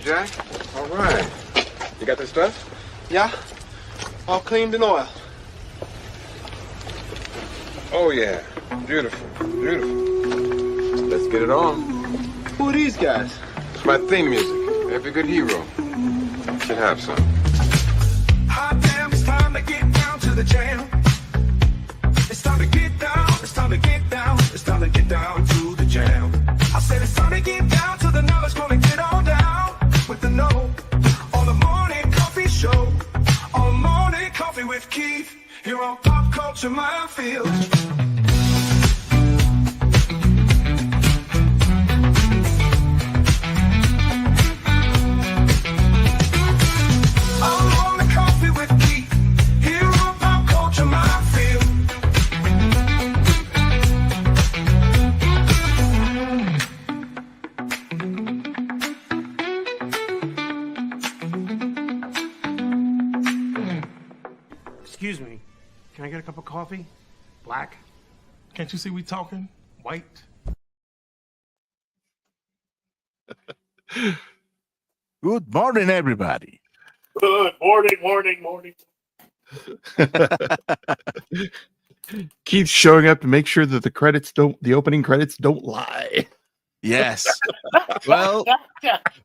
Jack. All right. You got this stuff? Yeah. All cleaned in oil. Oh, yeah. Beautiful. Beautiful. Let's get it on. Who are these guys? It's my theme music. Every good hero should have some. Hot damn, it's time to get down to the jam. It's time to get down, it's time to get down, it's time to get down to the jam. I said it's time to get down to the knowledge, gonna get on down with the know. On the morning coffee show, on morning coffee with Keith, here on Pop Culture Minefield. Excuse me, can I get a cup of coffee? Black? Can't you see we talking? White? Good morning, everybody. Good morning. Keith's showing up to make sure that the opening credits don't lie. Yes. Well,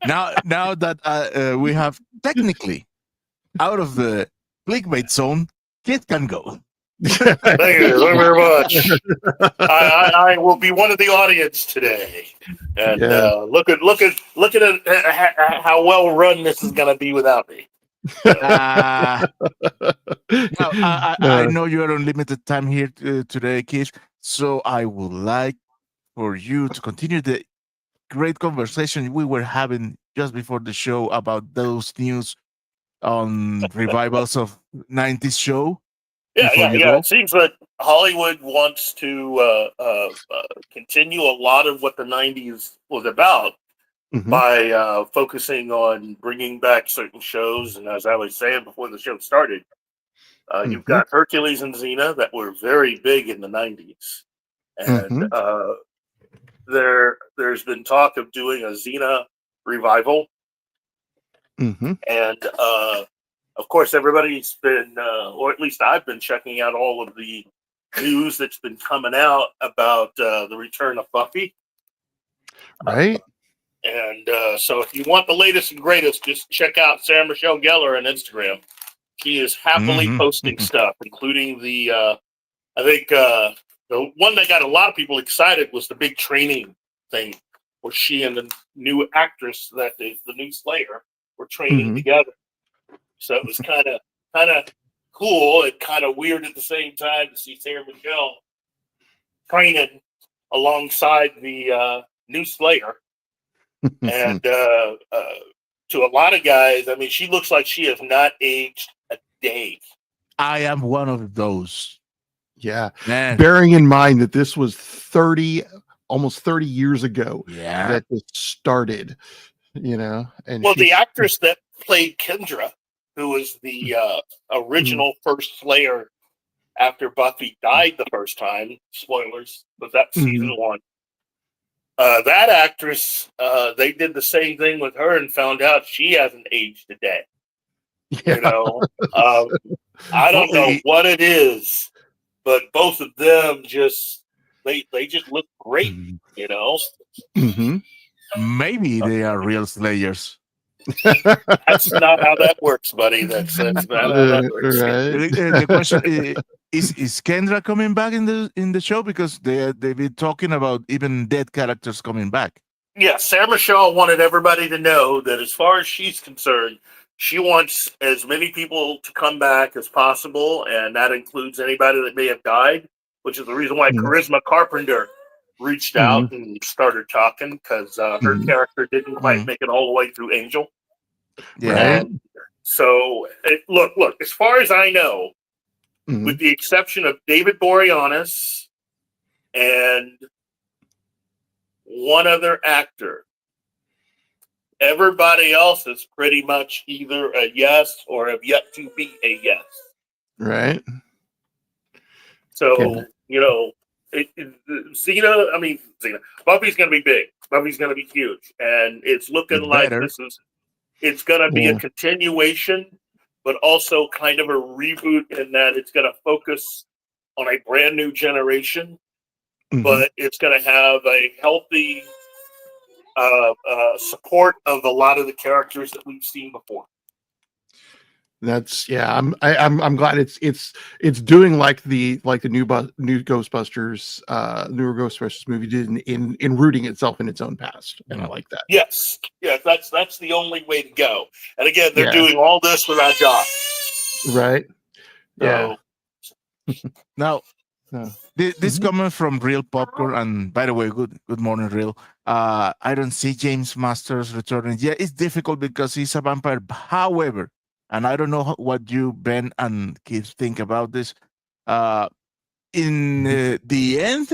now that we have technically out of the clickbait zone, Keith can go. Thank you very much. I will be one of the audience today, and look at how well run this is going to be without me. Now, I know you are on limited time here today, Keith, so I would like for you to continue the great conversation we were having just before the show about those news on revivals of 90s show. Yeah. It seems like Hollywood wants to continue a lot of what the 90s was about by focusing on bringing back certain shows. And as I was saying before the show started, you've got Hercules and Xena that were very big in the 90s. And there's been talk of doing a Xena revival. And of course, everybody's been, or at least I've been checking out all of the news that's been coming out about the return of Buffy. Right. And so if you want the latest and greatest, just check out Sarah Michelle Gellar on Instagram. She is happily posting stuff, including the, I think the one that got a lot of people excited was the big training thing where she and the new actress, that the new Slayer, were training together. So it was kind of cool and kind of weird at the same time to see Sarah Michelle training alongside the new Slayer. And to a lot of guys, I mean, she looks like she has not aged a day. I am one of those. Yeah. Man. Bearing in mind that this was almost 30 years ago that it started, And the actress that played Kendra, who was the original first Slayer after Buffy died the first time, spoilers, but that's season 1. That actress, they did the same thing with her and found out she hasn't aged a day. I don't know what it is, but both of them just they just look great, Maybe they are real Slayers. That's not how that works, buddy. That's not how that works. Right. The question is Kendra coming back in the show, because they've been talking about even dead characters coming back. Yeah, Sarah Michelle wanted everybody to know that as far as she's concerned, she wants as many people to come back as possible, and that includes anybody that may have died, which is the reason why Charisma Carpenter reached out and started talking, because her character didn't quite make it all the way through Angel. Yeah. And so, look, as far as I know, with the exception of David Boreanaz and one other actor, everybody else is pretty much either a yes or have yet to be a yes. Right. So, Xena, Buffy's going to be big. Buffy's going to be huge. And it's looking like this is it's going to be a continuation, but also kind of a reboot in that it's going to focus on a brand new generation, but it's going to have a healthy support of a lot of the characters that we've seen before. That's I'm glad it's doing like the new Ghostbusters newer Ghostbusters movie did in rooting itself in its own past, and I like that. Yes, that's the only way to go. And again, they're doing all this without Josh, right? So, Now, this coming from Real Popcorn, and by the way, good morning, Real. I don't see James Masters returning. Yeah, it's difficult because he's a vampire. However, and I don't know what you, Ben, and Keith think about this. In the end,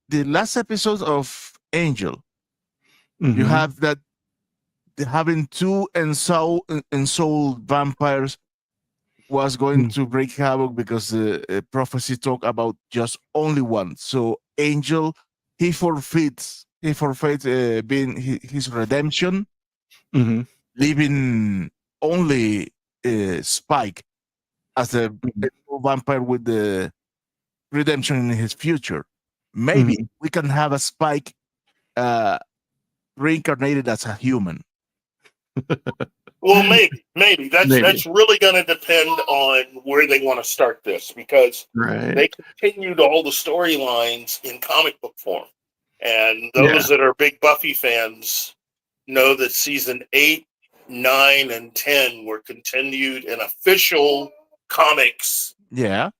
the last episode of Angel, you have that having two ensouled vampires was going to break havoc because the prophecy talk about just only one. So Angel, he forfeits being his redemption, leaving only Spike as a vampire with the redemption in his future. Maybe we can have a Spike reincarnated as a human. Well, maybe that's really going to depend on where they want to start this, because they continued all the storylines in comic book form, and those that are big Buffy fans know that season 8, 9, and 10 were continued in official comics.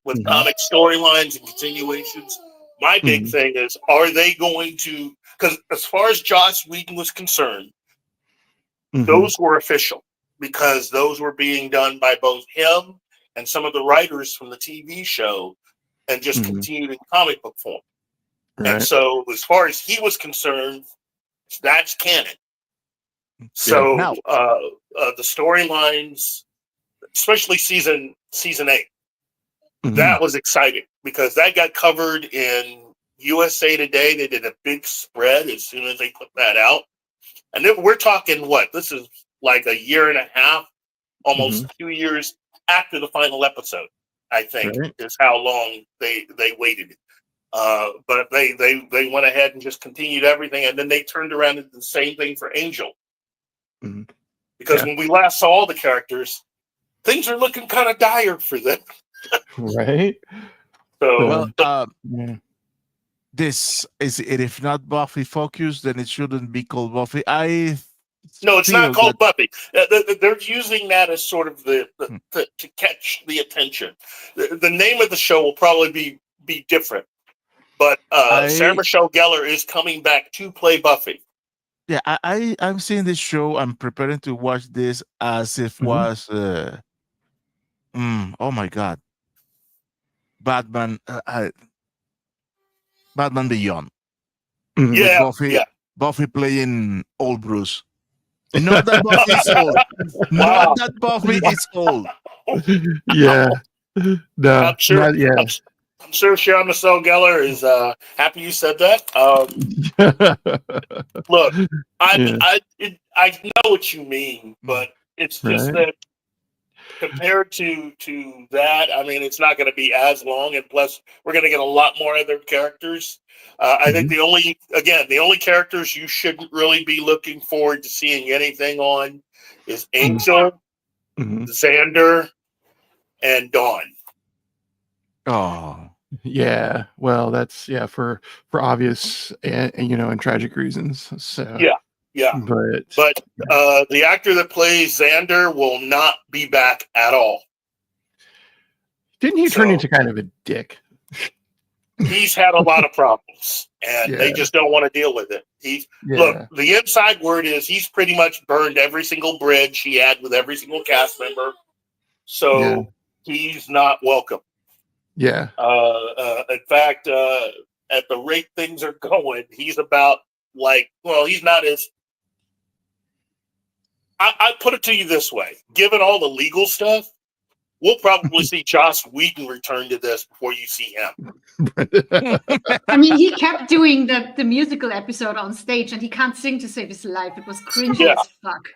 With comic storylines and continuations. My big thing is, are they going to? Because as far as Joss Whedon was concerned, those were official, because those were being done by both him and some of the writers from the TV show, and just continued in comic book form. And so, as far as he was concerned, that's canon. So the storylines, especially season 8, that was exciting because that got covered in USA Today. They did a big spread as soon as they put that out. And then we're talking this is like a year and a half, almost 2 years after the final episode, I think, is how long they waited. But they went ahead and just continued everything, and then they turned around and did the same thing for Angel. Because when we last saw all the characters, things are looking kind of dire for them. So, this is it. If not Buffy focused, then it shouldn't be called Buffy. No, it's not called Buffy. They're using that as sort of to catch the attention. The name of the show will probably be different, but Sarah Michelle Gellar is coming back to play Buffy. Yeah, I'm seeing this show. I'm preparing to watch this as if was oh my God, Batman Beyond. Buffy playing old Bruce. Not that Buffy is old. Not that Buffy is old. No, I'm sure Sarah Michelle Gellar is happy you said that. Look, I know what you mean, but it's just that compared to that, I mean, it's not going to be as long, and plus we're going to get a lot more other characters. I think the only characters you shouldn't really be looking forward to seeing anything on is Angel, Xander, and Dawn. Oh, yeah. Well, that's for obvious and tragic reasons. So but the actor that plays Xander will not be back at all. Didn't he turn into kind of a dick? He's had a lot of problems, and they just don't want to deal with it. Look, the inside word is he's pretty much burned every single bridge he had with every single cast member, so he's not welcome. In fact, at the rate things are going, he's about he's not as. I put it to you this way: given all the legal stuff, we'll probably see Joss Whedon return to this before you see him. I mean, he kept doing the musical episode on stage, and he can't sing to save his life. It was cringy Yeah. as fuck.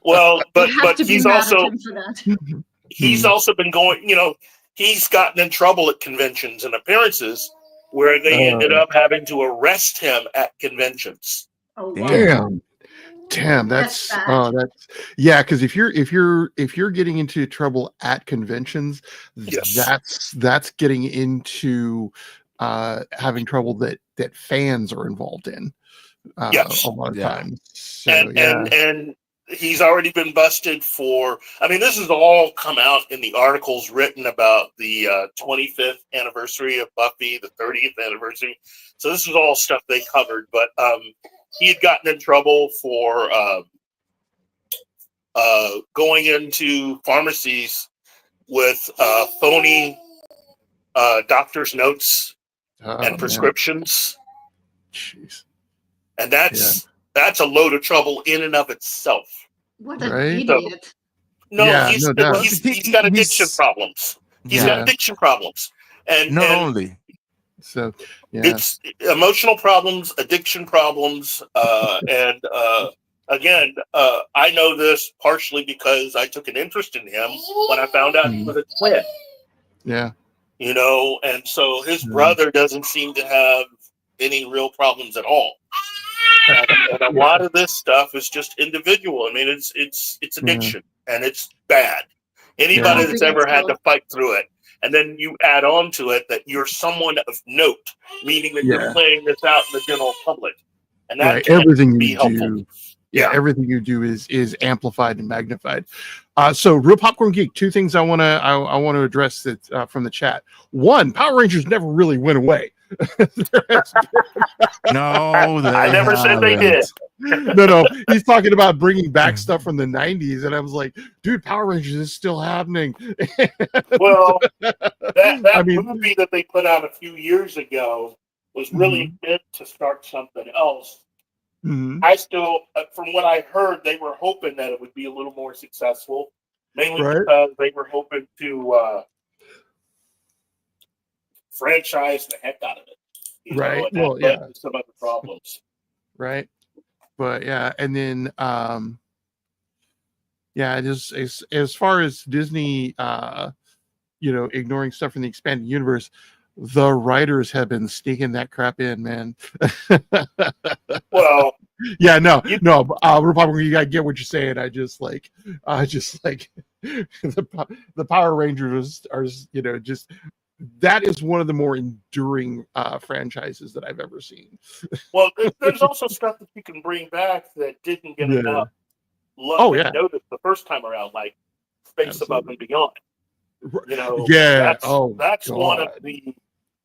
Well, but You have to be he's mad also at him for that. he's also been going. He's gotten in trouble at conventions and appearances where they ended up having to arrest him at conventions. Oh wow. Damn, That's that's bad. that's yeah. Because if you're getting into trouble at conventions, Yes. that's getting into having trouble that fans are involved in. Yes. A lot of Yeah. times. So And he's already been busted for. I mean, this has all come out in the articles written about the 25th anniversary of Buffy, the 30th anniversary. So this was all stuff they covered. But he had gotten in trouble for going into pharmacies with phony doctor's notes and prescriptions. Jeez. And that's a load of trouble in and of itself. What an Right? idiot. No, Yeah, he's no doubt. he's got addiction problems. He's got addiction problems. And Not only. So yeah. it's emotional problems, addiction problems, and again, I know this partially because I took an interest in him when I found out he was a twin. Yeah. And so his brother doesn't seem to have any real problems at all. And a lot of this stuff is just individual. I mean, it's addiction, and it's bad. Anybody that's ever had to fight through it, and then you add on to it that you're someone of note, meaning that you're playing this out in the general public, and that can everything be you helpful. do. Yeah, everything you do is amplified and magnified. So, Real Popcorn Geek, two things I want to address that from the chat. One, Power Rangers never really went away. No, I never said they did. No, he's talking about bringing back stuff from the 90s, and I was like, dude, Power Rangers is still happening. Well, that movie that they put out a few years ago was really meant to start something else. I still, from what I heard, they were hoping that it would be a little more successful, mainly because they were hoping to franchise the heck out of it. Right. And that led to some other problems. Right. But yeah, and then just as far as Disney ignoring stuff from the expanded universe, the writers have been sneaking that crap in, man. Well, yeah, no, Republican, you gotta get what you're saying. I just like the Power Rangers are just that is one of the more enduring franchises that I've ever seen. Well, there's also stuff that you can bring back that didn't get enough love and notice the first time around, like Space Above and Beyond. That's one of the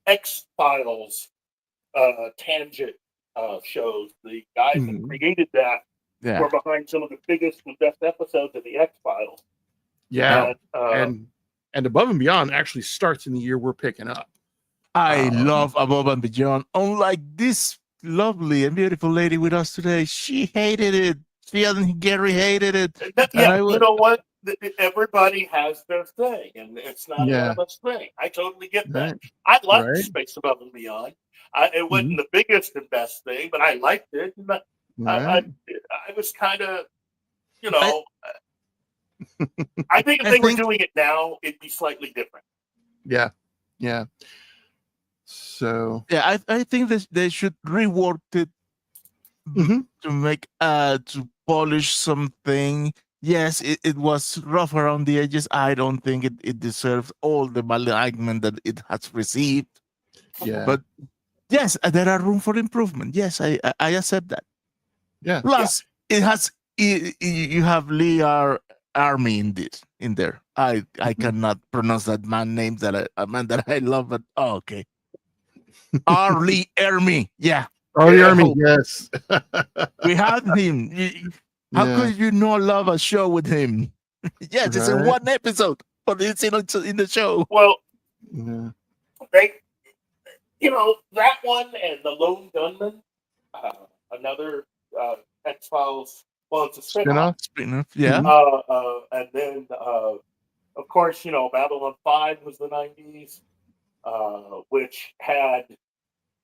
X-Files tangent shows. The guys that created that were behind some of the biggest and best episodes of the X-Files. Yeah, and Above and Beyond actually starts in the year we're picking up. I love Above and Beyond. Unlike this lovely and beautiful lady with us today, she hated it. She and Gary hated it. You know what? Everybody has their thing, and it's not a much thing. I totally get that. I liked Space Above and Beyond. It wasn't the biggest and best thing, but I liked it. I was kind of, I think if they were doing it now, it'd be slightly different. Yeah. So I think that they should rework it to make to polish something. Yes, it was rough around the edges. I don't think it deserves all the malignment that it has received. Yeah, but yes, there are room for improvement. Yes, I accept that. Yeah. Plus, it has you have Lee Army in there. I cannot pronounce that man name a man that I love, but okay. Lee Army, yeah. Army, yes. We had him. How could you not love a show with him? Yes, it's in one episode, but it's in the show. Well, they, that one and The Lone Gunman, another X-Files. Well, it's a spin-off. Yeah. And then of course, Babylon 5 was the 90s, which had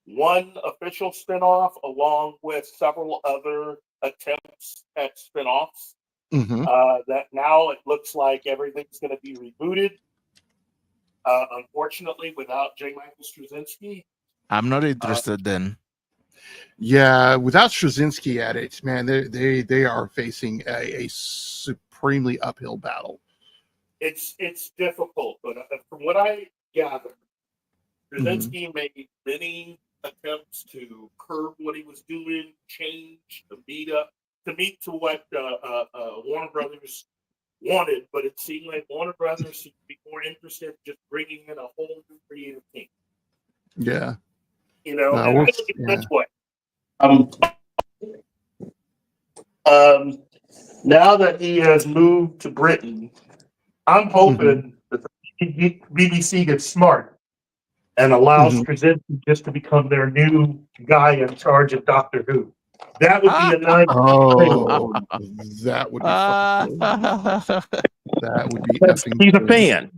one official spinoff along with several other attempts at spinoffs. That now it looks like everything's going to be rebooted. Unfortunately, without J. Michael Straczynski. I'm not interested then. Yeah, without Straczynski at it, man, they are facing a supremely uphill battle. It's difficult, but from what I gather, Straczynski made many attempts to curb what he was doing, change to meet to what Warner Brothers wanted, but it seemed like Warner Brothers seemed to be more interested in just bringing in a whole new creative team. Yeah. And I look at it this way. Now that he has moved to Britain, I'm hoping that the BBC gets smart and allows Straczynski just to become their new guy in charge of Doctor Who. That would be a nice thing. That would be fucking cool. That would be effing He's a cool. fan,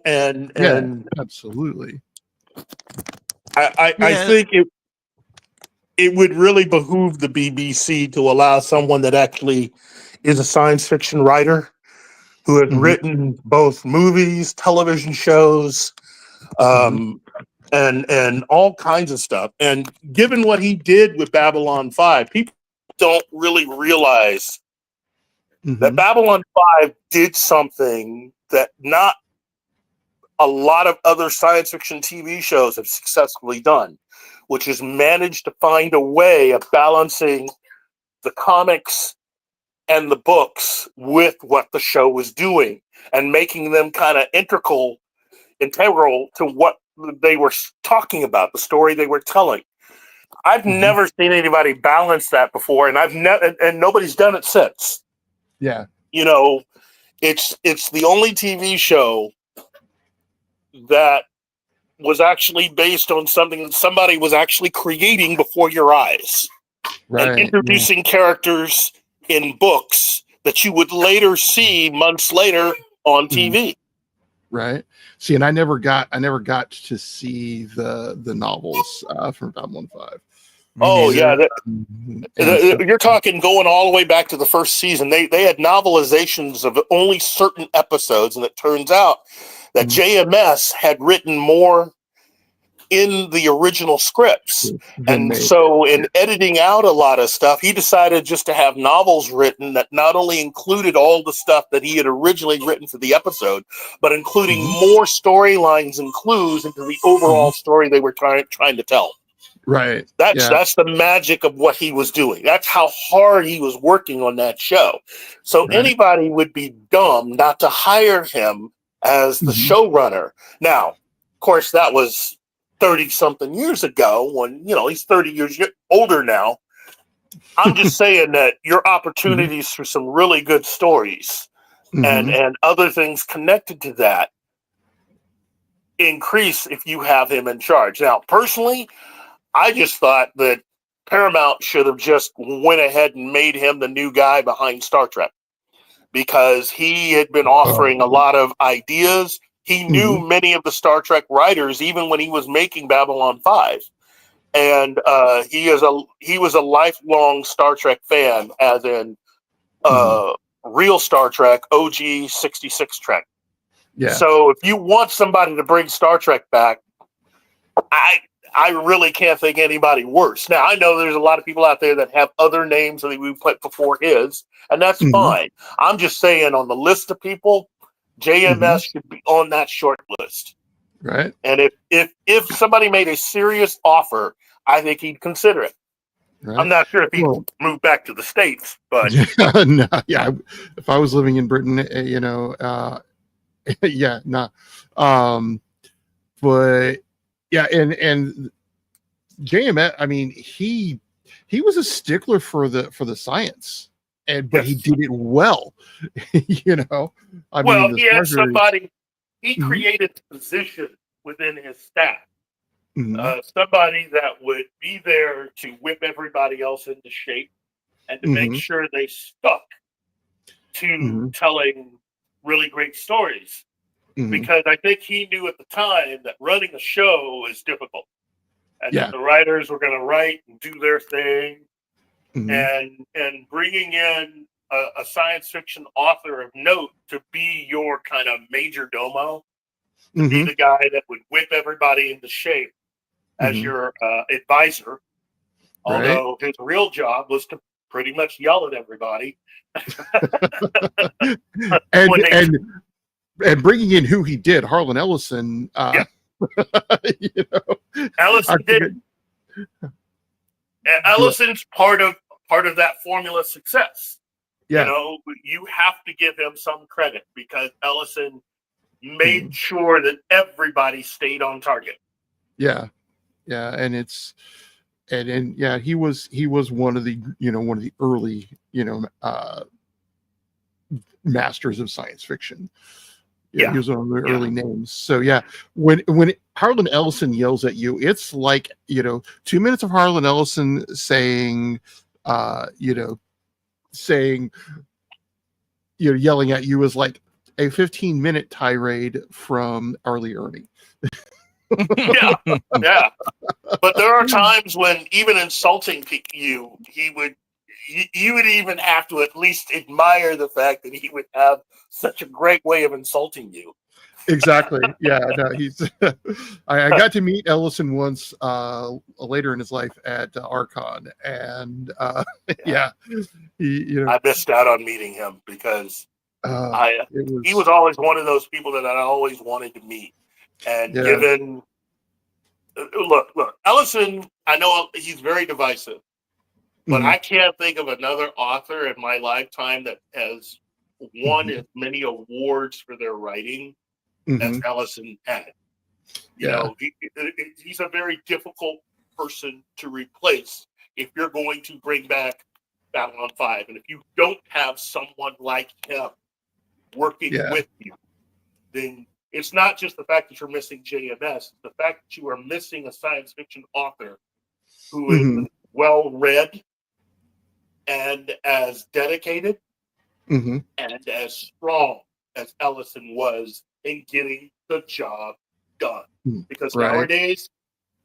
and absolutely. I think it would really behoove the BBC to allow someone that actually is a science fiction writer who has written both movies, television shows, and all kinds of stuff. And given what he did with Babylon 5, people don't really realize that Babylon 5 did something that not a lot of other science fiction TV shows have successfully done, which is managed to find a way of balancing the comics and the books with what the show was doing and making them kind of integral to what they were talking about, the story they were telling. I've never seen anybody balance that before, and and nobody's done it since. Yeah. It's the only TV show that was actually based on something that somebody was actually creating before your eyes. Right. And introducing characters in books that you would later see months later on TV. Right. See, and I never got to see the novels from Babylon 5. Oh yeah, you're talking going all the way back to the first season. They had novelizations of only certain episodes, and it turns out that JMS had written more in the original scripts. And so in editing out a lot of stuff, he decided just to have novels written that not only included all the stuff that he had originally written for the episode, but including more storylines and clues into the overall story they were trying to tell. Right. That's the magic of what he was doing. That's how hard he was working on that show. So anybody would be dumb not to hire him as the showrunner. Now, of course, that was 30-something years ago when, he's 30 years older now. I'm just saying that your opportunities for some really good stories and other things connected to that increase if you have him in charge. Now, personally, I just thought that Paramount should have just went ahead and made him the new guy behind Star Trek, because he had been offering a lot of ideas. He knew many of the Star Trek writers, even when he was making Babylon 5. And he was a lifelong Star Trek fan, as in real Star Trek, OG 66 Trek. Yeah. So if you want somebody to bring Star Trek back, I really can't think anybody worse. Now, I know there's a lot of people out there that have other names that we put before his, and that's fine. I'm just saying, on the list of people, JMS should be on that short list. Right. And if somebody made a serious offer, I think he'd consider it. Right. I'm not sure if he'd move back to the States, but no, yeah. If I was living in Britain, yeah, no. But yeah, and JMS, I mean, he was a stickler for the science, but he did it well. I mean, he had somebody. He created the position within his staff. Somebody that would be there to whip everybody else into shape and to make sure they stuck to telling really great stories. Mhm. Because I think he knew at the time that running a show is difficult, and Yeah. that the writers were going to write and do their thing, Mhm. and bringing in a science fiction author of note to be your kind of major domo, to be Mhm. the guy that would whip everybody into shape as Mhm. your advisor, Right. although his real job was to pretty much yell at everybody and when they and and bringing in who he did, Harlan Ellison. Yeah. You know, I Ellison forget- did. Ellison's part of that formula success. Yeah. You know, you have to give him some credit because Ellison made sure that everybody stayed on target. Yeah. Yeah. And yeah, he was one of the, one of the early, masters of science fiction. Yeah, he was one of the early names. So yeah, when Harlan Ellison yells at you, it's like 2 minutes of Harlan Ellison saying, yelling at you is like a 15-minute tirade from Arlie Ernie. Yeah. But there are times when even insulting you, you would even have to at least admire the fact that he would have such a great way of insulting you. Exactly. Yeah. No, he's. I got to meet Ellison once later in his life at Archon, and yeah, I missed out on meeting him because he was always one of those people that I always wanted to meet. And given look, Ellison, I know he's very divisive, but I can't think of another author in my lifetime that has won as many awards for their writing as Ellison had. You know, he's a very difficult person to replace if you're going to bring back Babylon 5. And if you don't have someone like him working with you, then it's not just the fact that you're missing JMS, it's the fact that you are missing a science fiction author who is well-read and as dedicated and as strong as Ellison was in getting the job done. Because nowadays,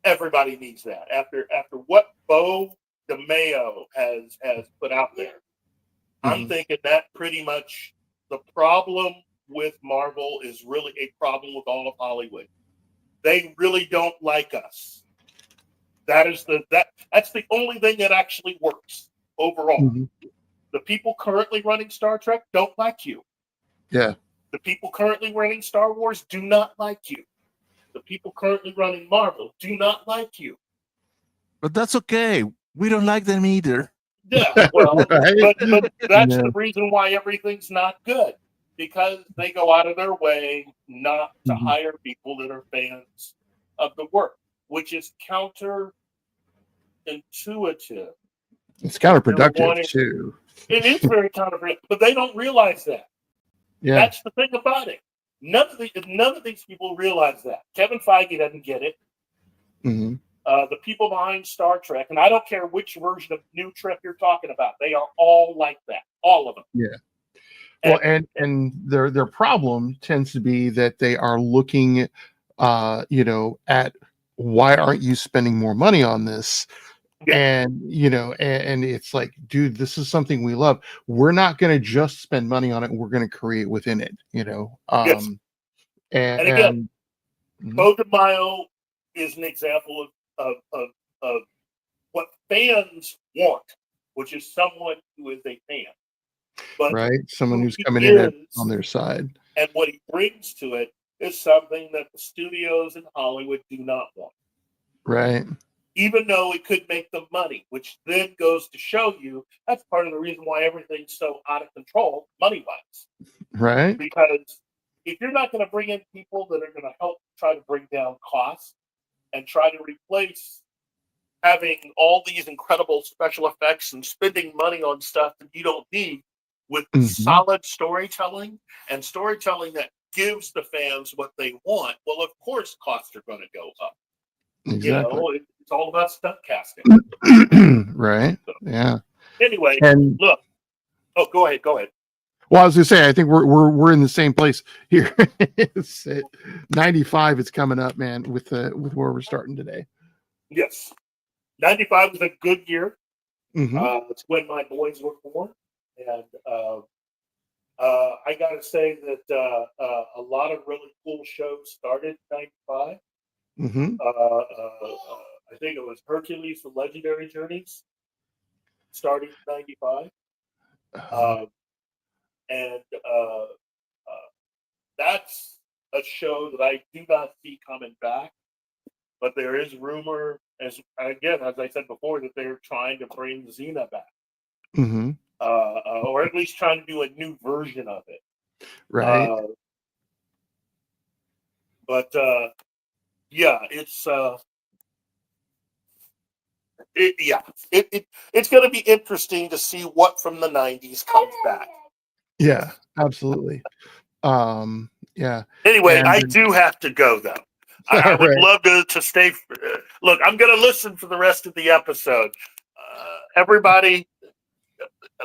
everybody needs that. After what Bo DeMayo has put out there, I'm thinking that pretty much the problem with Marvel is really a problem with all of Hollywood. They really don't like us. That's the only thing that actually works overall. The people currently running Star Trek don't like you. Yeah. The people currently running Star Wars do not like you. The people currently running Marvel do not like you. But that's okay. We don't like them either. Yeah, well, but that's the reason why everything's not good. Because they go out of their way not to hire people that are fans of the work, which is counterintuitive. It's counterproductive too. It is very counterproductive, but they don't realize that. Yeah. That's the thing about it. None of these people realize that. Kevin Feige doesn't get it. The people behind Star Trek, and I don't care which version of New Trek you're talking about, they are all like that. All of them. Yeah. Well, and their problem tends to be that they are looking, at why aren't you spending more money on this? And and it's like, dude, this is something we love. We're not going to just spend money on it. We're going to create within it. And again, Bo DeMaio is an example of what fans want, which is someone who is a fan. But someone who's coming in on their side. And what he brings to it is something that the studios in Hollywood do not want. Right. Even though it could make them money, which then goes to show you that's part of the reason why everything's so out of control, money-wise. Right. Because if you're not going to bring in people that are going to help try to bring down costs and try to replace having all these incredible special effects and spending money on stuff that you don't need with solid storytelling and storytelling that gives the fans what they want, well, of course, costs are going to go up. Exactly. It's all about stunt casting. Right. So, yeah. Anyway, and look. Oh, go ahead. Well, I was gonna say, I think we're in the same place here. It's 95 is coming up, man, with where we're starting today. Yes, 95 was a good year. Mm-hmm. It's when my boys were born, and I got to say that a lot of really cool shows started in '95. Mm-hmm. I think it was Hercules: The Legendary Journeys starting in '95, and that's a show that I do not see coming back. But there is rumor, as I said before, that they're trying to bring Xena back, Mm-hmm. or at least trying to do a new version of it. Right. But yeah, it's going to be interesting to see what from the '90s comes back. Yeah, absolutely. Yeah. Anyway, And I do have to go though. I would right. love to stay. Look, I'm going to listen for the rest of the episode. Everybody,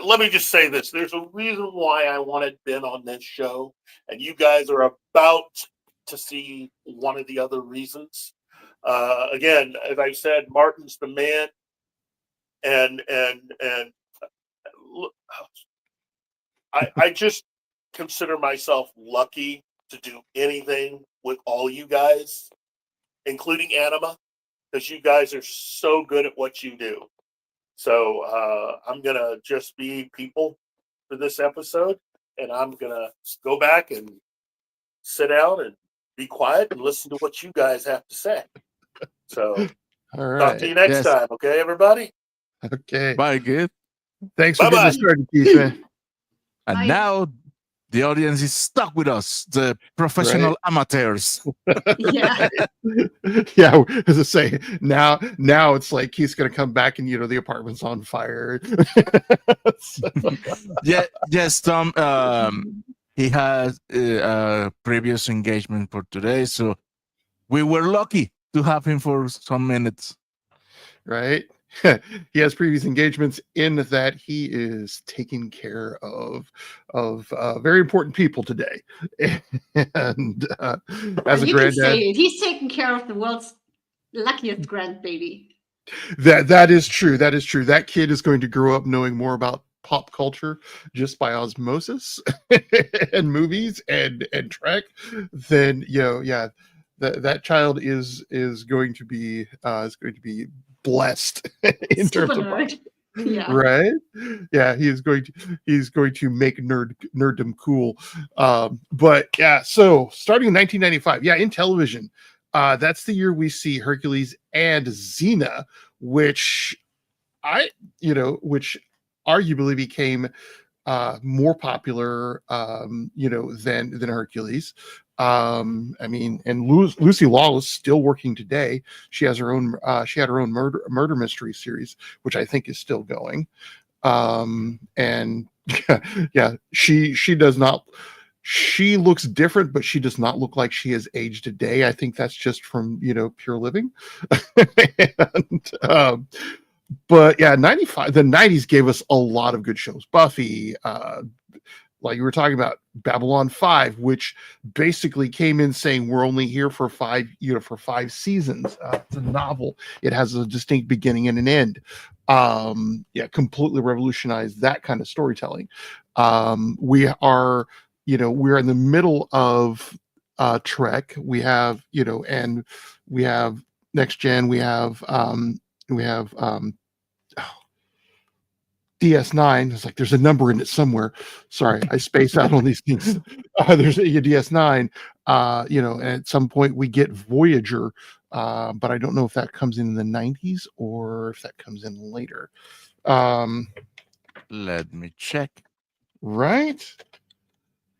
let me just say this. There's a reason why I wanted Ben on this show, and you guys are about to see one of the other reasons. Again, as I said, Martin's the man, and look, I just consider myself lucky to do anything with all you guys, including Anima, because you guys are so good at what you do. So I'm going to just be people for this episode, and I'm going to go back and sit down and be quiet and listen to what you guys have to say. So All right. talk to you next time, okay, everybody? Okay. Bye, good. Thanks for Bye-bye. getting us started, Keith, man. And Bye. now the audience is stuck with us, the professional amateurs. Yeah. Yeah, as I say, now it's like he's gonna come back and the apartment's on fire. Yeah, yes, Tom. He has a previous engagement for today, so we were lucky to have him for some minutes. Right. He has previous engagements in that he is taking care of very important people today. And as a You can say granddad, it. He's taking care of the world's luckiest grandbaby. that is true. That is true. That kid is going to grow up knowing more about pop culture just by osmosis and movies and Trek than that child is going to be blessed in Super terms of nerd. Yeah. right. Yeah, he's going to make nerddom cool. But yeah, so starting in 1995, in television, that's the year we see Hercules and Xena, which which arguably became more popular than Hercules. I mean, and Lucy Lawless still working today. She has her own she had her own murder mystery series, which I think is still going. And yeah, she does not, she looks different, but she does not look like she has aged a day. I think that's just from pure living. And but yeah, 95, the 90s gave us a lot of good shows. Buffy, like you were talking about, Babylon 5, which basically came in saying we're only here for 5 seasons. It's a novel. It has a distinct beginning and an end. Completely revolutionized that kind of storytelling. We're in the middle of Trek. We have, and we have Next Gen. We have DS9. It's like there's a number in it somewhere. Sorry, I space out on these things. There's a DS9. And at some point we get Voyager, but I don't know if that comes in the 90s or if that comes in later. Let me check. Right.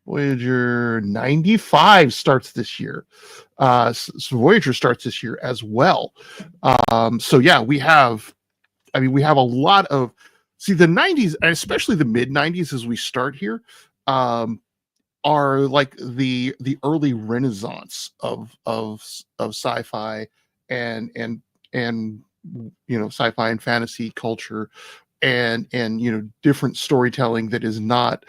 Voyager 95 starts this year. So Voyager starts this year as well. So yeah, we have a lot of, the 90s, and especially the mid 90s as we start here, are like the early renaissance of sci-fi and sci-fi and fantasy culture and different storytelling that is not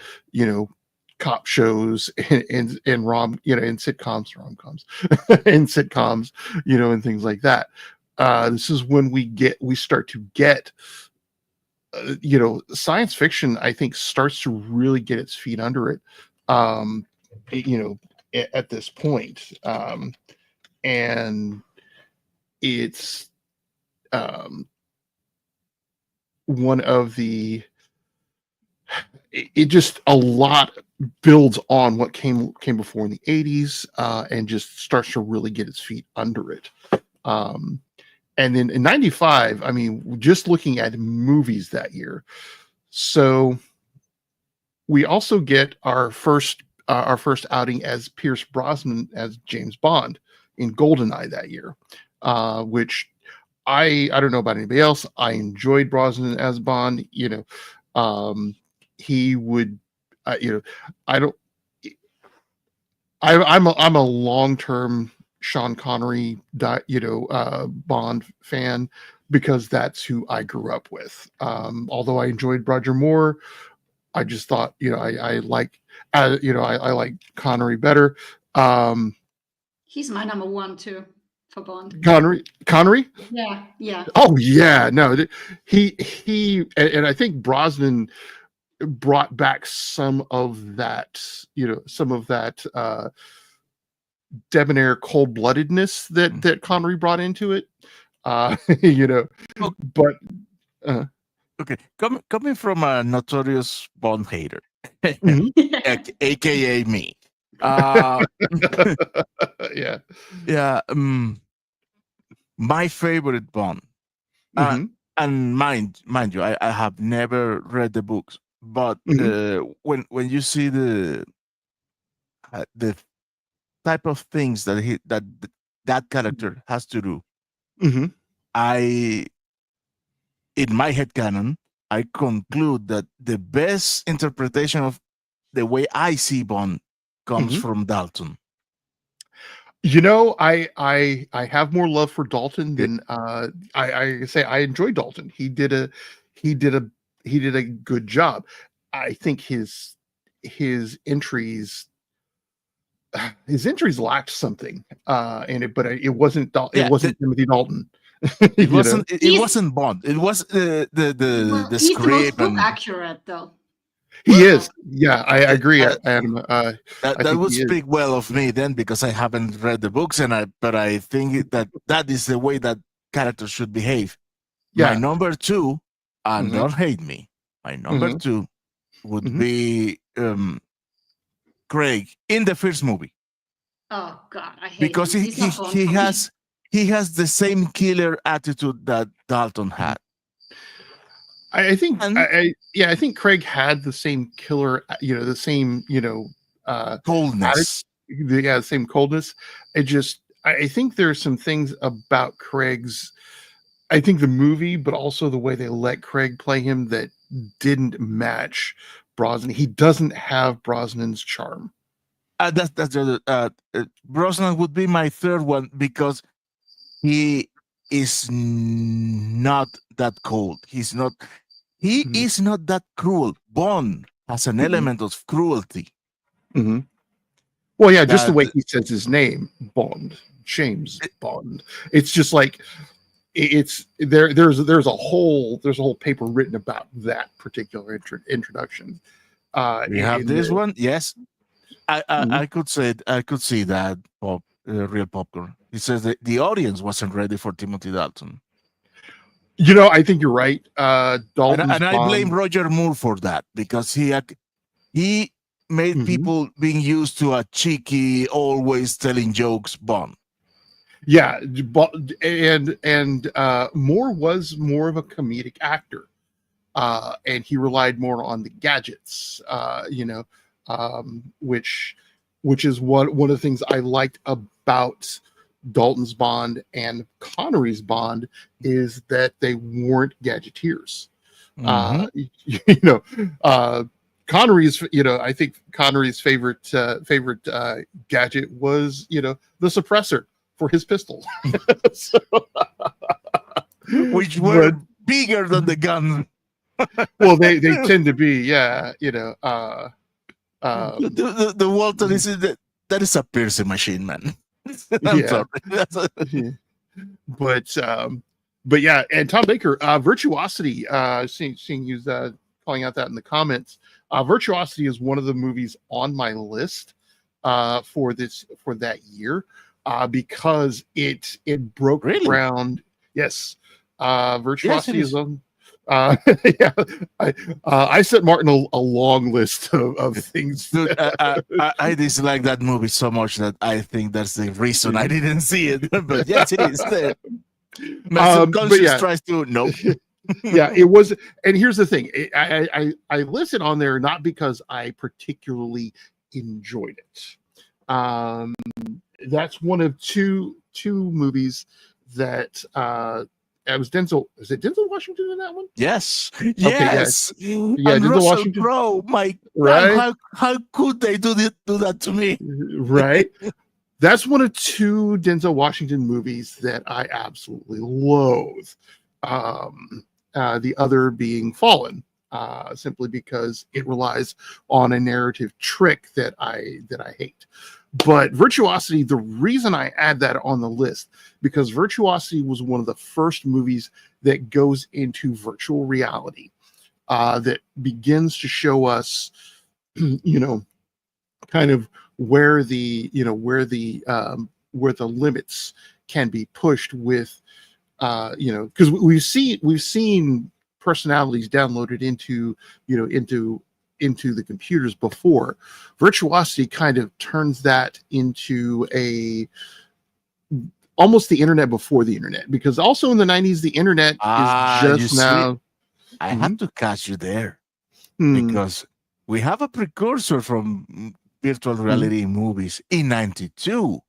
cop shows and rom, in sitcoms, rom-coms, and sitcoms, and things like that. This is when we start to get, science fiction, I think, starts to really get its feet under it, at this point. And it's one of the, it just a lot builds on what came before in the 80s, and just starts to really get its feet under it. And then in 95, I mean, just looking at movies that year. So we also get our first outing as Pierce Brosnan as James Bond in GoldenEye that year, which I don't know about anybody else. I enjoyed Brosnan as Bond. He would, I'm a long-term Sean Connery, Bond fan, because that's who I grew up with. Although I enjoyed Roger Moore, I just thought, I like Connery better. He's my number one too for Bond. Connery? Yeah. Oh yeah, no, he and I think Brosnan brought back some of that, debonair cold-bloodedness that Connery brought into it. But okay, coming from a notorious Bond hater, mhm. aka me. Yeah. My favorite Bond, Mhm. and mind you, I have never read the books, but when you see the type of things that character has to do, Mhm. In my headcanon, I conclude that the best interpretation of the way I see Bond comes from Dalton. I have more love for Dalton than I say. I enjoy Dalton. He did a good job. I think his entries lacked something in it, but it wasn't Timothy Dalton. It wasn't Bond. It was the He's the most script book and accurate though. He is. Yeah, I agree. Adam, that would speak well of me then, because I haven't read the books, but I think that is the way that characters should behave. Yeah. My number two, and don't hate me, my number two would be Craig in the first movie. Oh God, I hate because him. he has the same killer attitude that Dalton had. I think I think Craig had the same killer, the same, coldness. The same coldness. I think there's some things about Craig's, I think the movie, but also the way they let Craig play him that didn't match Brosnan. He doesn't have Brosnan's charm. That's the other. Brosnan would be my third one, because he is not that cold. He's not. He is not that cruel. Bond has an element of cruelty. Well, yeah, just the way he says his name, Bond, James Bond. It's just like there's a whole paper written about that particular introduction. We have this one, yes. I could say I could see that real popcorn. He says that the audience wasn't ready for Timothy Dalton. I think you're right. Dalton's and I blame Roger Moore for that, because he made people being used to a cheeky, always telling jokes Bond. Yeah, and Moore was more of a comedic actor, and he relied more on the gadgets, which is one of the things I liked about Dalton's Bond and Connery's Bond, is that they weren't gadgeteers. Connery's, I think Connery's favorite gadget was, the suppressor for his pistol, which were bigger than the gun. Well, they tend to be, The Walton is that is a piercing machine, man. I'm sorry. But yeah, and Tom Baker, Virtuosity, seeing you calling out that in the comments. Virtuosity is one of the movies on my list for that year because it broke ground. Yes, Virtuosity is on. Yeah, I sent Martin a long list of things. Dude, I dislike that movie so much that I think that's the reason I didn't see it. But yes, it is there. My subconscious tries to nope. Yeah, it was. And here's the thing: I listed on there not because I particularly enjoyed it. That's one of two movies that it was Denzel. Is it Denzel Washington in that one? Yes. Okay, yes. Yeah, and Denzel Russell Washington. Crowe, my Right? God, how could they do that to me? Right. That's one of two Denzel Washington movies that I absolutely loathe. The other being Fallen, simply because it relies on a narrative trick that I hate. But Virtuosity, the reason I add that on the list, because Virtuosity was one of the first movies that goes into virtual reality, that begins to show us, kind of where the limits can be pushed with, because we've seen personalities downloaded into the computers before. Virtuosity kind of turns that into almost the internet before the internet, because also in the 90s the internet is just now. I have to catch you there because we have a precursor from virtual reality movies in '92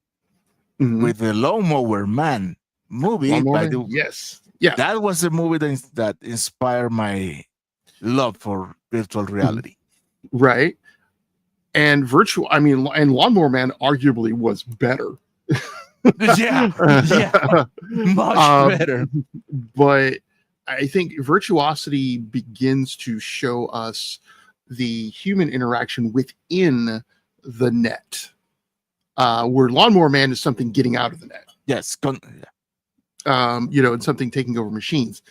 with the Lawnmower Man movie. Yes, yeah, that was the movie that inspired my love for virtual reality. Right. And Lawnmower Man arguably was better. yeah, much better. But I think Virtuosity begins to show us the human interaction within the net, where Lawnmower Man is something getting out of the net. Yes, and something taking over machines.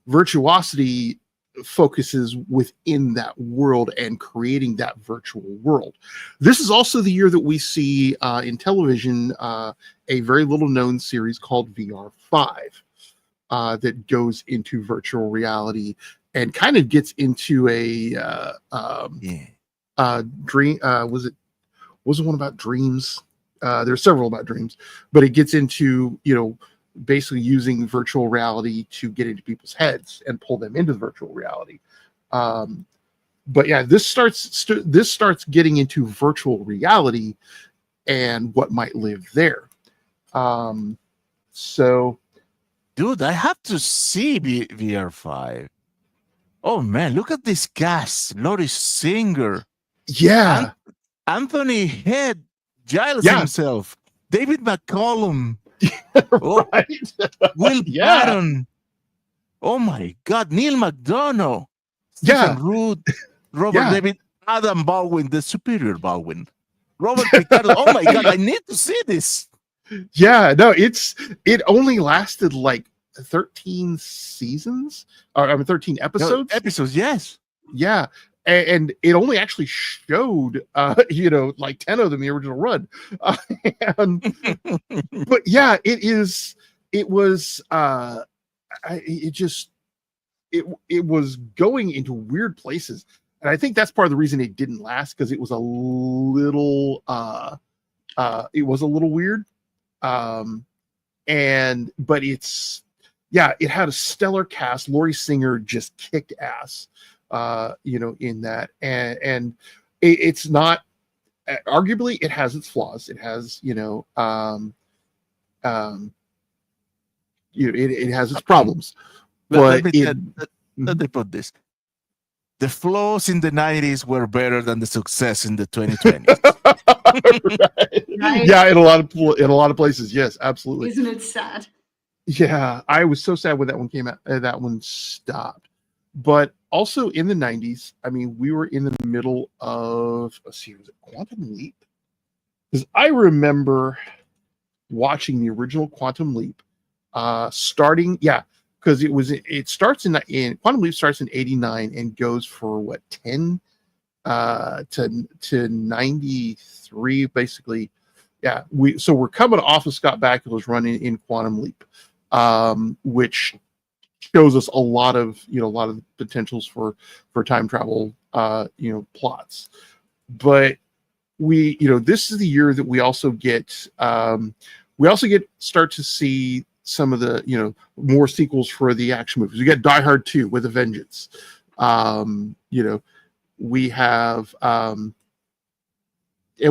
Virtuosity focuses within that world and creating that virtual world. This is also the year that we see in television a very little known series called VR5 that goes into virtual reality and kind of gets into a dream. Was it one about dreams? There's several about dreams, but it gets into basically using virtual reality to get into people's heads and pull them into virtual reality. But yeah, this starts getting into virtual reality and what might live there. So, dude, I have to see VR5. Oh man, look at this cast: Laurie Singer, yeah, Anthony Head, Giles himself, David McCollum. Right. Will Patton. Oh my God, Neil McDonough. Stephen Root, Robert David, Adam Baldwin, the superior Baldwin, Robert Picardo. Oh my God, I need to see this. Yeah, no, it only lasted like 13 seasons, or 13 episodes. No, episodes, yes. Yeah. And it only actually showed, like 10 of them in the original run. But yeah, it was going into weird places. And I think that's part of the reason it didn't last, because it was a little weird. But it had a stellar cast. Laurie Singer just kicked ass. In that, and it's not, arguably it has its flaws. It has, it has its problems. But let me put this: the flaws in the 90s were better than the success in the 2020s. Right. Yeah, in a lot of places, yes, absolutely. Isn't it sad? Yeah, I was so sad when that one came out. That one stopped. But also in the 90s, I mean, we were in the middle of, let's see, was it Quantum Leap? Because I remember watching the original Quantum Leap starting, because it starts in Quantum Leap starts in 89 and goes for what, 10 to 93 basically. Yeah, we're coming off of Scott Bakula's run in Quantum Leap, which shows us a lot of potentials for time travel plots. But this is the year that we also get start to see some of the more sequels for the action movies. We got Die Hard 2 with a Vengeance. We have and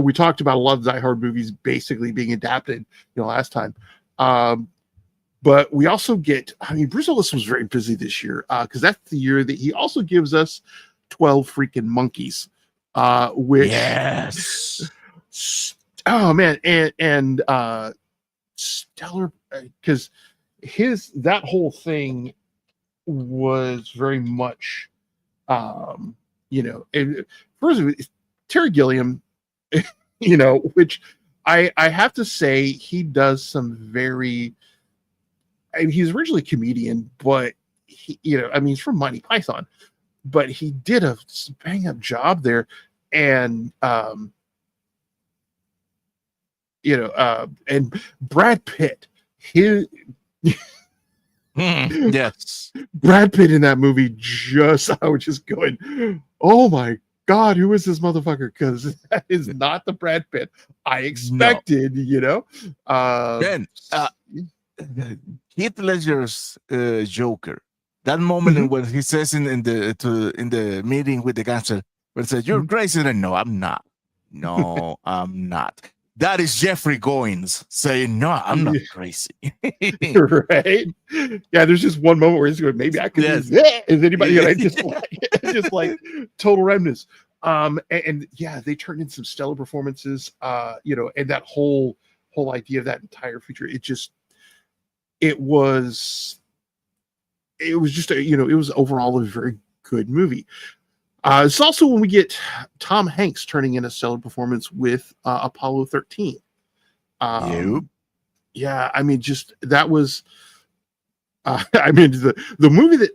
we talked about a lot of Die Hard movies basically being adapted last time. But we also get, Bruce Willis was very busy this year because that's the year that he also gives us 12 freaking Monkeys, which yes, oh man, and stellar, because that whole thing was very much, first of all, Terry Gilliam, which I have to say he does some very. He's originally a comedian, but he's from Monty Python, but he did a bang up job there. And, and Brad Pitt, yes, Brad Pitt in that movie, I was just going, oh my God, who is this motherfucker? Because that is not the Brad Pitt I expected, Then, Heath Ledger's Joker. That moment when he says in the meeting with the gangster, where he says, "You're crazy," and no, I'm not. No, I'm not. That is Jeffrey Goins saying, "No, I'm not crazy." Right? Yeah. There's just one moment where he's going, "Maybe I could." Yes. Is anybody just like total remnants? And yeah, they turned in some stellar performances. And that whole idea of that entire feature, it was just it was overall a very good movie. It's also when we get Tom Hanks turning in a stellar performance with Apollo 13. Yeah, that was the movie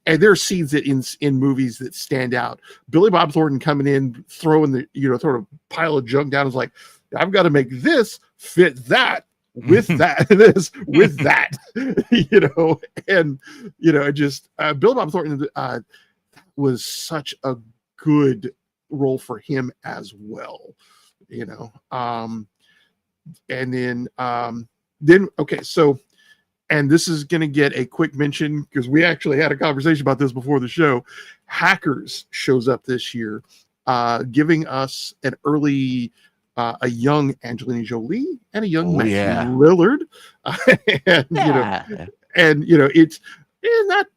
and there are scenes that in movies that stand out. Billy Bob Thornton coming in, throwing a pile of junk down, is like, I've got to make this fit that with that, this with that, and Billy Bob Thornton was such a good role for him as well, and then okay, so, and this is going to get a quick mention because we actually had a conversation about this before the show. Hackers shows up this year, giving us an early a young Angelina Jolie and a young Matthew Lillard, it's not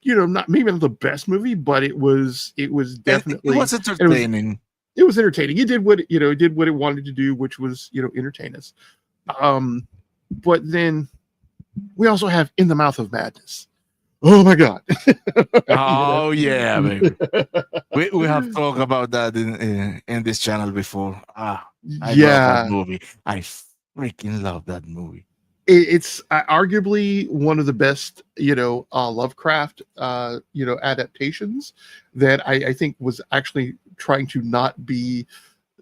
not maybe not the best movie, but it was definitely, it was entertaining. It was entertaining. It did what it wanted to do, which was entertain us. But then we also have In the Mouth of Madness. Oh my God! Oh yeah, baby. we have talked about that in this channel before. I love that movie. I freaking love that movie. It's arguably one of the best, Lovecraft, adaptations that I think was actually trying to not be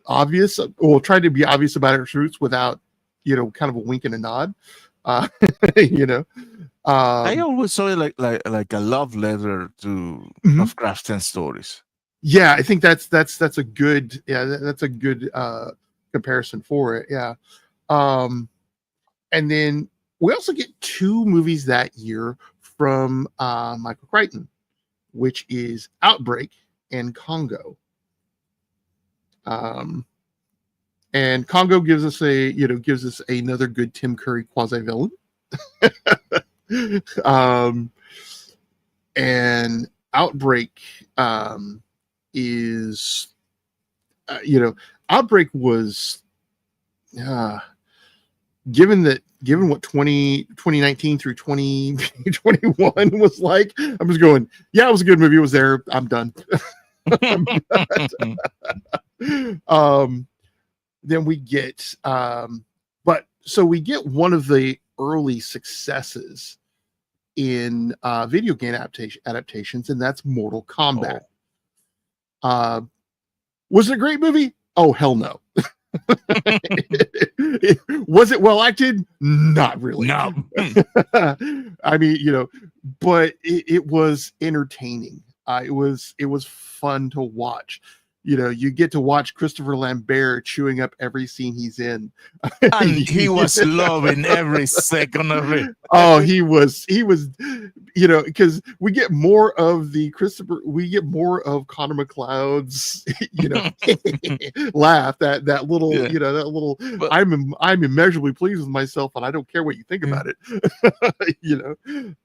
obvious, or trying to be obvious about its roots without, kind of a wink and a nod. I always saw it like a love letter to Lovecraftian stories. Yeah, I think that's a good comparison for it. Yeah. And then we also get two movies that year from Michael Crichton, which is Outbreak and Congo. And Congo gives us another good Tim Curry quasi villain. And Outbreak is Outbreak was given what 2019 through 2021 was like, I was going, yeah, it was a good movie. It was there. I'm done. Then we get we get one of the early successes in video game adaptations, and that's Mortal Kombat. Was it a great movie? Oh, hell no. Was it well acted? Not really. No. I mean, but it was entertaining. It was fun to watch. You get to watch Christopher Lambert chewing up every scene he's in. And he was loving every second of it. Oh, he was, because we get more of Connor McLeod's, laugh, that little, that little, But, I'm immeasurably pleased with myself and I don't care what you think about it. Well,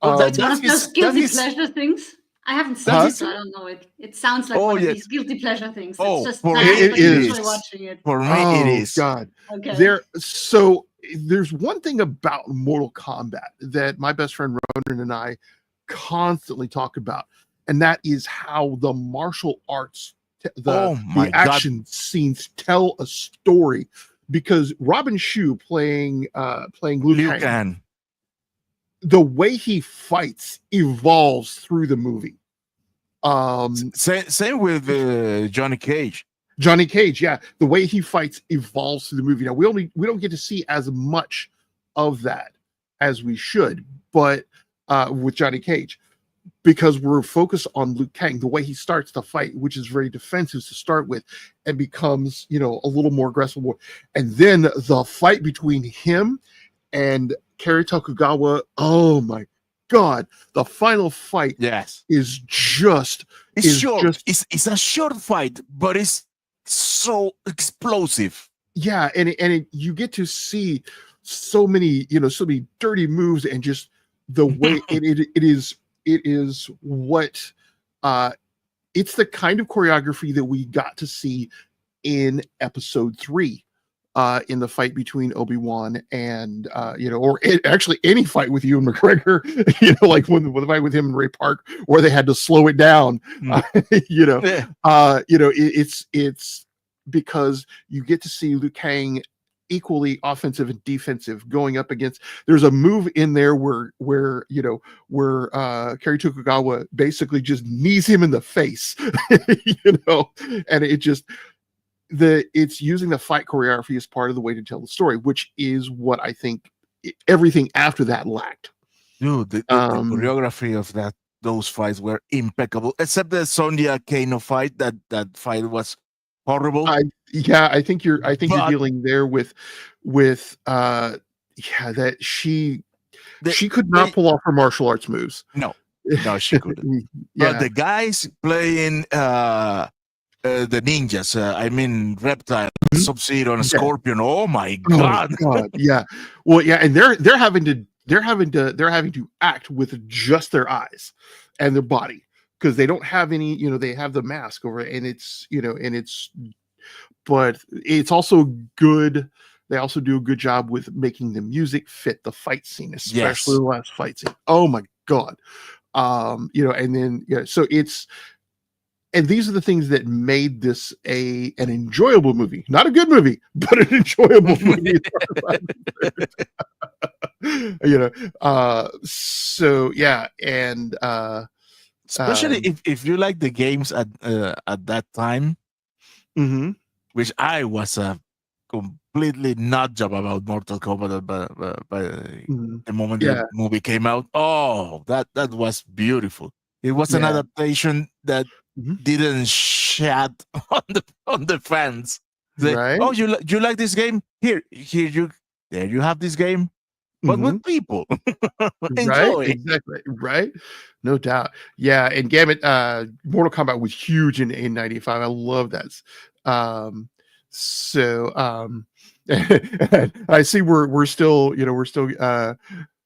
One of those guilty is- pleasure things. I haven't seen it, so I don't know it. It sounds like one of these guilty pleasure things. It's just for nice me, when you it enjoy is. watching it. For me, it is. God. Okay. There's one thing about Mortal Kombat that my best friend Ronan and I constantly talk about, and that is how the martial arts, the action scenes tell a story. Because Robin Shou playing Liu Kang, the way he fights evolves through the movie. Same with Johnny Cage. Johnny Cage, yeah, the way he fights evolves through the movie. Now we don't get to see as much of that as we should, but with Johnny Cage, because we're focused on Liu Kang, the way he starts the fight, which is very defensive to start with, and becomes a little more aggressive, and then the fight between him and Kari Tokugawa. Oh my God, the final fight, is just short. It's a short fight, but it's so explosive. Yeah, and you get to see so many dirty moves, and just the way it is what it's the kind of choreography that we got to see in episode 3. In the fight between Obi-Wan and actually any fight with Ewan McGregor, like when the fight with him and Ray Park, where they had to slow it down. It's because you get to see Liu Kang equally offensive and defensive going up against. There's a move in there where Kari Tokugawa basically just knees him in the face, and it just. It's using the fight choreography as part of the way to tell the story, which is what I think everything after that lacked. Dude, the choreography of those fights were impeccable, except the Sonya Kano fight. That fight was horrible. I think you're dealing there with that she could not pull off her martial arts moves. No, she couldn't. But the guys playing the ninjas, I mean Reptile, Sub-Zero, and Scorpion. Oh my God! Yeah. Well, yeah, and they're having to act with just their eyes and their body, because they don't have any. They have the mask over it, and but it's also good. They also do a good job with making the music fit the fight scene, especially the last fight scene. Oh my God! And then so it's. And these are the things that made this an enjoyable movie. Not a good movie, but an enjoyable movie. So yeah, and especially if you like the games at that time, which I was completely nut job about Mortal Kombat by the moment the movie came out. Oh, that was beautiful. It was an adaptation that didn't shat on the fans. Right? Oh, you like this game? There you have this game, but with people. Enjoy. Right? Exactly. Right? No doubt. Yeah, and Gambit, Mortal Kombat was huge in 95. I love that. I see we're still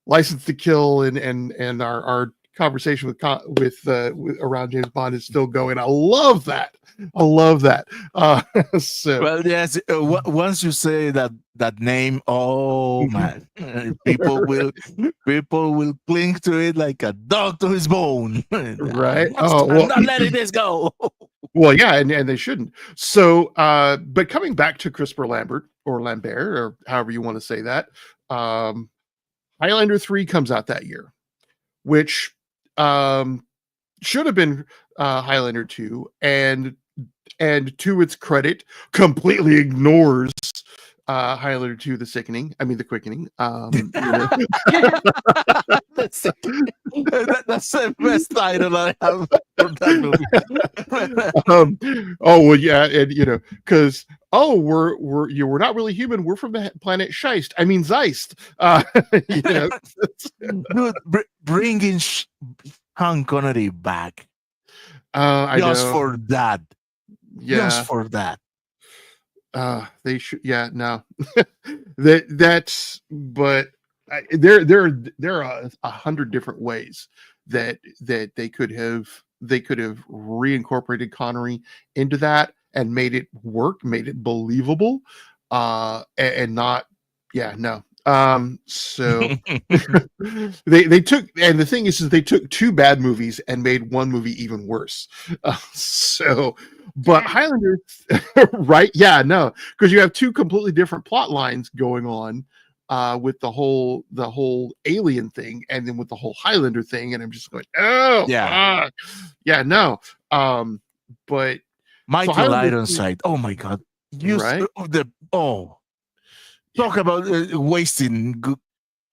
licensed to kill, and our conversation with around James Bond is still going. I love that. So Well, yes. Once you say that name, oh man, people will cling to it like a dog to his bone. right. I'm not letting this go. Well, yeah, and they shouldn't. So, but coming back to Christopher Lambert or however you want to say that, Highlander 3 comes out that year, which should have been Highlander 2, and to its credit, completely ignores Highlander 2: The Quickening. That's the best title I have for that movie. Oh well, yeah, and because we're not really human. We're from the planet Scheist. I mean Zeist. Dude, bringing Sean Connery back I just know. for that. Yeah. Just for that. They should. Yeah, no. But there are 100 different ways that they could have reincorporated Connery into that and made it work, made it believable, and not. Yeah, no. So they took, and the thing is they took two bad movies and made one movie even worse. But Highlander, right? Yeah, no, because you have two completely different plot lines going on with the whole alien thing, and then with the whole Highlander thing, and I'm just going, oh, yeah, yeah, no. But Michael Ironside, oh my God, right? Talk about wasting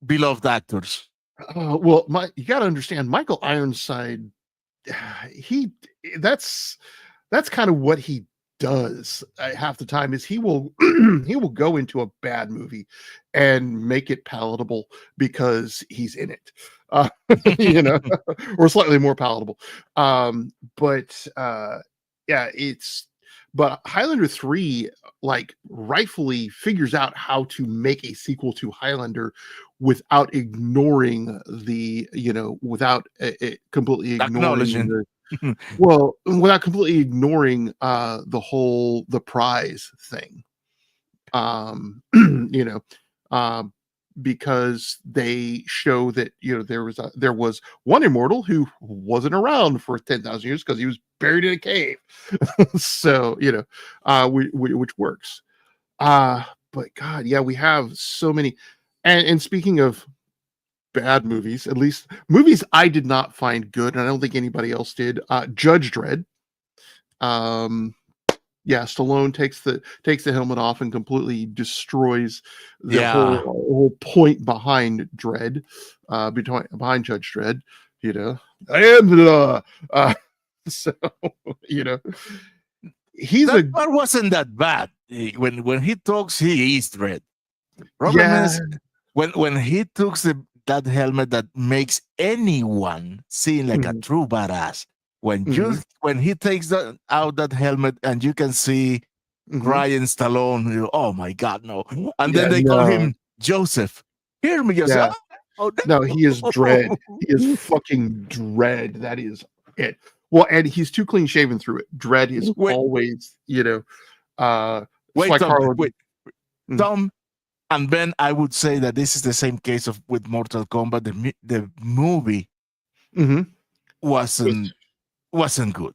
beloved actors. Well, you got to understand, Michael Ironside. That's kind of what he does half the time. Is he will go into a bad movie and make it palatable because he's in it, or slightly more palatable. But Highlander 3 rightfully figures out how to make a sequel to Highlander without ignoring without completely ignoring without completely ignoring the prize thing. Because they show that there was one immortal who wasn't around for 10,000 years because he was buried in a cave. So which works. But God, yeah, we have so many. And speaking of bad movies, at least movies I did not find good, and I don't think anybody else did. Judge Dredd. Stallone takes the helmet off and completely destroys the whole point behind Dredd, behind Judge Dredd. I am the law. So that part wasn't that bad. When he talks, he is Dredd. Problem is when he took that helmet that makes anyone seem like a true badass. When he takes out that helmet and you can see Ryan Stallone, oh my God, no! And then they call him Joseph. Hear me, Joseph. Yeah. Oh, no, he is Dredd. He is fucking Dredd. That is it. Well, and he's too clean shaven through it. Dredd is always, wait, Tom and Ben. I would say that this is the same case with Mortal Kombat. The movie wasn't good,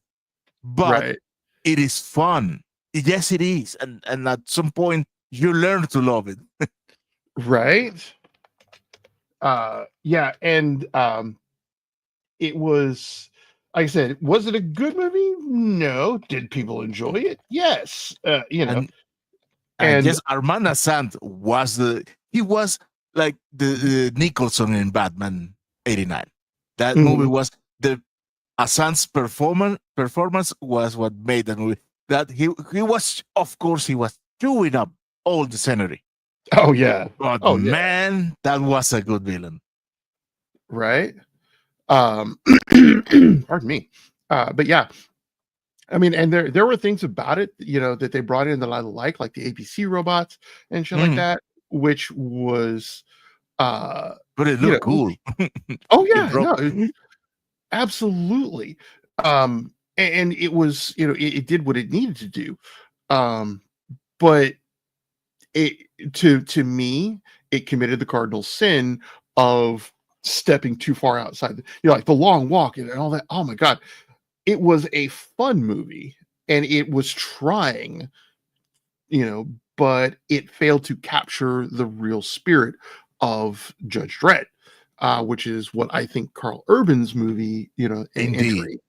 but it is fun. Yes, it is, and at some point you learn to love it. Right. And it was, like I said, was it a good movie? No. Did people enjoy it? Yes. And yes, Armand Assant was like the Nicholson in Batman '89. That movie was Assant's performance was what made the movie. That he was, of course, he was chewing up all the scenery. Oh yeah. But man, that was a good villain. Right. Pardon me. But yeah. I mean, and there were things about it, that they brought in that I like the APC robots and shit like that, which was but it looked cool. Oh yeah, no. Absolutely. And it was, it did what it needed to do. But it to me, it committed the cardinal sin of stepping too far outside like the long walk and all that. Oh my God. It was a fun movie and it was trying, but it failed to capture the real spirit of Judge Dredd, which is what I think Carl Urban's movie, Indeed.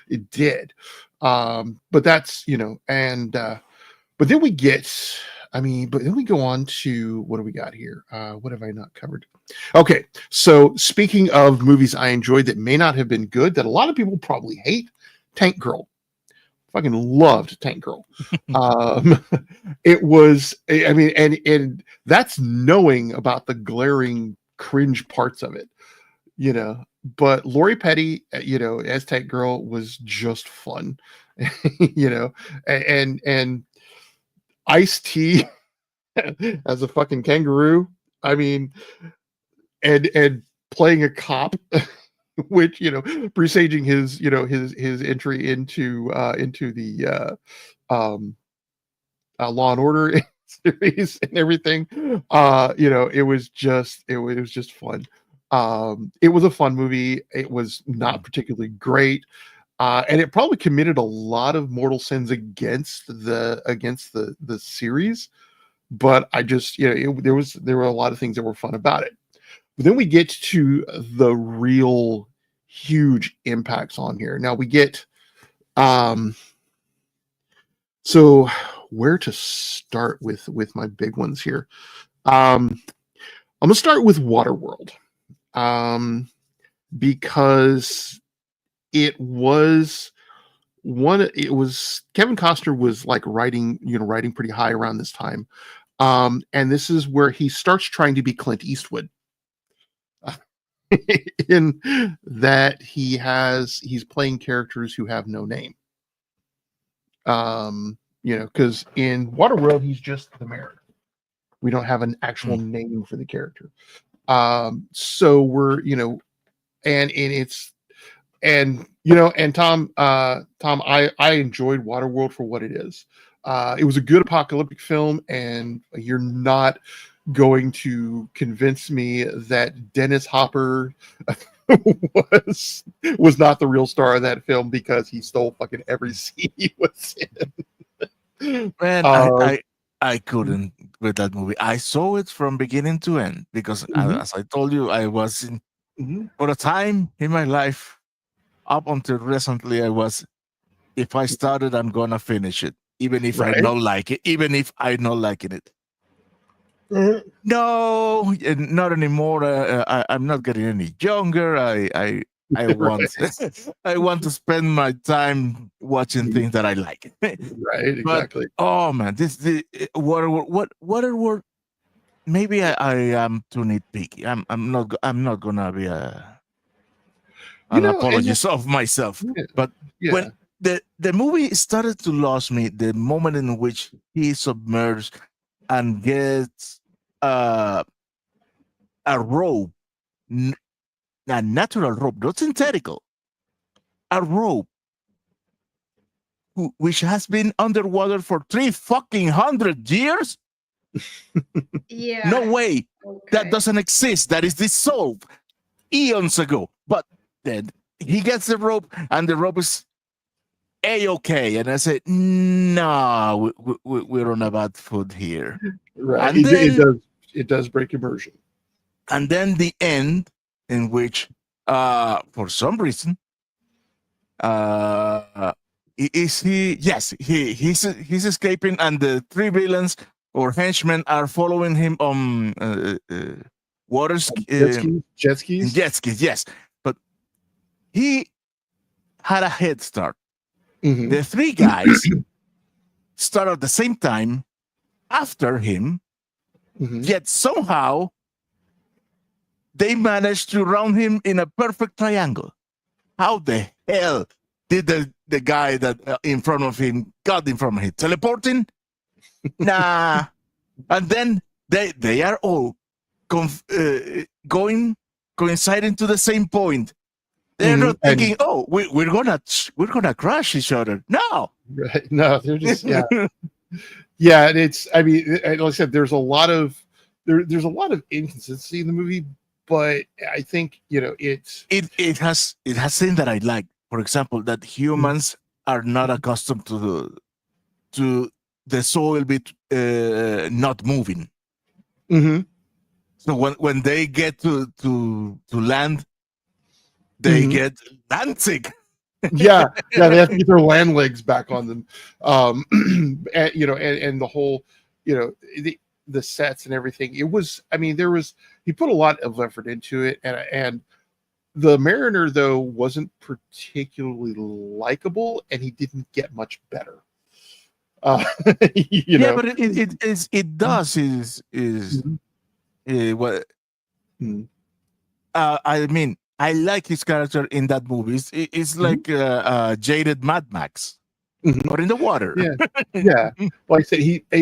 it did. But that's, but then we get, but then we go on to, what do we got here? What have I not covered? Okay. So speaking of movies I enjoyed that may not have been good, that a lot of people probably hate, Tank Girl. Fucking loved Tank Girl. It was, and that's knowing about the glaring cringe parts of it, but Lori Petty, as Tank Girl was just fun, and Ice-T as a fucking kangaroo. And playing a cop, which, presaging his, his entry into the Law and Order series and everything. It was just fun. It was a fun movie. It was not particularly great. And it probably committed a lot of mortal sins against the series, but I just, there were a lot of things that were fun about it. But then we get to the real huge impacts on here. Now we get, so where to start with my big ones here? I'm gonna start with Waterworld, because it was Kevin Costner was like writing pretty high around this time. And this is where he starts trying to be Clint Eastwood. In that he's playing characters who have no name. Because in Waterworld, he's just the mayor. We don't have an actual name for the character. So we're, and Tom, I enjoyed Waterworld for what it is. It was a good apocalyptic film, and you're not going to convince me that Dennis Hopper was not the real star of that film because he stole fucking every scene he was in. Man, I couldn't with that movie. I saw it from beginning to end because, as I told you, I was in for a time in my life up until recently. I was, if I started, I'm gonna finish it, even if I don't like it, even if I'm not liking it. No, not anymore. I'm not getting any younger. I want I want to spend my time watching things that I like. Right, exactly. But, oh man, Waterworld. Maybe I am too nitpicky. I'm not gonna be an apologist of myself. But when the movie started to lose me, the moment in which he submerged and gets a rope, a natural rope, not synthetical, a rope which has been underwater for 300 years. Yeah. No way. Okay. That doesn't exist. That is dissolved eons ago. But then he gets the rope, and the rope is A-okay. And I said, no, we're on a bad foot here. Right. And then, it does break immersion. And then the end, in which, for some reason, he's escaping, and the three villains or henchmen are following him on water jet skis. Yes, but he had a head start. The three guys start at the same time after him, yet somehow they managed to round him in a perfect triangle. How the hell did the guy that in front of him got in front of him teleporting? Nah. And then they are all coinciding to the same point. They're not And- thinking, "Oh, we're gonna crush each other." No. Right. No, they're just yeah. And it's, I mean, like I said, there's a lot of there's a lot of inconsistency in the movie, but I think It has things that I like. For example, that humans are not accustomed to the soil bit not moving. Mhm. So when they get to land, they get dancing. yeah, they have to get their land legs back on them. And, and the whole, the sets and everything. It was, I mean, he put a lot of effort into it, and the Mariner though wasn't particularly likable, and he didn't get much better. Yeah, but it does what I mean. I like his character in that movie. It's like jaded Mad Max, but in the water. Yeah. Like I said,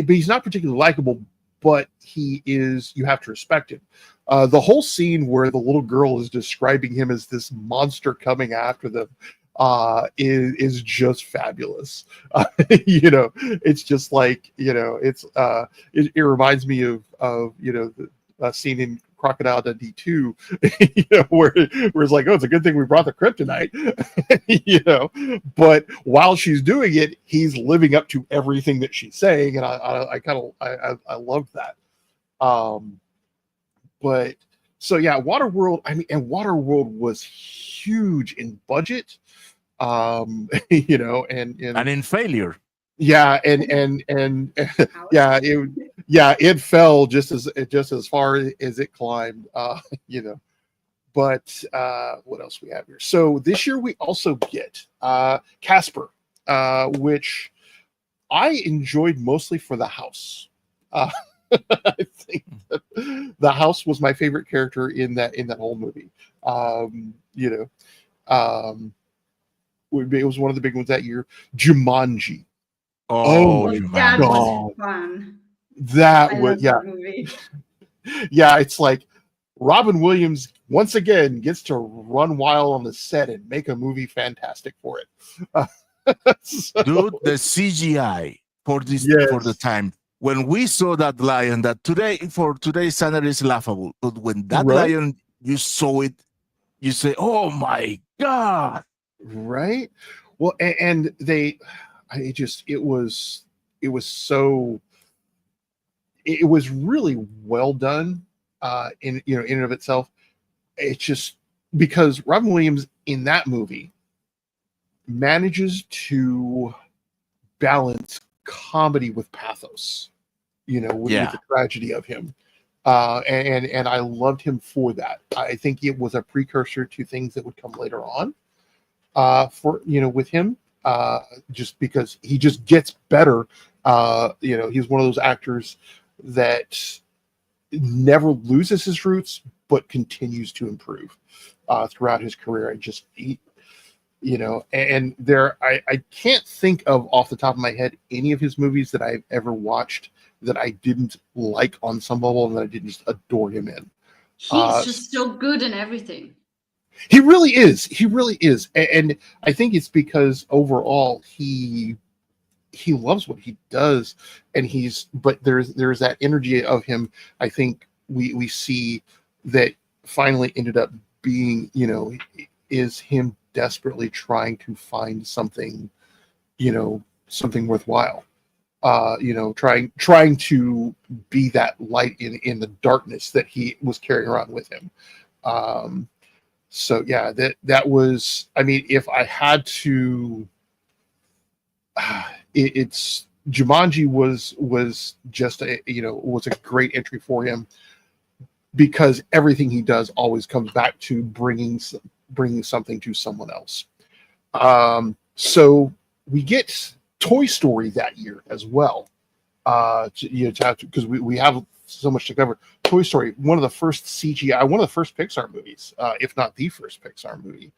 he's not particularly likable, but he is. You have to respect him. The whole scene where the little girl is describing him as this monster coming after them is just fabulous. It's just like it reminds me of the scene in Crocodile Dundee 2, where it's like, oh, it's a good thing we brought the kryptonite, but while she's doing it, he's living up to everything that she's saying, and I loved that. But so yeah, Waterworld. I mean, and Waterworld was huge in budget, and in failure. Yeah, and yeah, it fell just as far as it climbed. But what else we have here? So this year we also get Casper, which I enjoyed mostly for the house. I think that the house was my favorite character in that whole movie. It was one of the big ones that year. Jumanji. Oh my that God. was fun. That I was love that movie. yeah. It's like Robin Williams once again gets to run wild on the set and make a movie fantastic for it. Dude, the CGI for the time when we saw that lion, that for today's standard is laughable, but when that lion, you saw it, you say, "Oh my God!" Right? Well, and it was really well done in and of itself. It's just because Robin Williams in that movie manages to balance comedy with pathos, with the tragedy of him. And I loved him for that. I think it was a precursor to things that would come later on with him. Just because he just gets better. He's one of those actors that never loses his roots, but continues to improve throughout his career. I can't think of off the top of my head any of his movies that I've ever watched that I didn't like on some level and that I didn't just adore him in. He's just so good in everything. He really is. He really is. And I think it's because overall he loves what he does, and but there's that energy of him. I think we see that finally ended up being, is him desperately trying to find something, something worthwhile. Trying to be that light in the darkness that he was carrying around with him. So yeah, that was, I mean, if I had to, it's Jumanji was just was a great entry for him, because everything he does always comes back to bringing something to someone else. So we get Toy Story that year as well. Because we have so much to cover. Toy Story, one of the first CGI, one of the first Pixar movies, if not the first Pixar movie.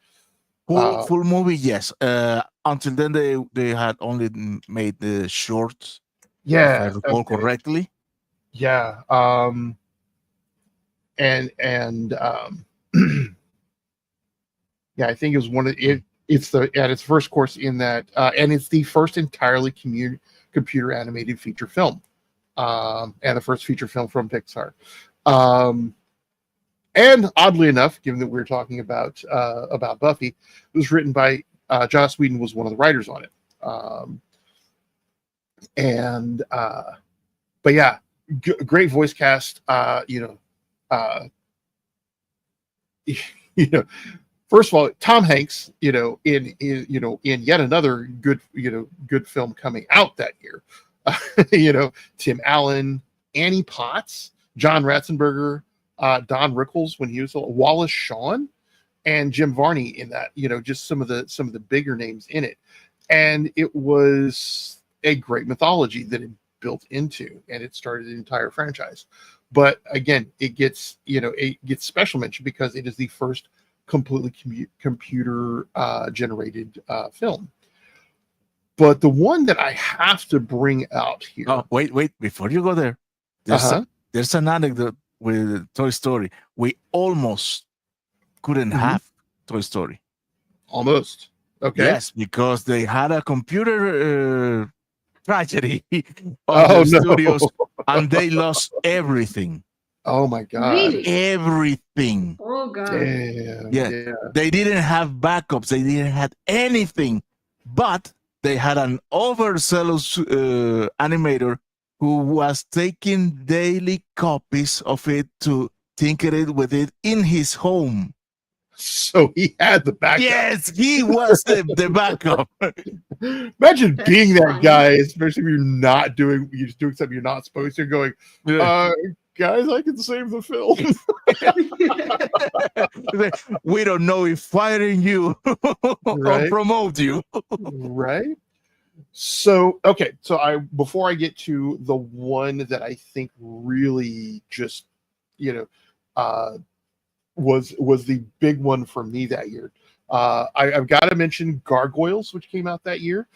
Full movie, yes. Until then, they had only made the short. Yeah, if I recall correctly. Yeah. Yeah, I think it was one of it. It's the at its first course in that, and it's the first entirely computer animated feature film, and the first feature film from Pixar. And oddly enough, given that we were talking about Buffy, it was written by Joss Whedon was one of the writers on it. But yeah, great voice cast. You know, first of all, Tom Hanks, in yet another good film coming out that year. Tim Allen, Annie Potts, John Ratzenberger, Don Rickles when he was Wallace Shawn, and Jim Varney in that. Just some of the bigger names in it, and it was a great mythology that it built into, and it started an entire franchise. But again, it gets special mention because it is the first completely computer generated film. But the one that I have to bring out here. Oh, wait! Before you go there, there's an anecdote with Toy Story. We almost couldn't have Toy Story. Almost. Okay. Yes, because they had a computer tragedy on the studios, and they lost everything. Oh my God! Really? Everything. Oh God! Damn, yeah, they didn't have backups. They didn't have anything, but they had an overzealous animator who was taking daily copies of it to tinker it with it in his home. So he had the backup. Yes, he was the backup. Imagine being that guy, especially if you're just doing something you're not supposed to, going, guys, I can save the film. We don't know if firing you or promote you. Right. So, okay. So before I get to the one that I think really just, was the big one for me that year. I've got to mention Gargoyles, which came out that year,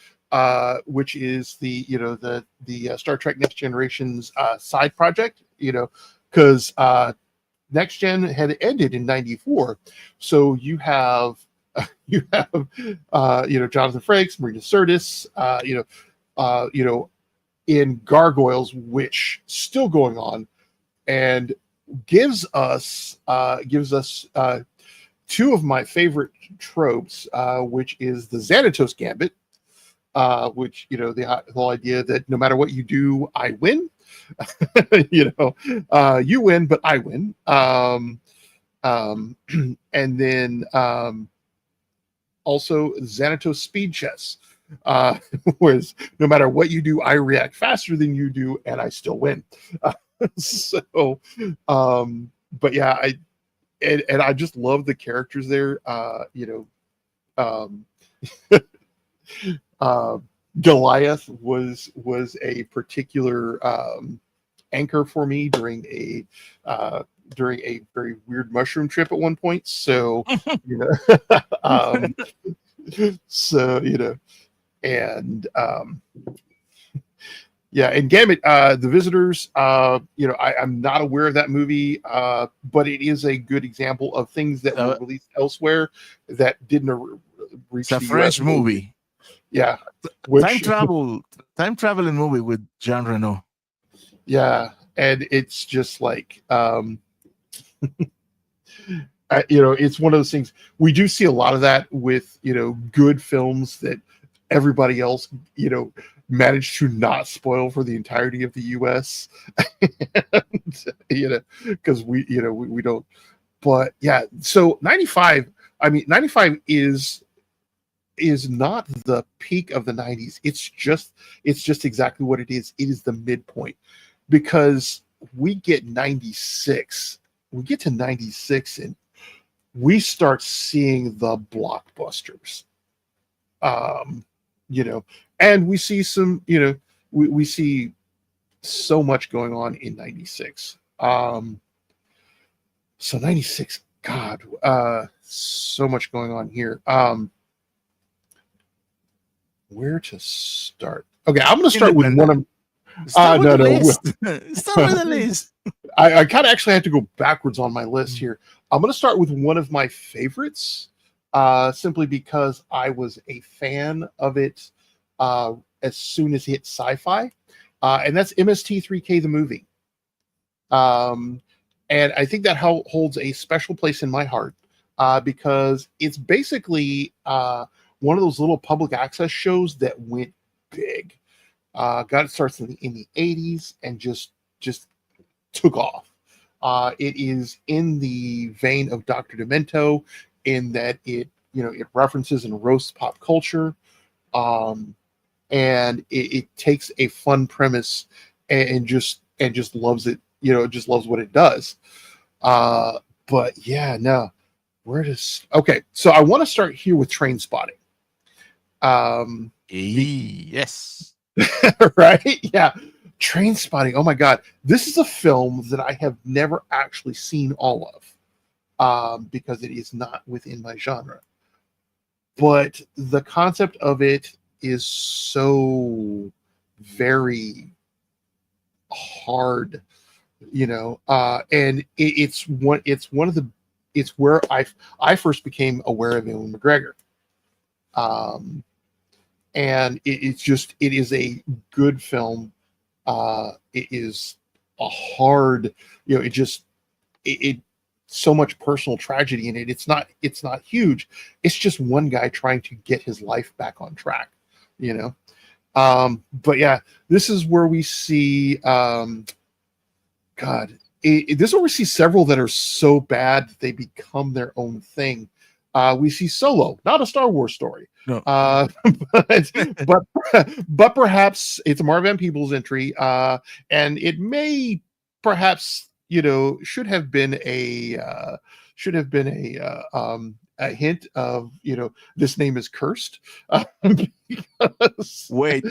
which is the Star Trek Next Generation's side project. Because Next Gen had ended in '94, so you have Jonathan Frakes, Marina Sirtis, in Gargoyles, which still going on, and gives us two of my favorite tropes, which is the Xanatos Gambit, which the whole idea that no matter what you do, I win. You win, but I win. And then also Xanatos Speed Chess, whereas no matter what you do, I react faster than you do, and I still win. So, but yeah, I just love the characters there. Goliath was a particular anchor for me during a very weird mushroom trip at one point. So, and yeah, and Gambit, The Visitors, I'm not aware of that movie, but it is a good example of things that were released elsewhere that didn't reach the French movie. Yeah. Time traveling movie with Jean Reno. Yeah. And it's just like, it's one of those things. We do see a lot of that with, good films that everybody else, managed to not spoil for the entirety of the US. Because we don't. But yeah, so 95 is not the peak of the 90s. It's just exactly what it is. It is the midpoint, because we get 96. We get to 96 and we start seeing the blockbusters. And we see some, we see so much going on in 96. So 96, God, so much going on here. Where to start? Okay, I'm going to start with one of. Start with the list. I kind of actually had to go backwards on my list here. I'm going to start with one of my favorites, simply because I was a fan of it as soon as it hit sci-fi, and that's MST3K the movie. And I think that holds a special place in my heart because it's basically one of those little public access shows that went big. Got its starts in the 80s and just took off. It is in the vein of Dr. Demento in that it references and roasts pop culture, and it takes a fun premise and just loves it. Just loves what it does. But yeah, no, okay. So I want to start here with Train Spotting. Yes. Right? Yeah. Train Spotting. Oh my God. This is a film that I have never actually seen all of because it is not within my genre. But the concept of it is so very hard, and it's where I first became aware of Ewan McGregor. And it is a good film. It is a hard, it so much personal tragedy in it. It's not huge. It's just one guy trying to get his life back on track, But yeah, this is where we see, this is where we see several that are so bad that they become their own thing. We see Solo, not a Star Wars story. No. But perhaps it's a Marv M. Peoples entry, and it may perhaps should have been a hint of this name is cursed. Because... Wait.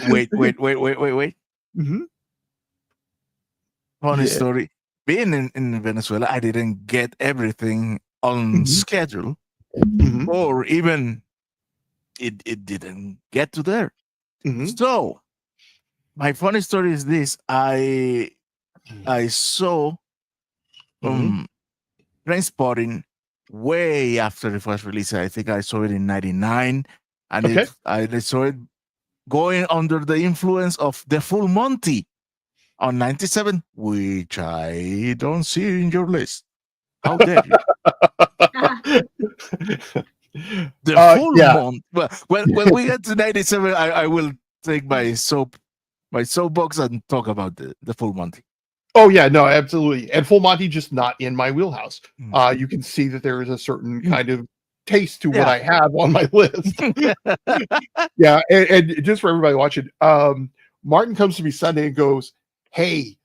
Mm-hmm. Funny story. Being in Venezuela, I didn't get everything on schedule, or even it didn't get to there. So my funny story is this: I saw Trainspotting way after it was released. I think I saw it in '99, and I saw it going under the influence of The Full Monty on 97, which I don't see in your list. How dare you? The Full Monty. Well, when we get to 97, I will take my soapbox and talk about the Full Monty. Oh yeah, no, absolutely. And Full Monty just not in my wheelhouse. You can see that there is a certain kind of taste to what I have on my list. Yeah, and just for everybody watching, Martin comes to me Sunday and goes, "Hey,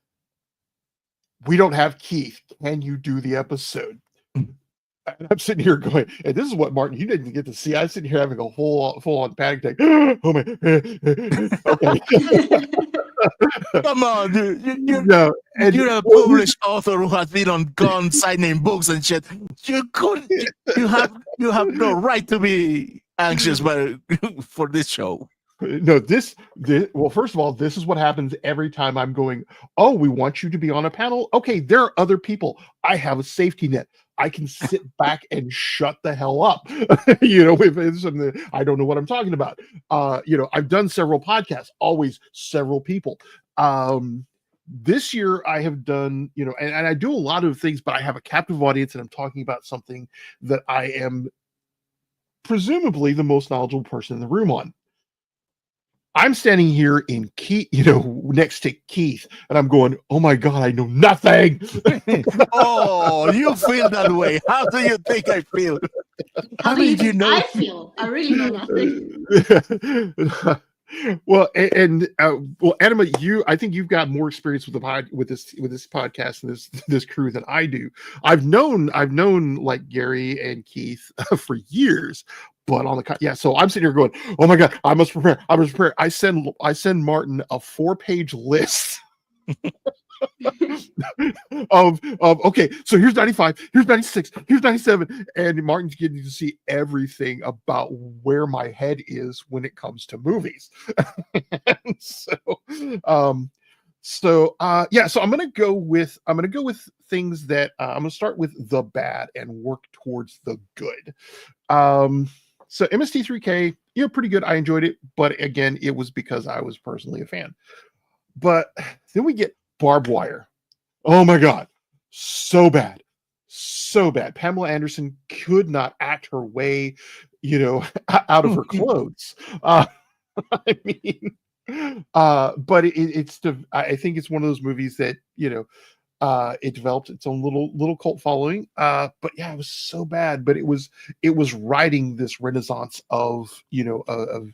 we don't have Keith. Can you do the episode?" And I'm sitting here going, and this is what Martin, you didn't get to see. I'm sitting here having a full-on panic attack. Oh my! Okay. Come on, dude. You're a published author who has been on Gun signing books and shit. You have no right to be anxious for this show. No, this well, first of all, this is what happens every time I'm going, oh, we want you to be on a panel. Okay, there are other people. I have a safety net. I can sit back and shut the hell up. If it's something I don't know what I'm talking about. I've done several podcasts, always several people. This year I have done, and I do a lot of things, but I have a captive audience and I'm talking about something that I am presumably the most knowledgeable person in the room on. I'm standing here in Keith, next to Keith, and I'm going, oh my God, I know nothing. Oh, you feel that way. How do you think I feel? How do you think I feel? I really know nothing. Well, Anima, I think you've got more experience with this podcast and this crew than I do. I've known like Gary and Keith for years, but so I'm sitting here going, oh my God, I must prepare. I send Martin a 4-page list of okay, so here's 95, here's 96, here's 97, and Martin's getting to see everything about where my head is when it comes to movies. So So so I'm gonna go with things that I'm gonna start with the bad and work towards the good. So MST3K, pretty good. I enjoyed it, but again, it was because I was personally a fan. But then we get Barbed Wire. Oh my god, so bad, so bad. Pamela Anderson could not act her way, out of her clothes. I mean, but I think it's one of those movies that it developed its own little cult following. But yeah, it was so bad, but it was riding this renaissance of of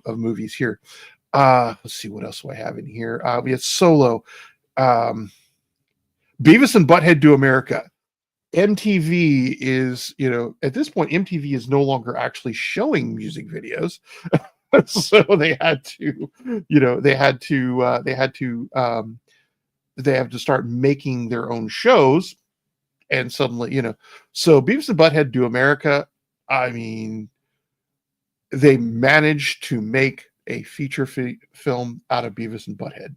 movies here. Let's see, what else do I have in here? We had Solo, Beavis and Butthead Do America. MTV is, at this point, MTV is no longer actually showing music videos. So they had to, they have to start making their own shows. And suddenly, so Beavis and Butthead Do America. I mean, they managed to make a feature film out of Beavis and Butthead.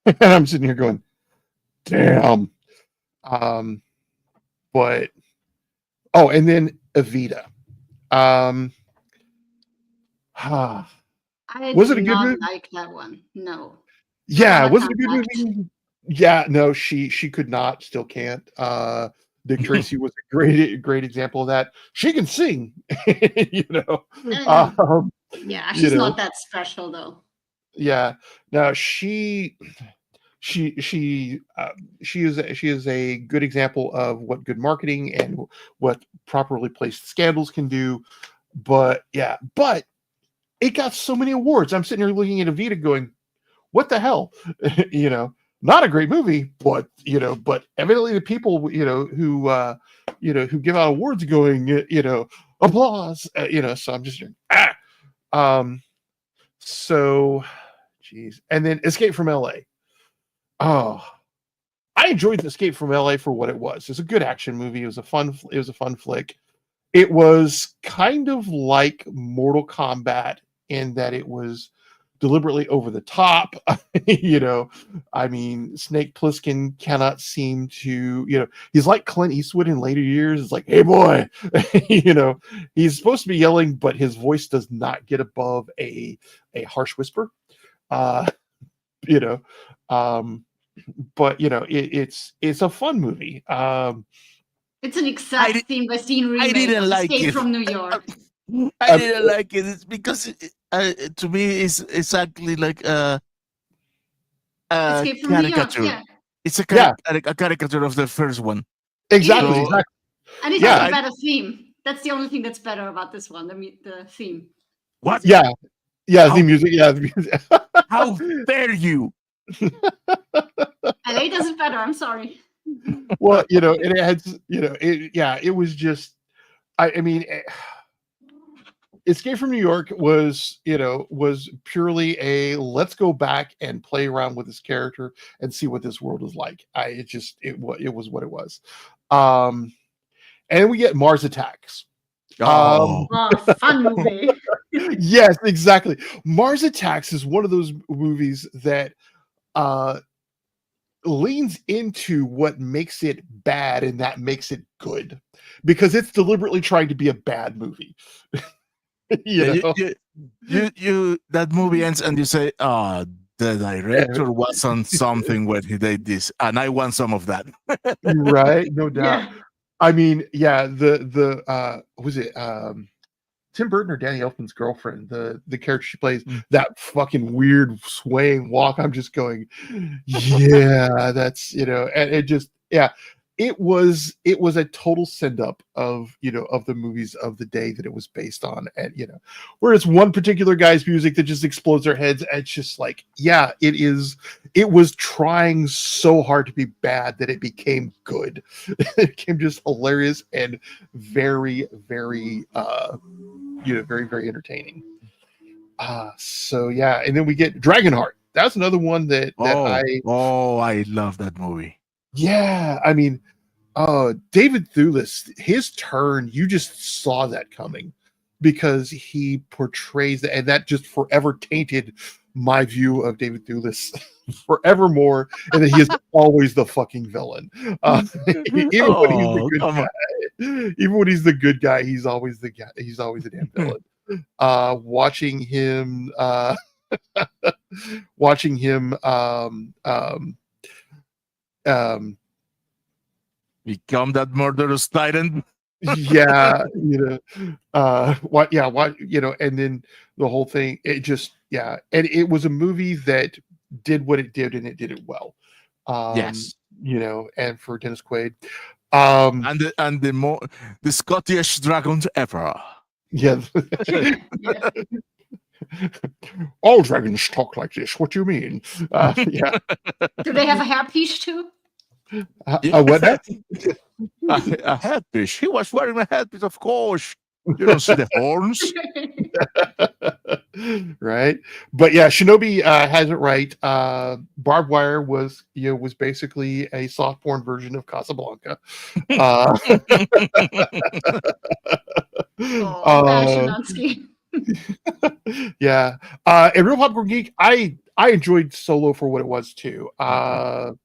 And I'm sitting here going, damn. But, and then Evita. I Was did it a good not movie? like that one. No. Yeah, Not was it a good act. movie? Yeah, no, she could not, still can't. Dick Tracy was a great example of that. She can sing, Yeah, she's not that special though. Yeah, no, she is a good example of what good marketing and what properly placed scandals can do. But it got so many awards. I'm sitting here looking at Evita going, what the hell? Not a great movie, but evidently the people who give out awards going, applause, so I'm just so geez. And then Escape from LA. Oh, I enjoyed Escape from LA for what it was. It's a good action movie. It was a fun flick. It was kind of like Mortal Kombat in that it was deliberately over the top. I mean, Snake Plissken cannot seem to, he's like Clint Eastwood in later years. It's like, hey boy, he's supposed to be yelling, but his voice does not get above a harsh whisper. But it's a fun movie. It's an exact scene by scene remake. I didn't like Escape it from New York. I didn't like it. It's because to me it's exactly like Escape from New York. caricature. Yeah. It's a caricature of the first one. Exactly. So, exactly. And it has a better theme. That's the only thing that's better about this one. The theme. What? Yeah. The music. Yeah. The music. How dare you? LA does it better. I'm sorry. Well, it had, it was just, I mean, Escape from New York was purely a let's go back and play around with this character and see what this world is like. It was what it was. And we get Mars Attacks. Fun movie. Yes, exactly. Mars Attacks is one of those movies that leans into what makes it bad, and that makes it good because it's deliberately trying to be a bad movie. You that movie ends and you say, the director was on something when he did this, and I want some of that. Right, no doubt. Yeah. I mean, the was it Tim Burton or Danny Elfman's girlfriend, the character she plays, that fucking weird swaying walk. I'm just going, yeah, that's and it just it was a total send up of of the movies of the day that it was based on, and where it's one particular guy's music that just explodes their heads, and it's just like, it was trying so hard to be bad that it became good. It became just hilarious and very, very very, very entertaining. And then we get Dragonheart. That's another one that I love that movie. Yeah, I mean, David Thewlis, his turn, you just saw that coming. because he portrays that, and that just forever tainted my view of David Thewlis forevermore, and that he is always the fucking villain. Even when he's the good guy, even when he's the good guy, he's always the guy. He's always the damn villain. Watching him, watching him, become that murderous tyrant. yeah, what and then the whole thing, it just, and it was a movie that did what it did, and it did it well. Yes. And for Dennis Quaid, and the Scottish Dragon's Emperor. yeah. All dragons talk like this. What do you mean? Yeah. Do they have a hairpiece too? What? A headpiece. He was wearing a headpiece, of course. You don't see the horns. Right, but yeah, Shinobi has it right. Barbed Wire was basically a soft porn version of Casablanca. Shinansky. Yeah, and Real Popcorn Geek, I enjoyed Solo for what it was too. And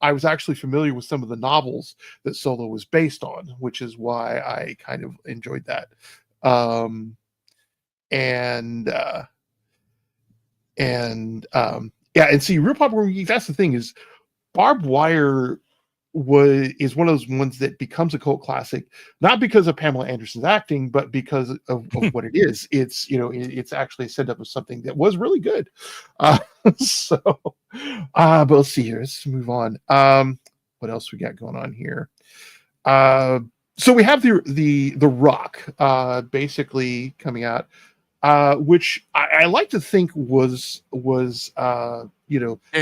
I was actually familiar with some of the novels that Solo was based on, which is why I kind of enjoyed that. And see, Real Popcorn Geek, that's the thing, is Barbed Wire is one of those ones that becomes a cult classic, not because of Pamela Anderson's acting, but because of what it is. It's it's actually a setup of something that was really good. But let's see here. Let's move on. What else we got going on here? So we have the Rock basically coming out, which I like to think was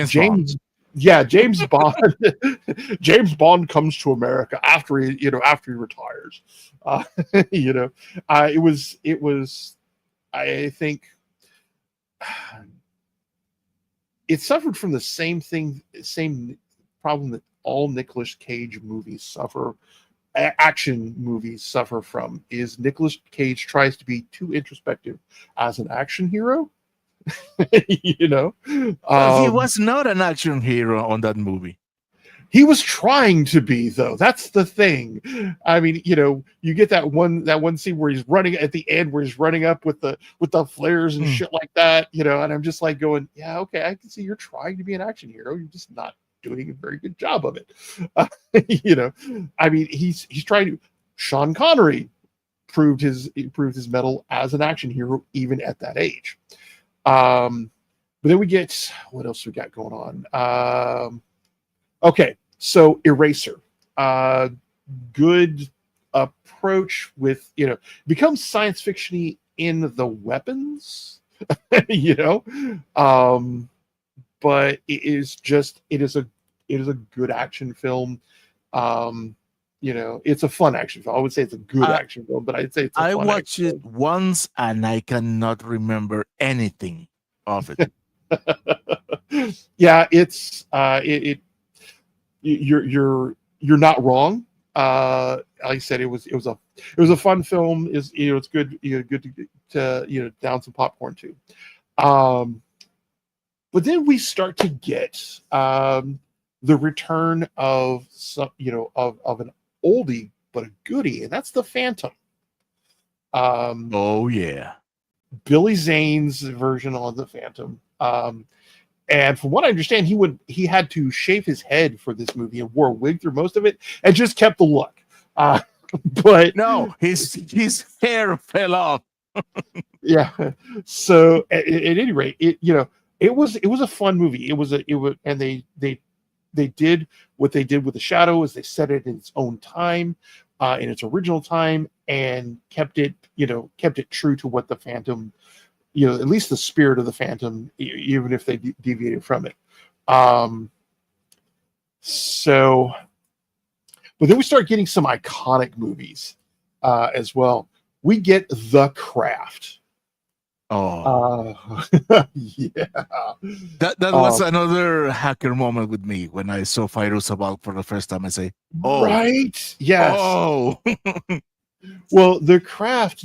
James. Yeah, James Bond. James Bond comes to America after he retires. It was. I think it suffered from the same problem that all Nicolas Cage movies suffer. Action movies suffer from, is Nicolas Cage tries to be too introspective as an action hero. He was not an action hero on that movie. He was trying to be, though. That's the thing. I mean, you get that one scene where he's running at the end, where he's running up with the flares and shit like that, and I'm just like going, yeah, okay, I can see you're trying to be an action hero. You're just not doing a very good job of it. I mean, he's trying to. Sean Connery proved his mettle as an action hero even at that age. But then we get, what else we got going on? Okay, so Eraser, good approach with becomes science fiction-y in the weapons, but it is a good action film. It's a fun action film. I would say it's a good action film, but I'd say it's a fun action watched it film. once and I cannot remember anything of it. Yeah, it's you're not wrong. Like I said, it was a fun film. It's good, good to down some popcorn too. But then we start to get the return of some, of an oldie but a goodie, and that's the Phantom. Oh yeah, Billy Zane's version of the Phantom. And from what I understand, he had to shave his head for this movie and wore a wig through most of it, and just kept the look. But no, his hair fell off. Yeah. So at any rate, it was a fun movie. And they did what they did with The Shadow, is they set it in its own time, in its original time, and kept it true to what the Phantom, at least the spirit of the Phantom, even if they deviated from it. But then we start getting some iconic movies as well. We get The Craft. Oh, yeah. That was another hacker moment with me when I saw Fairuz Abal for the first time. I say, oh, right, yes. Oh, Well, the craft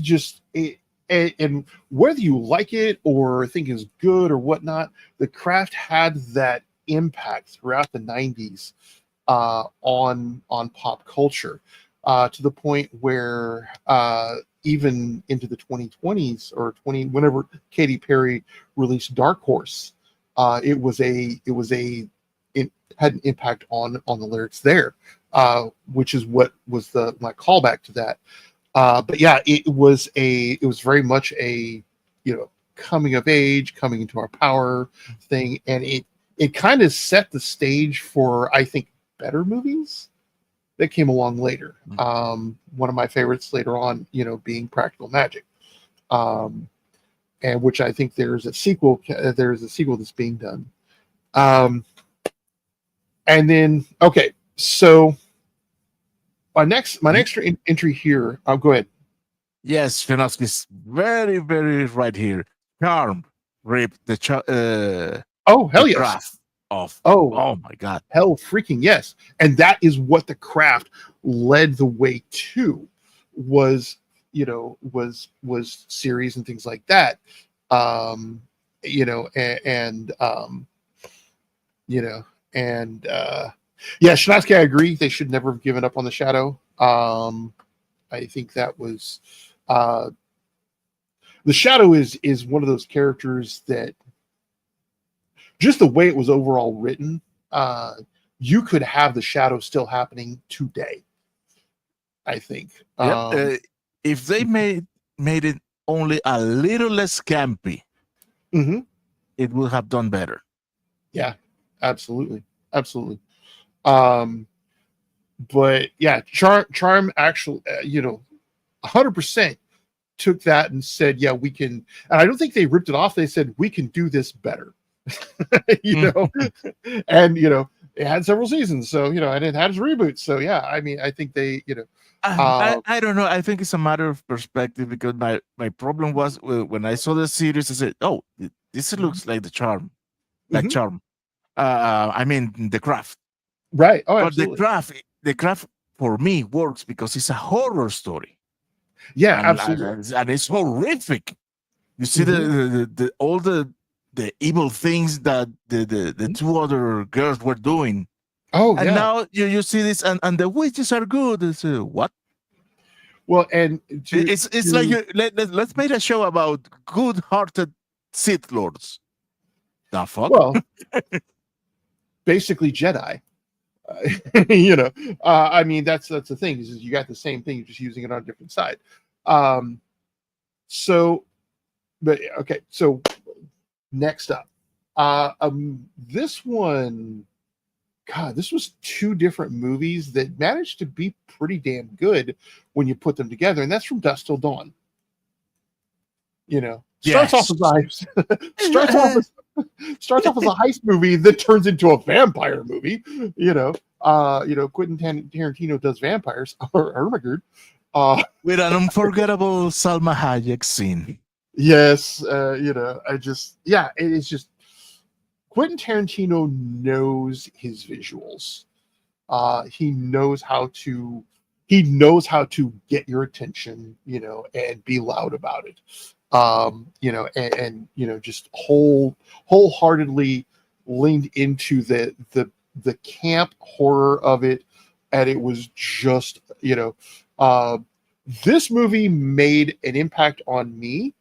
and whether you like it or think is good or whatnot, the craft had that impact throughout the 90s on pop culture to the point where even into the 2020s or whenever Katy Perry released Dark Horse, it had an impact on the lyrics there, which is what was my callback to that. But yeah, it was very much a coming of age, coming into our power thing, and it kind of set the stage for, I think, better movies that came along later. One of my favorites later on, being Practical Magic, and which I think there's a sequel. There's a sequel that's being done. And then, okay, so my next entry here. Go ahead. Yes, Fenoski's very, very right here. Charm ripped the oh hell the yes craft off. Oh My god. hell freaking yes. And that is what the craft led the way to, was series and things like that. Yeah, Shinatsky, I agree. They should never have given up on the Shadow. I think that was the Shadow is one of those characters that, just the way it was overall written, you could have the Shadow still happening today, I think. If they made it only a little less campy, it would have done better. Yeah, absolutely. But yeah, Charm actually, 100% took that and said, yeah, we can. And I don't think they ripped it off. They said, we can do this better. And it had several seasons, so and it had its reboots. So yeah, I mean, I think they, I don't know. I think it's a matter of perspective, because my problem was when I saw the series, I said, "Oh, this looks like the Charm, Charm." I mean, the craft, right? Oh, but absolutely. the craft for me works because it's a horror story. Yeah, and, absolutely, and it's horrific. You see the all the evil things that the two other girls were doing. Oh, and yeah. now you see this, and the witches are good. It's what? Well, and it's like let's make a show about good-hearted Sith lords. The fuck? Well, basically Jedi. I mean, that's the thing, is you got the same thing, you're just using it on a different side. So next up, this one, God, this was two different movies that managed to be pretty damn good when you put them together, and that's From Dusk Till Dawn. Starts off as a heist movie that turns into a vampire movie. Quentin Tarantino does vampires, or Ermagerd, with an unforgettable Salma Hayek scene. Yes, it is just, Quentin Tarantino knows his visuals. He knows how to get your attention, and be loud about it. Just wholeheartedly leaned into the camp horror of it, and it was just, this movie made an impact on me,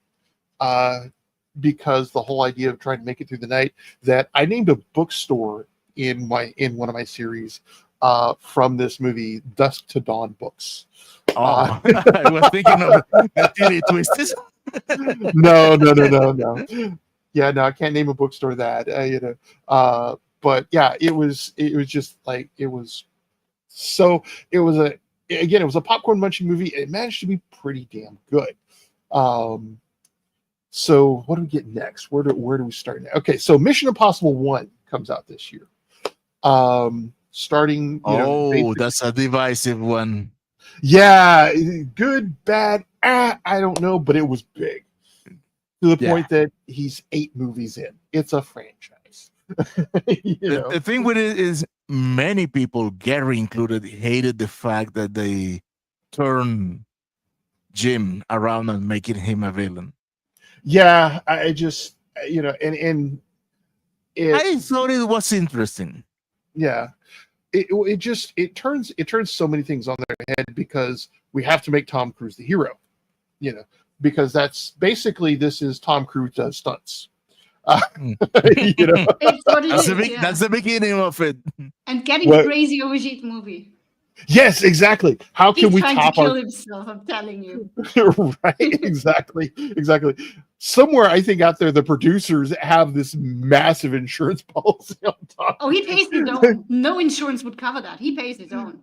because the whole idea of trying to make it through the night, that I named a bookstore in one of my series from this movie, Dusk to Dawn Books. I was thinking of the Tilly Twisted. No. Yeah, no, I can't name a bookstore that. But yeah, it was just like, it was a popcorn munching movie. It managed to be pretty damn good. So what do we get next? Where do we start now? Okay, so Mission Impossible 1 comes out this year. Starting, that's a divisive one. Yeah, good, bad, I don't know, but it was big. To the point that he's 8 movies in. It's a franchise. The thing with it is, many people, Gary included, hated the fact that they turn Jim around and making him a villain. Yeah, I just and I thought it was interesting. yeah, it turns so many things on their head because we have to make Tom Cruise the hero, because that's basically this is Tom Cruise does stunts. It's what it is, That's the beginning of it. And getting crazy over the movie. Yes, exactly. How can we trying top to kill our himself? I'm telling you. right? Exactly. Somewhere I think out there, the producers have this massive insurance policy on top. Oh, he pays his own. No insurance would cover that. He pays his own.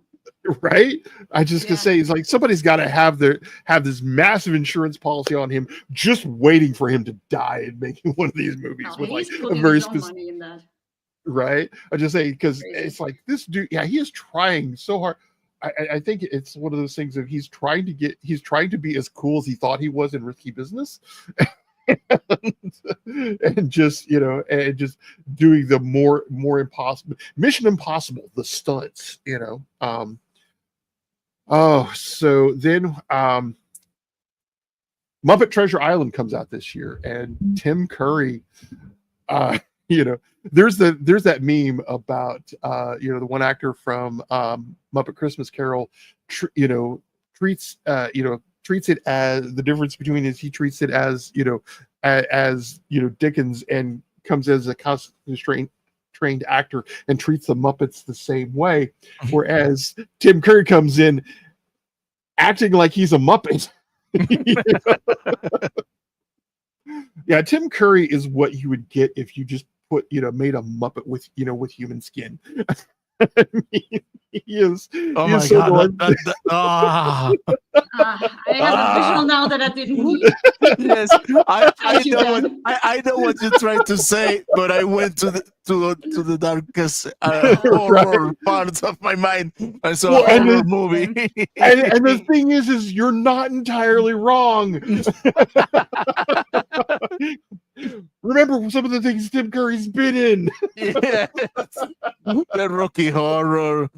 Right? I just could say it's like somebody's got to have this massive insurance policy on him, just waiting for him to die and making one of these movies with like a very specific money in that. Right? I just say because it's like this dude. Yeah, he is trying so hard. I think it's one of those things of he's trying to be as cool as he thought he was in Risky Business. and just just doing the more impossible Mission Impossible, the stunts, so then Muppet Treasure Island comes out this year, and Tim Curry, there's that meme about the one actor from Muppet Christmas Carol treats it as the difference between is he treats it as Dickens, and comes as a constantly trained actor and treats the Muppets the same way, whereas Tim Curry comes in acting like he's a Muppet. Yeah, Tim Curry is what you would get if you just made a Muppet with human skin. I mean, he is. Oh my God! I have a visual now that I didn't need. Yes, I know what you're trying to say, but I went to the darkest horror parts of my mind. I saw a horror movie, and the thing is you're not entirely wrong. Remember some of the things Tim Curry's been in. Yes. The Rocky Horror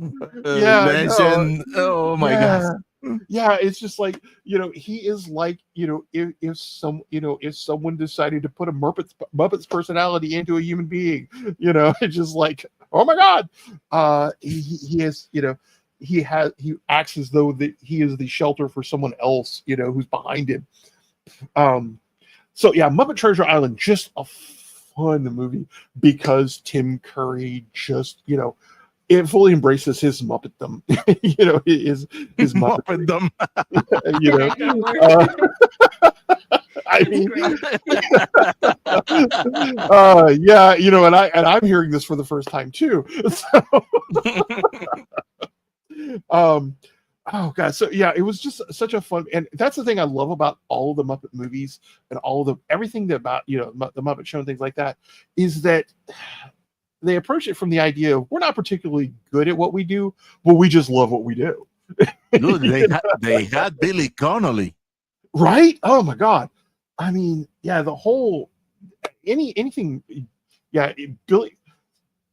Legend. Oh my God. Yeah, it's just like he is like if someone decided to put a Muppet's personality into a human being, it's just like, oh my God. He is he acts as though that he is the shelter for someone else who's behind him. So yeah, Muppet Treasure Island, just a fun movie because Tim Curry just it fully embraces his Muppettdom. his Muppettdom. I mean, and I'm hearing this for the first time too. So, oh God! So yeah, it was just such a fun, and that's the thing I love about all of the Muppet movies and all of everything about the Muppet Show and things like that is that they approach it from the idea of we're not particularly good at what we do, but we just love what we do. Dude, they had Billy Connolly, right? Oh my God! I mean, yeah, the whole anything, yeah, Billy.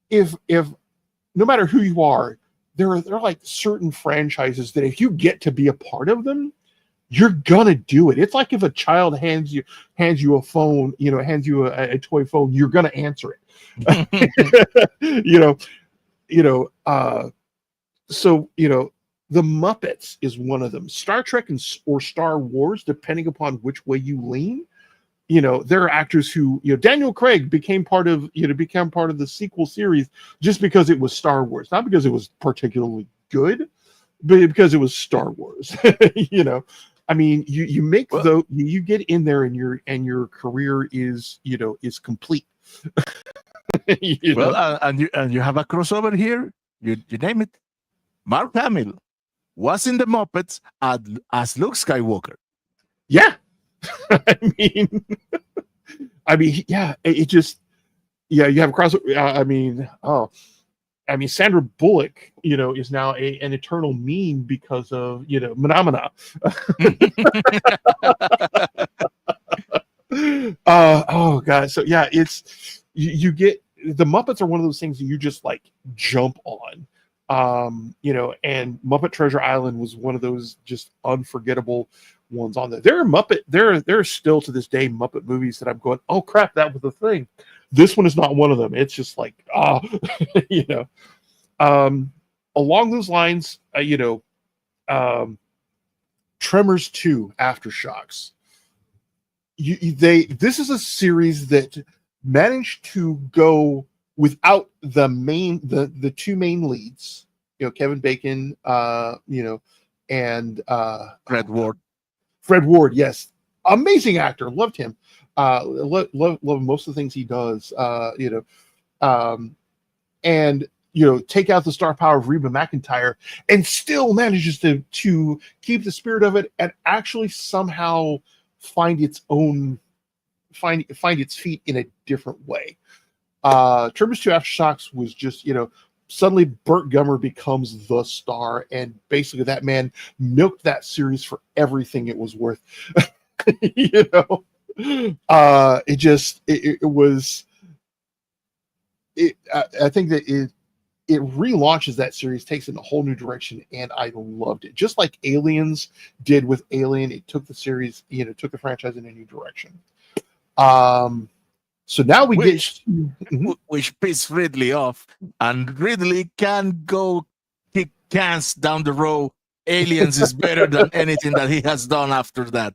If no matter who you are. There are like certain franchises that if you get to be a part of them, you're gonna do it. It's like if a child hands you a phone, hands you a toy phone, you're gonna answer it. So the Muppets is one of them. Star Trek or Star Wars, depending upon which way you lean. There are actors who, Daniel Craig became part of the sequel series just because it was Star Wars, not because it was particularly good, but because it was Star Wars. I mean, you make you get in there and your career is complete. Well, and you have a crossover here. You name it. Mark Hamill was in the Muppets as Luke Skywalker. Yeah. I mean, yeah, it just, yeah, you have a crossover. Sandra Bullock, is now an eternal meme because of, Phenomena. Oh God. So yeah, it's, you get, the Muppets are one of those things that you just like jump on. And Muppet Treasure Island was one of those just unforgettable ones on there. There are Muppet. There are still to this day Muppet movies that I'm going, oh crap, that was the thing. This one is not one of them. It's just like, you know. Along those lines, Tremors 2 Aftershocks. This is a series that managed to go without the two main leads, Kevin Bacon, and Fred Ward. Fred Ward, yes, amazing actor, loved him. Love most of the things he does. And take out the star power of Reba McEntire, and still manages to keep the spirit of it and actually somehow find its feet in a different way. Tremors 2 Aftershocks was just, suddenly Burt Gummer becomes the star, and basically that man milked that series for everything it was worth. It was. I think that it relaunches that series, takes it in a whole new direction, and I loved it. Just like Aliens did with Alien, it took the series, took the franchise in a new direction. So now we which pissed Ridley off, and Ridley can go kick cans down the road. Aliens is better than anything that he has done after that.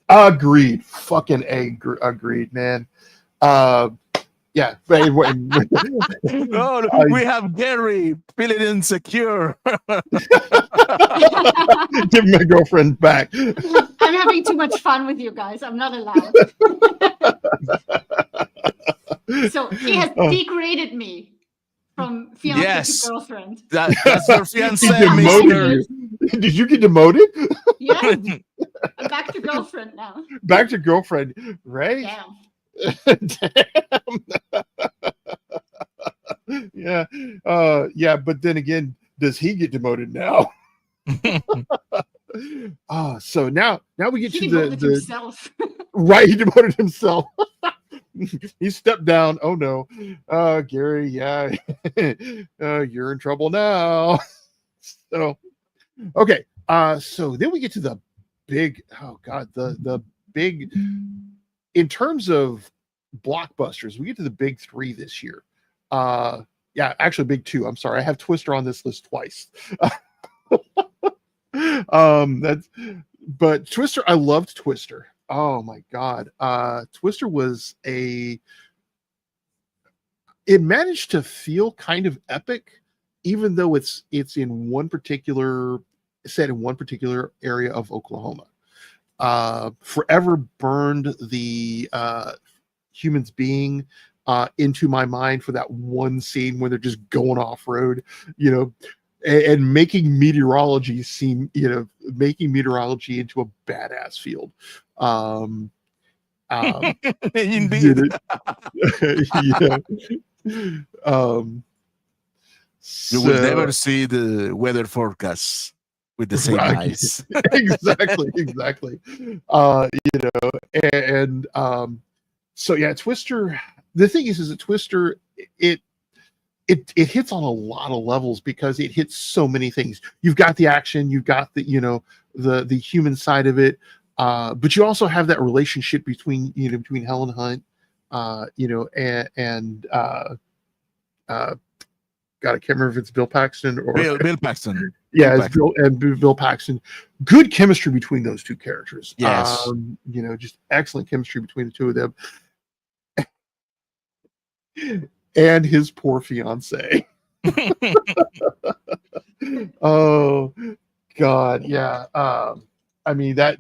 Agreed. Fucking agreed, man. Yeah. We have Gary feeling insecure. Give my girlfriend back. I'm having too much fun with you guys. I'm not allowed. So he has degraded me from fiance to girlfriend. That's your fiance. Did you get demoted? Yeah. I'm back to girlfriend now. Back to girlfriend, right? Damn. Yeah. But then again, does he get demoted now? So now we get he to the himself. Right, he demoted himself. He stepped down. Oh no, Gary, yeah, you're in trouble now. So okay, so then we get to the big, the big, in terms of blockbusters, we get to the big three this year. Actually big two. I'm sorry, I have Twister on this list twice. But Twister, I loved Twister. Oh my god. Twister was it managed to feel kind of epic, even though it's in one particular set in one particular area of Oklahoma. Forever burned the humans being into my mind for that one scene where they're just going off road, and making meteorology seem, making meteorology into a badass field. Indeed. You will never see the weather forecast with the same eyes. exactly. So yeah, Twister. The thing is that Twister, it hits on a lot of levels because it hits so many things. You've got the action, you've got the the human side of it, but you also have that relationship between Helen Hunt, and God, I can't remember if it's Bill Paxton or Bill Paxton. Yeah, it's Bill Paxton. Good chemistry between those two characters. Yes, just excellent chemistry between the two of them. And his poor fiance. Oh God, yeah. I mean that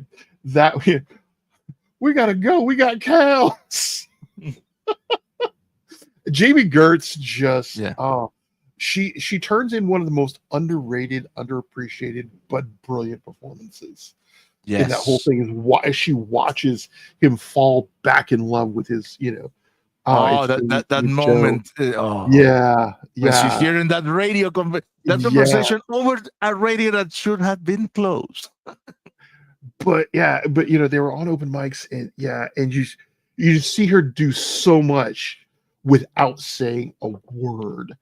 we gotta go. We got cows. Jamie Gertz just she turns in one of the most underrated, underappreciated, but brilliant performances. Yes. And that whole thing is why she watches him fall back in love with his, that moment. Yeah. When she's hearing that radio conversation over a radio that should have been closed. But they were on open mics, and you see her do so much without saying a word,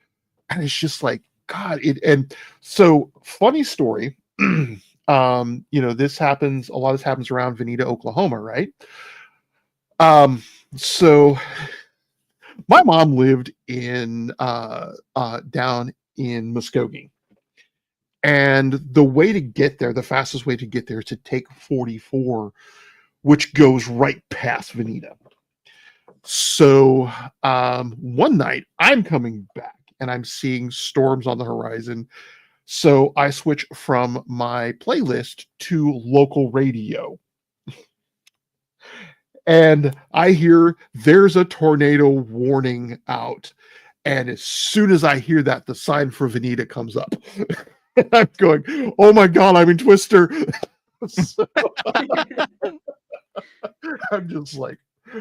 and it's just like God. And so funny story. This happens. A lot of this happens around Veneta, Oklahoma, right? So my mom lived in down in Muskogee, and the way to get there, the fastest way to get there, is to take 44, which goes right past Veneta. So one night I'm coming back and I'm seeing storms on the horizon. So I switch from my playlist to local radio. And I hear there's a tornado warning out. And as soon as I hear that, the sign for Veneta comes up. I'm going, oh my God, I'm in Twister. So, I'm just like,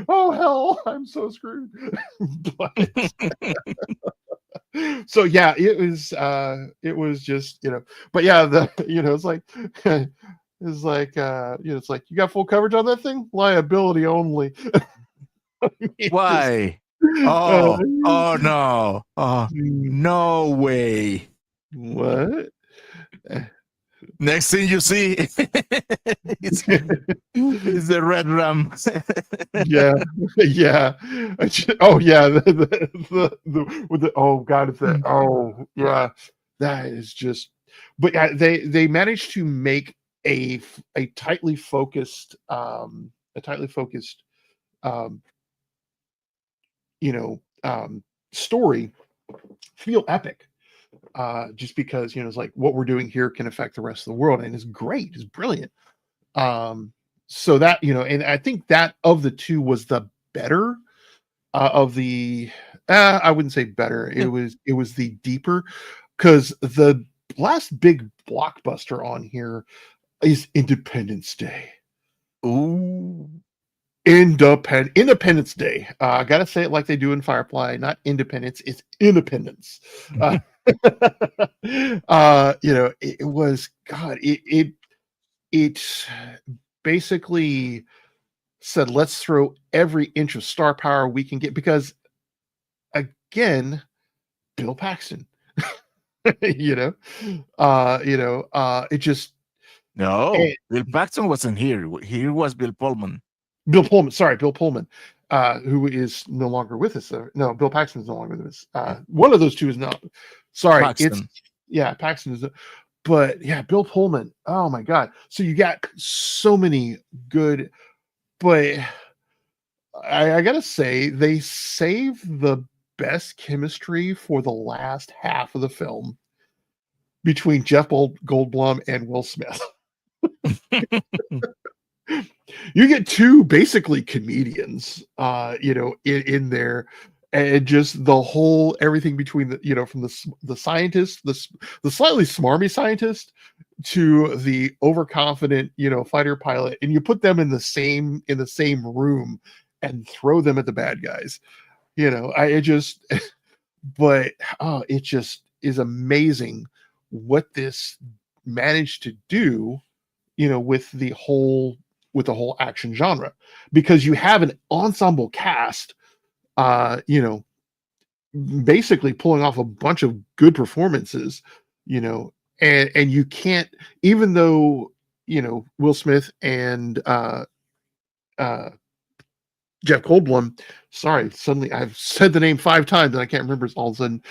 oh hell, I'm so screwed. But, so yeah, it was just, but yeah, it's like it's like, you got full coverage on that thing? Liability only. Why? Oh no. Oh, no way. What? Next thing you see it's the red ram. Yeah. Oh yeah, oh God, it's that. Oh yeah, that is just. But yeah, they managed to make a tightly focused story feel epic. Just because it's like what we're doing here can affect the rest of the world, and it's great, it's brilliant. So that and I think that of the two was the better of the. I wouldn't say better. It was the deeper, because the last big blockbuster on here is Independence Day. Ooh. Independence Day. I gotta say it like they do in Firefly, not Independence, it's Independence. It was, God, it basically said, let's throw every inch of star power we can get, because again, Bill Paxton. It just. No, Bill Paxton wasn't here. Here was Bill Pullman. Bill Pullman, who is no longer with us. No, Bill Paxton is no longer with us. One of those two is not. Sorry, Paxton. Paxton is. But yeah, Bill Pullman. Oh my God! So you got so many good, but I gotta say they saved the best chemistry for the last half of the film between Jeff Goldblum and Will Smith. You get two basically comedians, in there, and just the whole everything between the from the scientist, the slightly smarmy scientist, to the overconfident fighter pilot, and you put them in the same room and throw them at the bad guys. It just is amazing what this managed to do, with the whole action genre, because you have an ensemble cast, basically pulling off a bunch of good performances, and you can't, even though Will Smith and Jeff Goldblum. Sorry, suddenly I've said the name 5 times and I can't remember all of a sudden.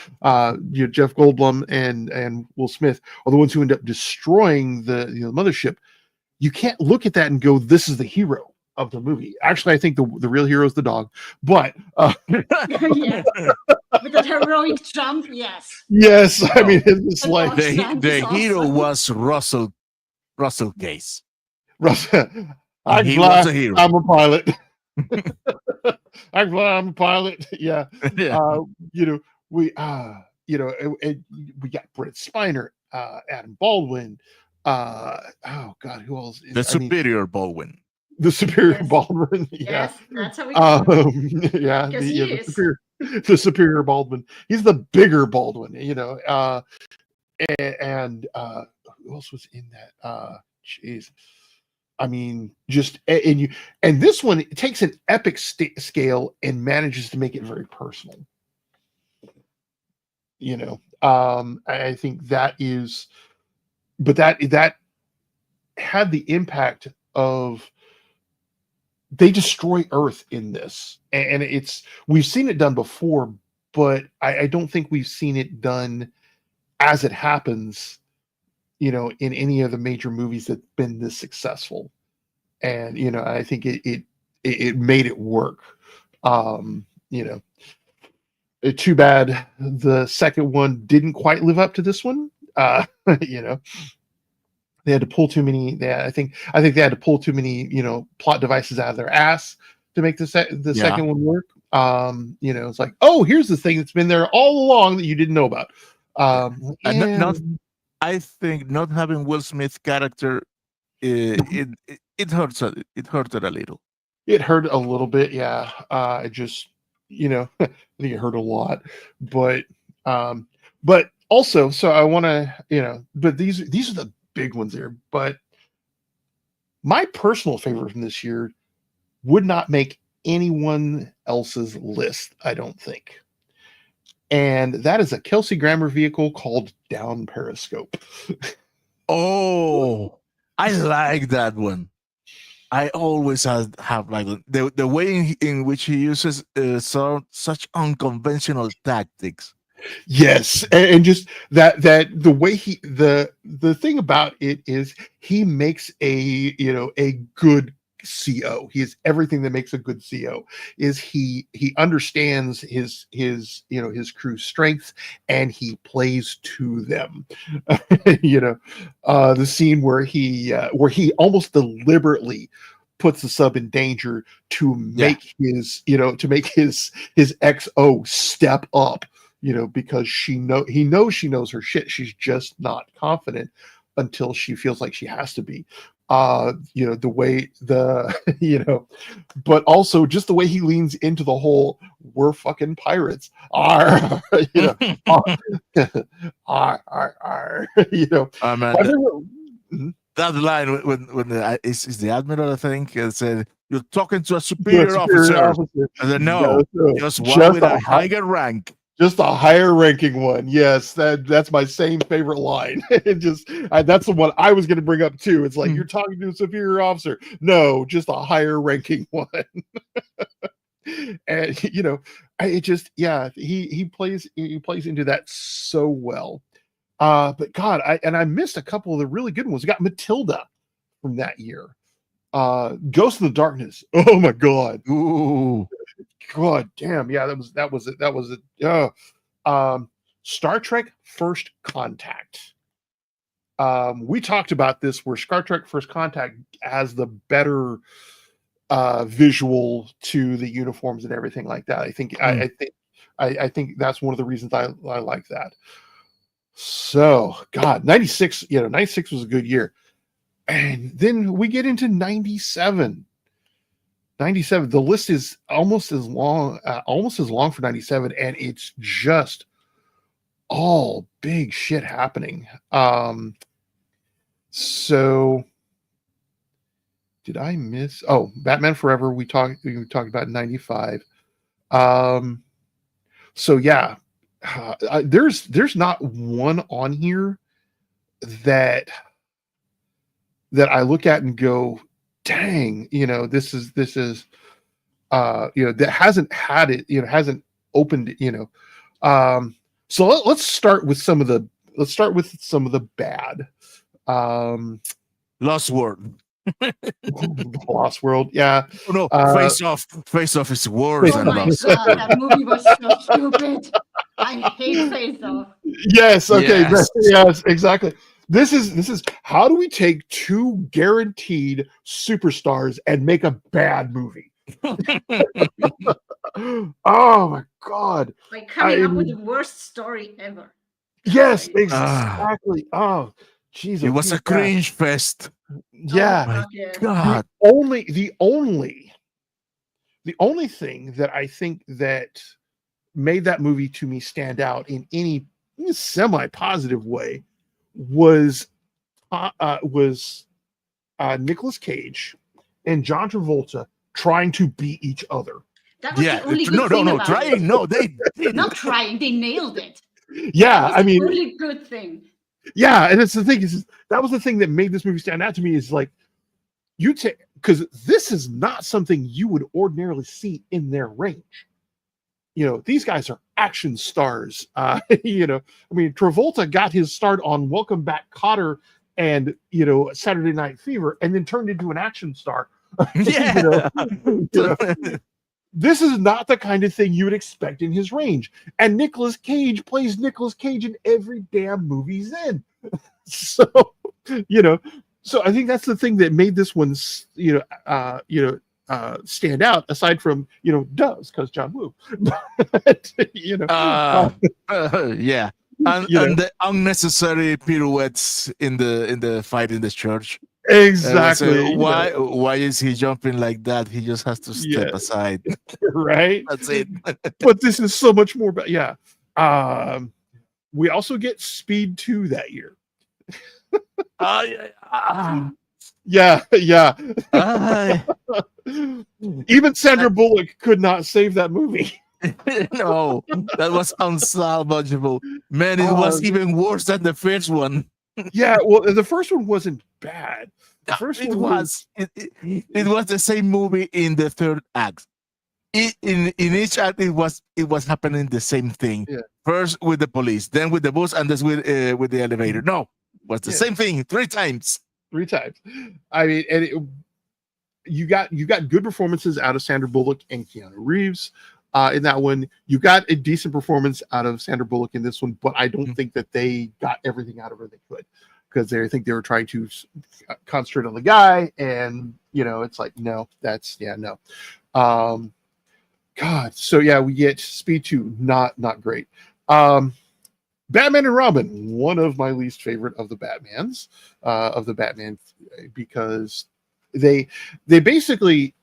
Jeff Goldblum and Will Smith are the ones who end up destroying the mothership. You can't look at that and go, "This is the hero of the movie." Actually, I think the real hero is the dog. But Yes. With that heroic jump, yes. yes, I mean it's like the hero was Russell Case. Russell. I'm He glad was a hero. I'm a pilot. I'm glad I'm a pilot. Yeah. Yeah. We got Brent Spiner, Adam Baldwin. Oh God, who else? The superior Baldwin. The superior Yes. Baldwin. Yeah. Yes, that's how we call him. Yeah. Because he is. The superior Baldwin. He's the bigger Baldwin. And who else was in that? Jeez. I mean, just and this one takes an epic scale and manages to make it very personal. I think that is, but that had the impact of they destroy Earth in this, and we've seen it done before, but I don't think we've seen it done as it happens, in any of the major movies that've been this successful. And I think it made it work. Too bad the second one didn't quite live up to this one. They had to pull too many. I think they had to pull too many, plot devices out of their ass to make the second one work. It's like, oh, here's the thing that's been there all along that you didn't know about. I think not having Will Smith's character, it hurts. It hurt it a little. It hurt a little bit, yeah. I just, I think it hurt a lot, but also, so I want to, but these are the big ones there. But my personal favorite from this year would not make anyone else's list, I don't think. And that is a Kelsey Grammer vehicle called Down Periscope. Oh, I like that one. I always have like the way in which he uses such unconventional tactics. Yes, and just that the way the thing about it is he makes a good CO. He is everything that makes a good CO. Is he understands his crew's strengths and he plays to them. The scene where he almost deliberately puts the sub in danger to make his XO step up, because he knows she knows her shit. She's just not confident until she feels like she has to be. The way but also just the way he leans into the whole "we're fucking pirates," arr, arr, that line when is the admiral, I think, said, "You're talking to a superior officer." And then no, just one with a higher rank. Just a higher ranking one. Yes, that's my same favorite line. That's the one I was going to bring up too. It's like, you're talking to a superior officer. No, just a higher ranking one. And he plays into that so well. But God, I missed a couple of the really good ones. We got Matilda from that year. Ghost in the Darkness. Oh my God. Ooh. God damn, yeah, that was it. Star Trek First Contact. We talked about this where Star Trek First Contact has the better visual to the uniforms and everything like that. I think that's one of the reasons I like that. So God, 96, 96 was a good year. And then we get into 97. 97, the list is almost as long for 97, and it's just all big shit happening. So did I miss? Oh, Batman Forever. We talked about 95. So yeah, there's not one on here that I look at and go, dang, this is that hasn't had it, hasn't opened it, so let's start with some of the bad. Lost World. Lost World, yeah. Oh no, Face Off is worse than Lost. God, that movie was so stupid. I hate Face Off. Yes, okay, yes, exactly. This is how do we take two guaranteed superstars and make a bad movie? Oh my God! Like coming up with the worst story ever. Yes, exactly. Oh, Jesus! It was a cringe fest. Yeah. Oh my God. The only thing that I think that made that movie to me stand out in any semi-positive way was Nicolas Cage and John Travolta trying to beat each other. That was the only good thing about trying. it. No, they didn't. Not trying. They nailed it. Yeah, I mean, really good thing. Yeah, and it's the thing is that was the thing that made this movie stand out to me is like you take because this is not something you would ordinarily see in their range. You know, these guys are action stars. You know, I mean, Travolta got his start on Welcome Back, Kotter, and you know, Saturday Night Fever, and then turned into an action star. Yeah. You know, this is not the kind of thing you would expect in his range. And Nicolas Cage plays Nicolas Cage in every damn movie he's in. So, you know, so I think that's the thing that made this one, stand out. Aside from Doves because John Woo, but, yeah, and the unnecessary pirouettes in the fight in the church. Exactly. Why is he jumping like that? He just has to step aside. Right. That's it. But this is so much more. But yeah, we also get Speed 2 that year. Yeah. Even Sandra Bullock could not save that movie. No, that was unsalvageable. Man, it was even worse than the first one. Yeah, well, the first one wasn't bad. The first it one was the same movie in the third act. In each act, it was happening the same thing. Yeah. First with the police, then with the bus, and then with the elevator. No, it was the same thing 3 times. 3 times. I mean, and you got good performances out of Sandra Bullock and Keanu Reeves. In that one, you got a decent performance out of Sandra Bullock in this one, but I don't think that they got everything out of her they could because I think they were trying to concentrate on the guy, and it's like no. God, so yeah, we get Speed 2, not great. Batman and Robin, one of my least favorite of the Batmans, because they basically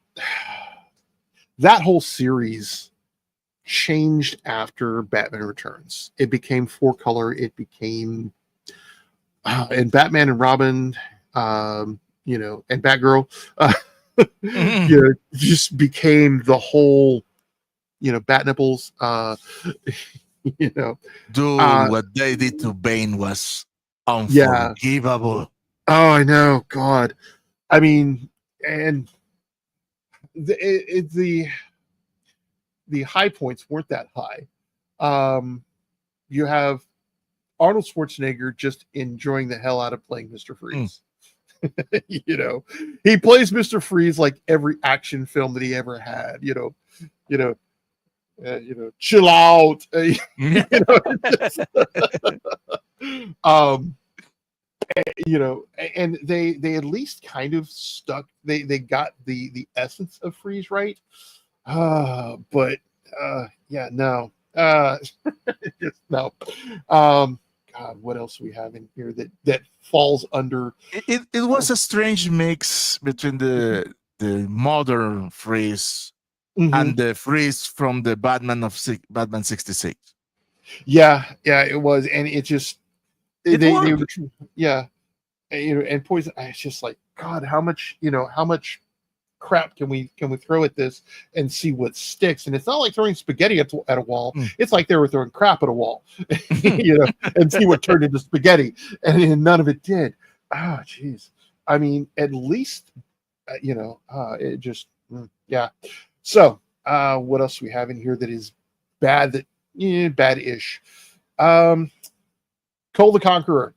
that whole series changed after Batman Returns. It became 4-color. It became and Batman and Robin, and Batgirl, just became the whole, bat nipples. Dude, what they did to Bane was unforgivable. Oh, I know. God, I mean, and the high points weren't that high. You have Arnold Schwarzenegger just enjoying the hell out of playing Mr. Freeze. He plays Mr. Freeze like every action film that he ever had. Chill out. And they at least kind of stuck. They got the essence of Freeze right. But no. Just no. God, what else do we have in here that falls under? It was a strange mix between the modern Freeze and the Freeze from the Batman 66. Yeah, it was, and it just they were, and Poison. It's just like God, how much crap can we throw at this and see what sticks? And it's not like throwing spaghetti at a wall. It's like they were throwing crap at a wall, and see what turned into spaghetti, and none of it did. Jeez. I mean, at least it just So what else do we have in here that is bad? Bad-ish. Cole the Conqueror.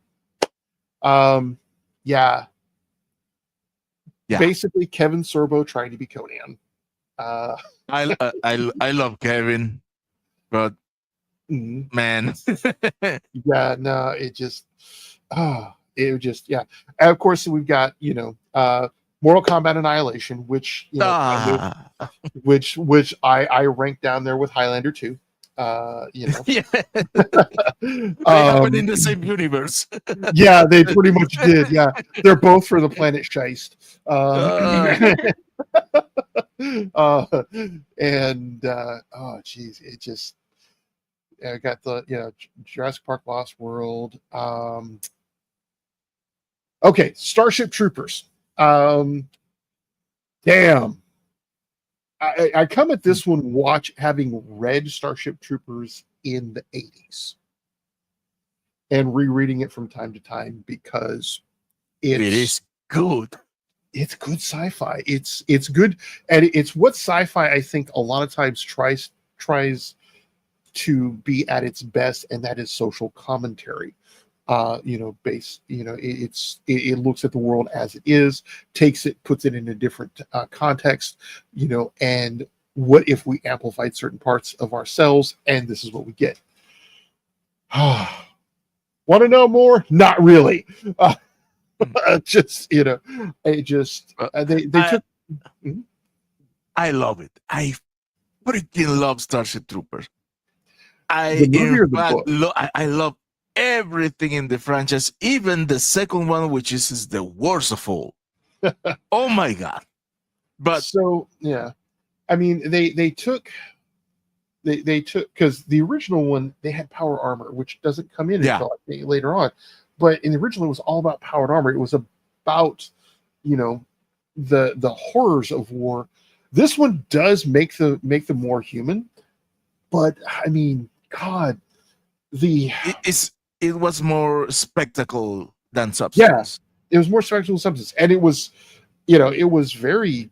Basically Kevin Sorbo trying to be Conan. I love Kevin, but man, it just And of course we've got Mortal Kombat Annihilation, which which I rank down there with Highlander 2. They happened in the same universe. Yeah, they pretty much did. Yeah, they're both for the planet Scheist. Geez, it just got the Jurassic Park Lost World. Okay, Starship Troopers. Damn. I come at this one having read Starship Troopers in the 80s. and rereading it from time to time because It is good. it's good sci-fi. It's good, and it's what sci-fi I think a lot of times tries to be at its best, and that is social commentary. It looks at the world as it is, takes it, puts it in a different context, and what if we amplified certain parts of ourselves, and this is what we get. Want to know more? Not really. Just they took. I love it. I freaking love Starship Troopers. The movie or the book? I love everything in the franchise, even the second one, which is the worst of all. Oh my god! But so yeah, I mean they took because the original one they had power armor, which doesn't come in until later on. But in the original, it was all about powered armor. It was about, the horrors of war. This one does make them more human, but I mean, God, it was more spectacle than substance. Yeah, it was more spectacle than substance, and it was very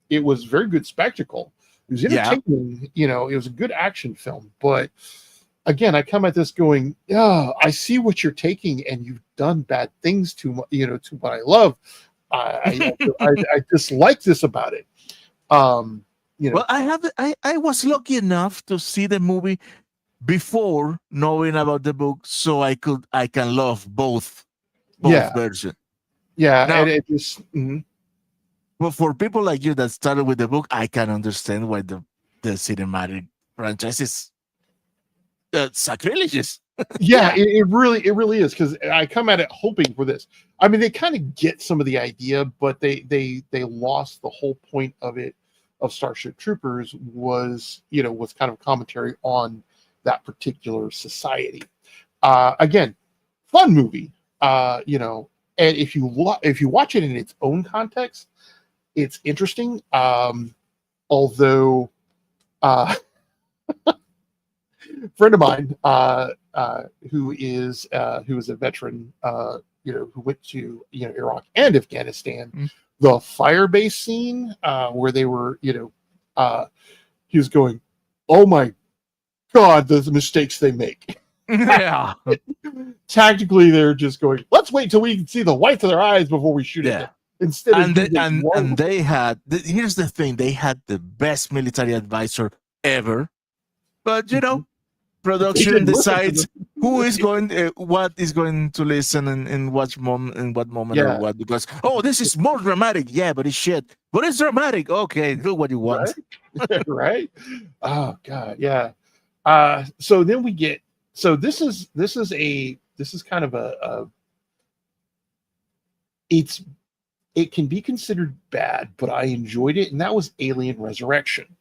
good spectacle. It was entertaining. It was a good action film, but. Again, I come at this going, I see what you're taking, and you've done bad things to what I love. I dislike this about it. Well, I was lucky enough to see the movie before knowing about the book, so I can love both versions. Yeah, now, and it just. Well, for people like you that started with the book, I can understand why the cinematic franchise is sacrilegious. It really is, because I come at it hoping for this. I mean, they kind of get some of the idea, but they lost the whole point of it. Of Starship Troopers was kind of commentary on that particular society. Again, fun movie. And if you watch it in its own context, it's interesting. Although. Friend of mine who is a veteran who went to Iraq and Afghanistan, the fire base scene where they were he was going, oh my god, the mistakes they make. Yeah. Tactically they're just going, let's wait till we can see the whites of their eyes before we shoot it. Instead of they had here's the thing, they had the best military advisor ever, but production decides who is going, what is going to listen in what moment or what, because this is more dramatic. Yeah, but it's shit. But it's dramatic. Okay, do what you want. Right? Right? Oh god, yeah. So then we get. So this is kind of it can be considered bad, but I enjoyed it, and that was Alien Resurrection.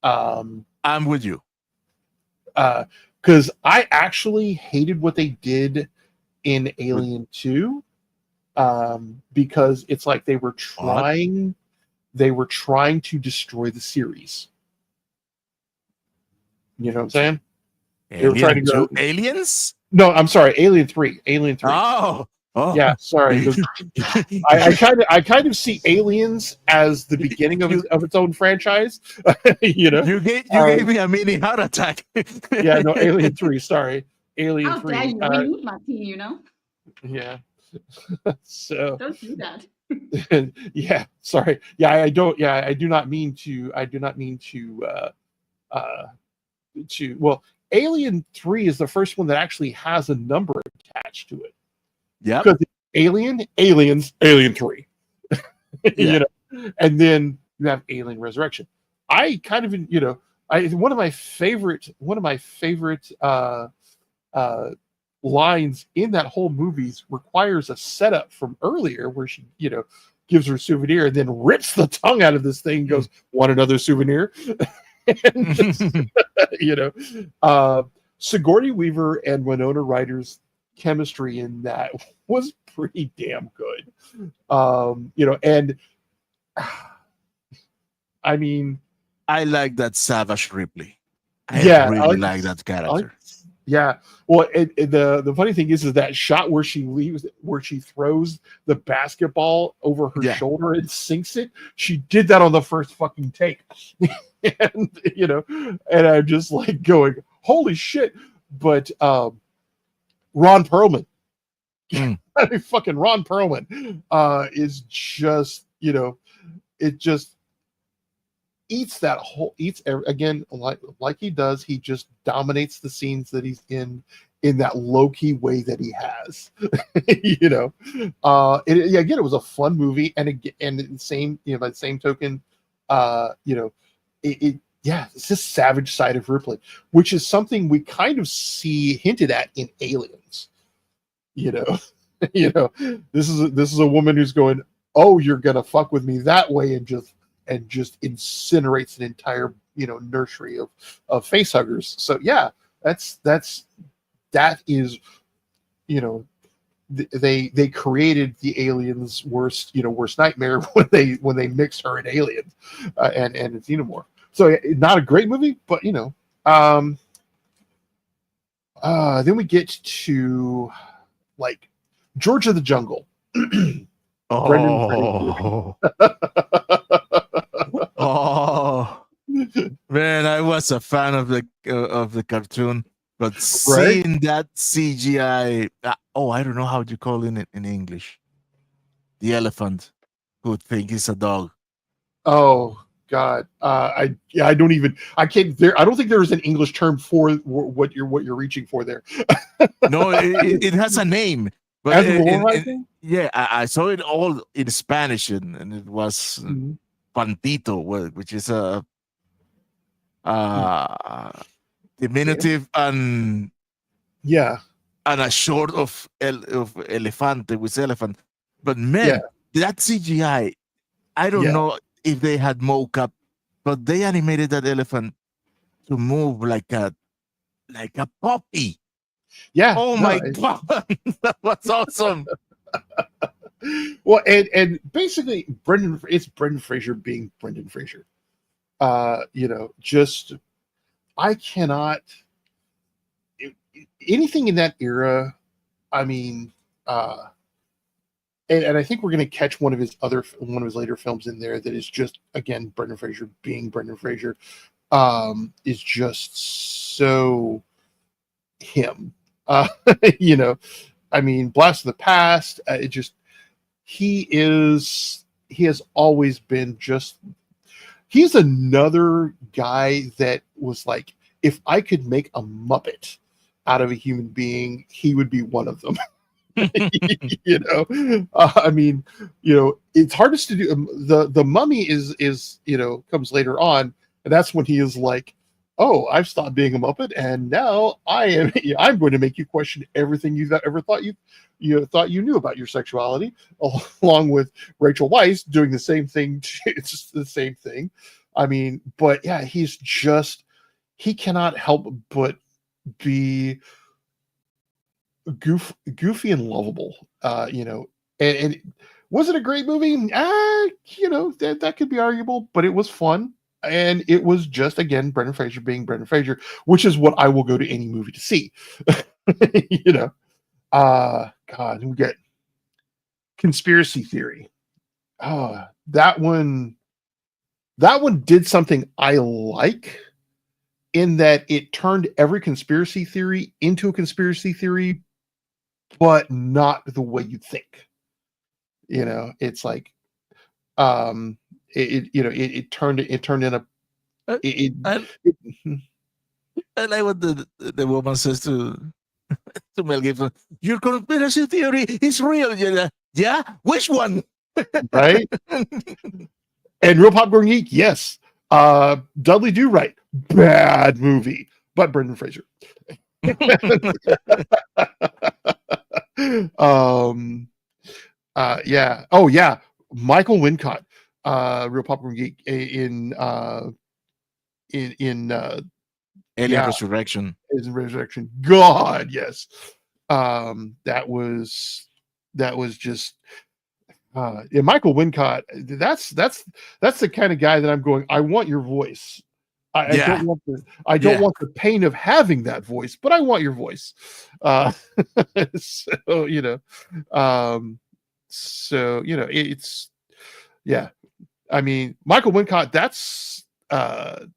I'm with you. Because I actually hated what they did in Alien 2, because it's like they were trying to destroy the series. You know what I'm saying? They were trying to go Aliens? No, I'm sorry, Alien 3. Alien 3. Oh. Yeah, sorry. I kind of see Aliens as the beginning of its own franchise. You gave me a mini heart attack. Yeah, no, Alien 3. Sorry, Alien How 3. dare you read my tea, Yeah. So don't do that. Yeah, sorry. Yeah, I don't. Yeah, I do not mean to. Well, Alien 3 is the first one that actually has a number attached to it. Yeah, because Aliens, Alien 3. And then you have Alien Resurrection. I kind of one of my favorite lines in that whole movie requires a setup from earlier where she gives her a souvenir and then rips the tongue out of this thing and goes, want another souvenir? Sigourney Weaver and Winona Ryder's chemistry in that was pretty damn good. And I mean, I like that Savage Ripley. I really like that character. Yeah. Well, the funny thing is that shot where she throws the basketball over her shoulder and sinks it. She did that on the first fucking take, and and I'm just like going, "Holy shit!" But Ron Perlman, I mean, fucking Ron Perlman, is just it just eats again like he does. He just dominates the scenes that he's in that low-key way that he has. Again, it was a fun movie, and the same by the same token, it's this savage side of Ripley, which is something we kind of see hinted at in Aliens. This is a woman who's going, "Oh, you're gonna fuck with me that way," and just incinerates an entire nursery of face huggers. So yeah, that is they created the aliens' worst nightmare when they mixed her in Aliens and in Xenomorph. So not a great movie, but then we get to like George of the Jungle. Oh man, I was a fan of the cartoon, but seeing that CGI, I don't know how you call it in English. The elephant who think is a dog. Oh God, I don't think there's an English term for what you're reaching for there. No, it has a name. But I saw it all in Spanish, and it was Pantito, which is a diminutive and a short of elefante with elephant. But man, that CGI, I don't know if they had mocap, but they animated that elephant to move like a puppy. Yeah. Oh my God, that was awesome. Well, and basically it's Brendan Fraser being Brendan Fraser. Just I cannot anything in that era. I mean, and I think we're going to catch one of his later films in there that is just again Brendan Fraser being Brendan Fraser. Is just so him. I mean, Blast of the Past. He has always been just. He's another guy that was like, if I could make a Muppet out of a human being, he would be one of them. I mean, it's hardest to do. The Mummy is comes later on, and that's when he is like, oh, I've stopped being a Muppet, and now I'm going to make you question everything you've ever thought you knew about your sexuality, along with Rachel Weisz doing the same thing. It's just the same thing. I mean, but yeah, he cannot help but be goofy and lovable. And was it a great movie? That could be arguable, but it was fun. And it was just, again, Brendan Fraser being Brendan Fraser, which is what I will go to any movie to see. God, we get Conspiracy Theory. That one did something I like in that it turned every conspiracy theory into a conspiracy theory, but not the way you think. It's like, it turned in a. I like what the woman says to Mel Gibson. Your conspiracy theory is real. Yeah, which one? Right. And Real Popcorn Geek, yes. Dudley Do Right, bad movie, but Brendan Fraser. Yeah. Oh yeah, Michael Wincott. Real Popcorn Geek in Alien Resurrection. Is Resurrection. God, yes. That was just Michael Wincott. That's the kind of guy that I'm going, I want your voice. I don't want the pain of having that voice, but I want your voice. So it's yeah. I mean, Michael Wincott, that's a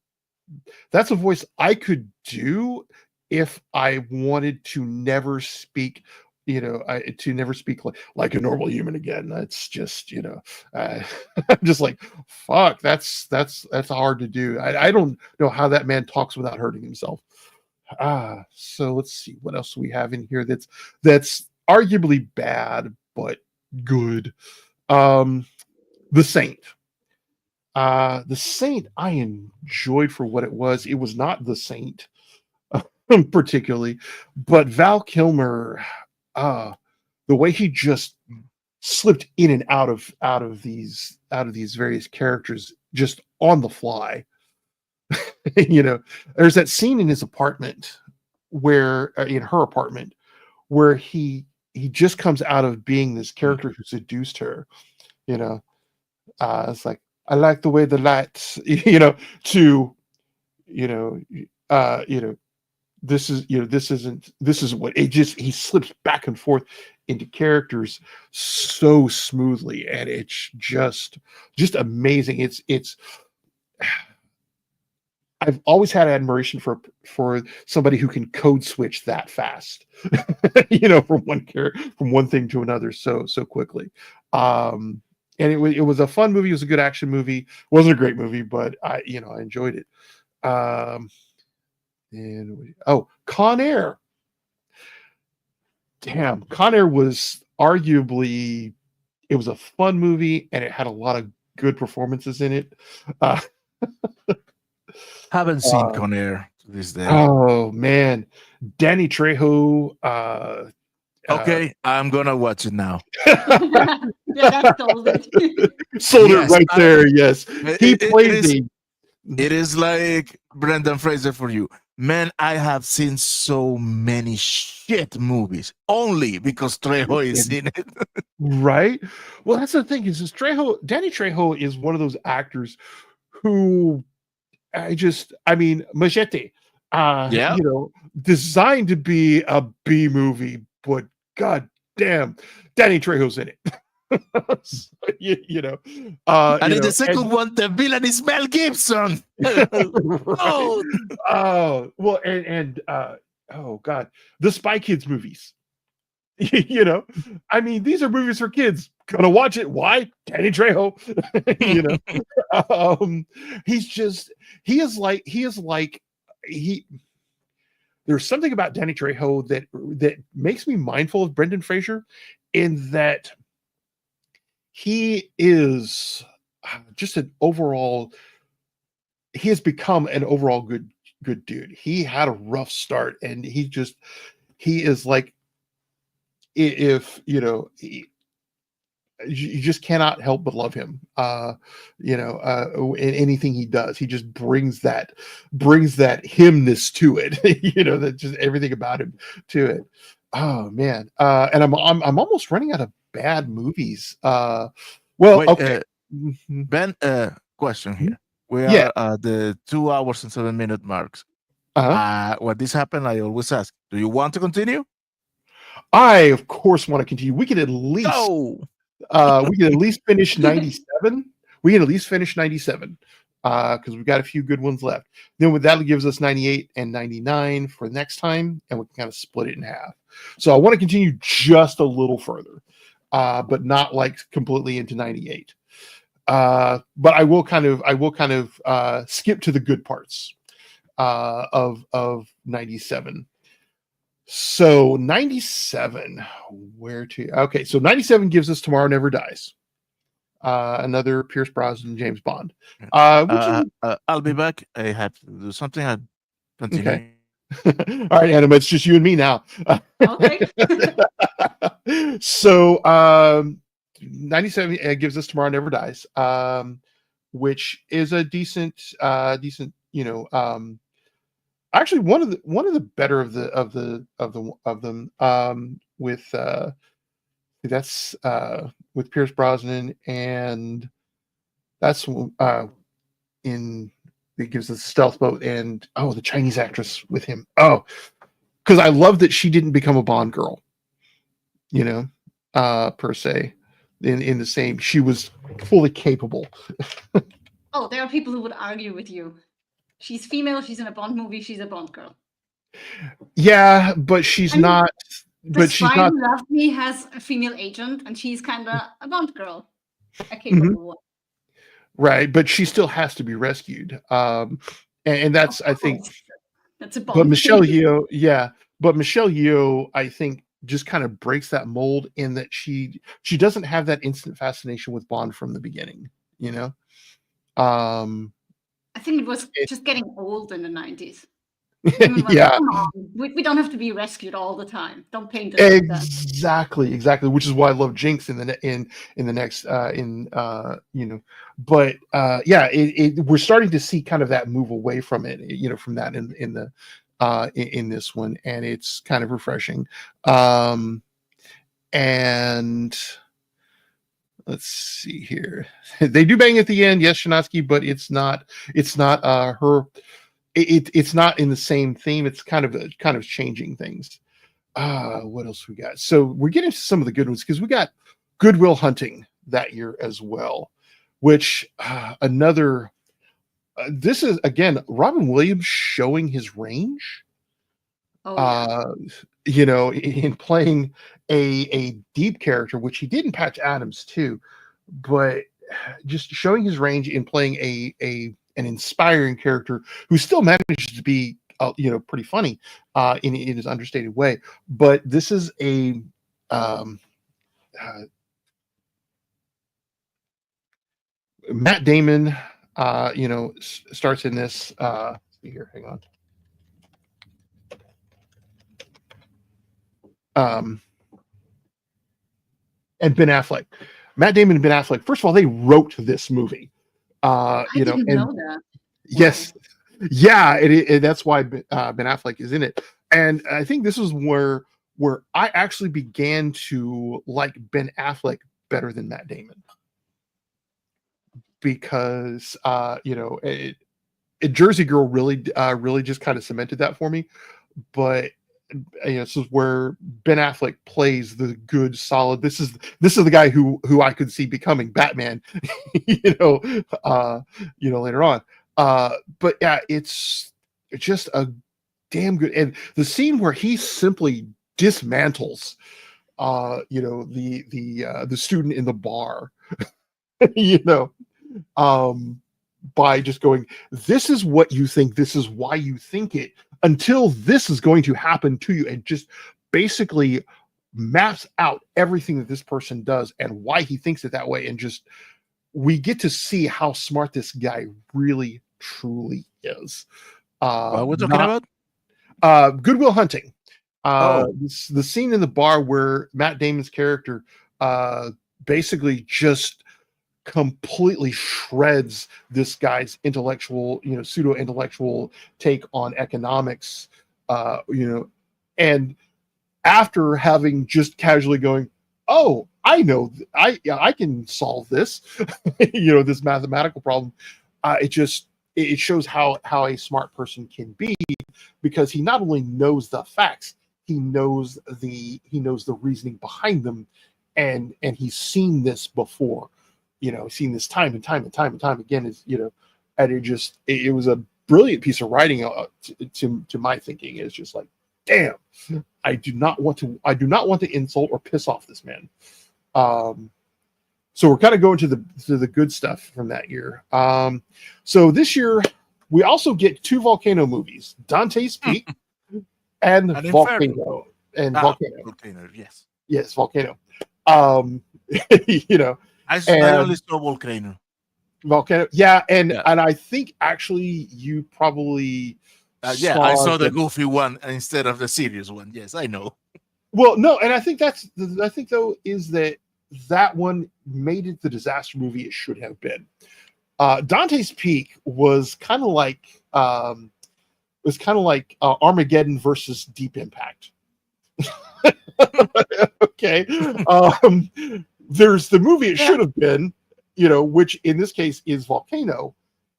voice I could do if I wanted to never speak, to never speak like a normal human again. That's just, I'm just like, fuck, that's hard to do. I don't know how that man talks without hurting himself. So let's see what else we have in here that's arguably bad but good. The Saint. The Saint I enjoyed for what it was. It was not The Saint particularly, but Val Kilmer, the way he just slipped in and out of these various characters just on the fly. There's that scene in his apartment in her apartment where he just comes out of being this character who seduced her. It's like, I like the way the lights, this is what it just, he slips back and forth into characters so smoothly, and it's just amazing. It's I've always had admiration for somebody who can code switch that fast, from one thing to another so quickly. And it was a fun movie. It was a good action movie. It wasn't a great movie, but I enjoyed it. Con Air. Damn, Con Air was arguably, it was a fun movie, and it had a lot of good performances in it. Haven't seen Con Air to this day. Oh man, Danny Trejo. Okay, I'm gonna watch it now. Yeah, that sold it. Sold it right there. Yes, he plays it is like Brendan Fraser for you. Man, I have seen so many shit movies only because Trejo is in it. Right? Well, that's the thing, is Danny Trejo is one of those actors who Machete, designed to be a B movie, but god damn, Danny Trejo's in it. And in the second one, the villain is Mel Gibson. Well, oh god, the Spy Kids movies. These are movies for kids. Gonna watch it. Why? Danny Trejo. There's something about Danny Trejo that makes me mindful of Brendan Fraser, in that he is just he has become an overall good dude. He had a rough start, and he is like, if you just cannot help but love him. In anything he does, he just brings that himness to it. That just everything about him to it. Oh man. And I'm almost running out of bad movies. Okay. Ben, question here. We are at the 2 hours and 7 minute marks. When this happened, I always ask, do you want to continue? I of course want to continue. We can at least finish 97. We can at least finish 97 because we've got a few good ones left. Then that gives us 98 and 99 for next time, and we can kind of split it in half. So I want to continue just a little further, but not like completely into 98. But I will kind of skip to the good parts of 97. So 97, so 97 gives us Tomorrow Never Dies. Another Pierce Brosnan, James Bond. I'll be back. I have to do something. I'll continue. Okay. All right, Anima, it's just you and me now. Okay. So 97 gives us Tomorrow Never Dies, which is a decent, actually one of the better of them, with that's with Pierce Brosnan, and that's in gives us the stealth boat, and the Chinese actress with him. Oh, because I love that she didn't become a Bond girl, per se. In the same, she was fully capable. Oh, there are people who would argue with you. She's female. She's in a Bond movie. She's a Bond girl. Yeah, but she's not. But she's not. Who Loved Me has a female agent, and she's kind of a Bond girl, a capable one. Right, but she still has to be rescued. And that's, I think, that's a Bond. But Michelle Yeoh, but Michelle Yeoh, I think, just kind of breaks that mold in that she doesn't have that instant fascination with Bond from the beginning. I think it was just getting old in the 90s. Yeah, come on. We don't have to be rescued all the time. Don't paint us like that. Exactly, which is why I love Jinx in the next but we're starting to see kind of that move away from it, from that in this one, and it's kind of refreshing. And let's see here. They do bang at the end, yes, Shanatsky, but it's not her. It's not in the same theme. It's kind of changing things. What else we got? So we're getting to some of the good ones because we got Good Will Hunting that year as well, which this is again Robin Williams showing his range. In playing a deep character, which he did in Patch Adams too, but just showing his range in playing an inspiring character who still manages to be pretty funny in his understated way. But this is a Matt Damon starts in this here, hang on. And Ben Affleck. Matt Damon and Ben Affleck, first of all, they wrote this movie. I didn't know that. Yes, yeah, that's why Ben Affleck is in it, and I think this is where I actually began to like Ben Affleck better than Matt Damon, because Jersey Girl really just kind of cemented that for me, but. This is where Ben Affleck plays the good, solid. This is the guy who I could see becoming Batman, later on. But yeah, it's just a damn good. And the scene where he simply dismantles, the student in the bar, by just going, this is what you think, this is why you think it, until this is going to happen to you, and just basically maps out everything that this person does and why he thinks it that way. And just, we get to see how smart this guy really, truly is. What we're talking about? Good Will Hunting. The scene in the bar where Matt Damon's character basically just completely shreds this guy's intellectual, pseudo intellectual take on economics, and after having just casually going, oh, I know, I can solve this, this mathematical problem. It shows how a smart person can be, because he not only knows the facts, he knows the reasoning behind them, and he's seen this before. Seen this time and time again, and it was a brilliant piece of writing to my thinking. It's just like, damn, I do not want to insult or piss off this man. So we're kind of going to the good stuff from that year. So this year we also get 2 volcano movies, Dante's Peak and Volcano. Volcano, yes. Yes, Volcano. I only saw Volcano. Yeah, and I think actually you probably I saw the goofy one instead of the serious one. Yes, I know. Well, no, and I think though is that one made it the disaster movie it should have been. Dante's Peak was kind of like Armageddon versus Deep Impact. Okay. There's the movie it should have been, which in this case is Volcano,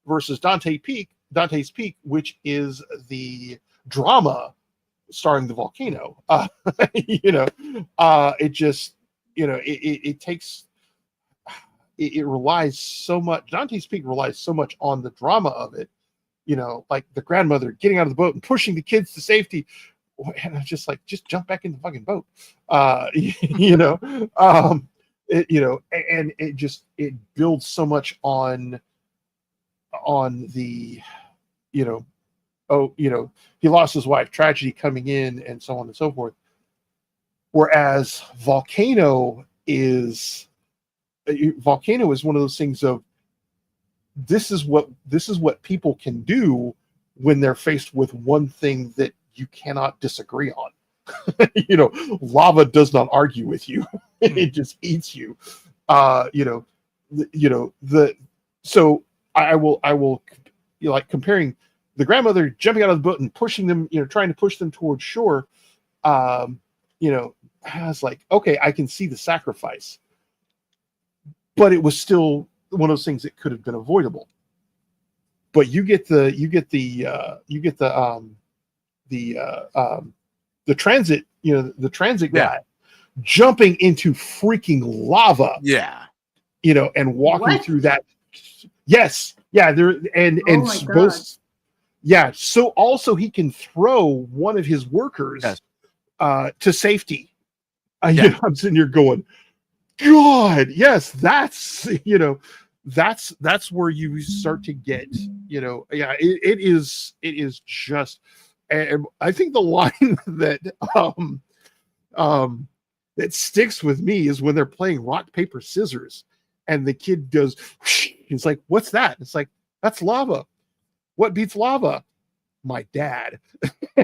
versus Dante Peak, Dante's Peak, which is the drama starring the volcano. It just, it takes, it relies so much. Dante's Peak relies so much on the drama of it. Like the grandmother getting out of the boat and pushing the kids to safety. And I'm just like, just jump back in the fucking boat. And it builds so much on the, he lost his wife, tragedy coming in, and so on and so forth. Whereas Volcano is one of those things of, this is what people can do when they're faced with one thing that you cannot disagree on. Lava does not argue with you. It just eats you. So I will like comparing the grandmother jumping out of the boat and pushing them, trying to push them towards shore. I was like, okay, I can see the sacrifice, but it was still one of those things that could have been avoidable. But you get the transit, the transit guy jumping into freaking lava. Yeah. And walking What? through that. Yes. Yeah. There and Oh my both. Yeah. So also he can throw one of his workers to safety. I'm sitting here going, God, yes, that's that's where you start to get, it is just, and I think the line that that sticks with me is when they're playing rock, paper, scissors, and the kid goes, he's like, what's that? It's like, that's lava. What beats lava? My dad.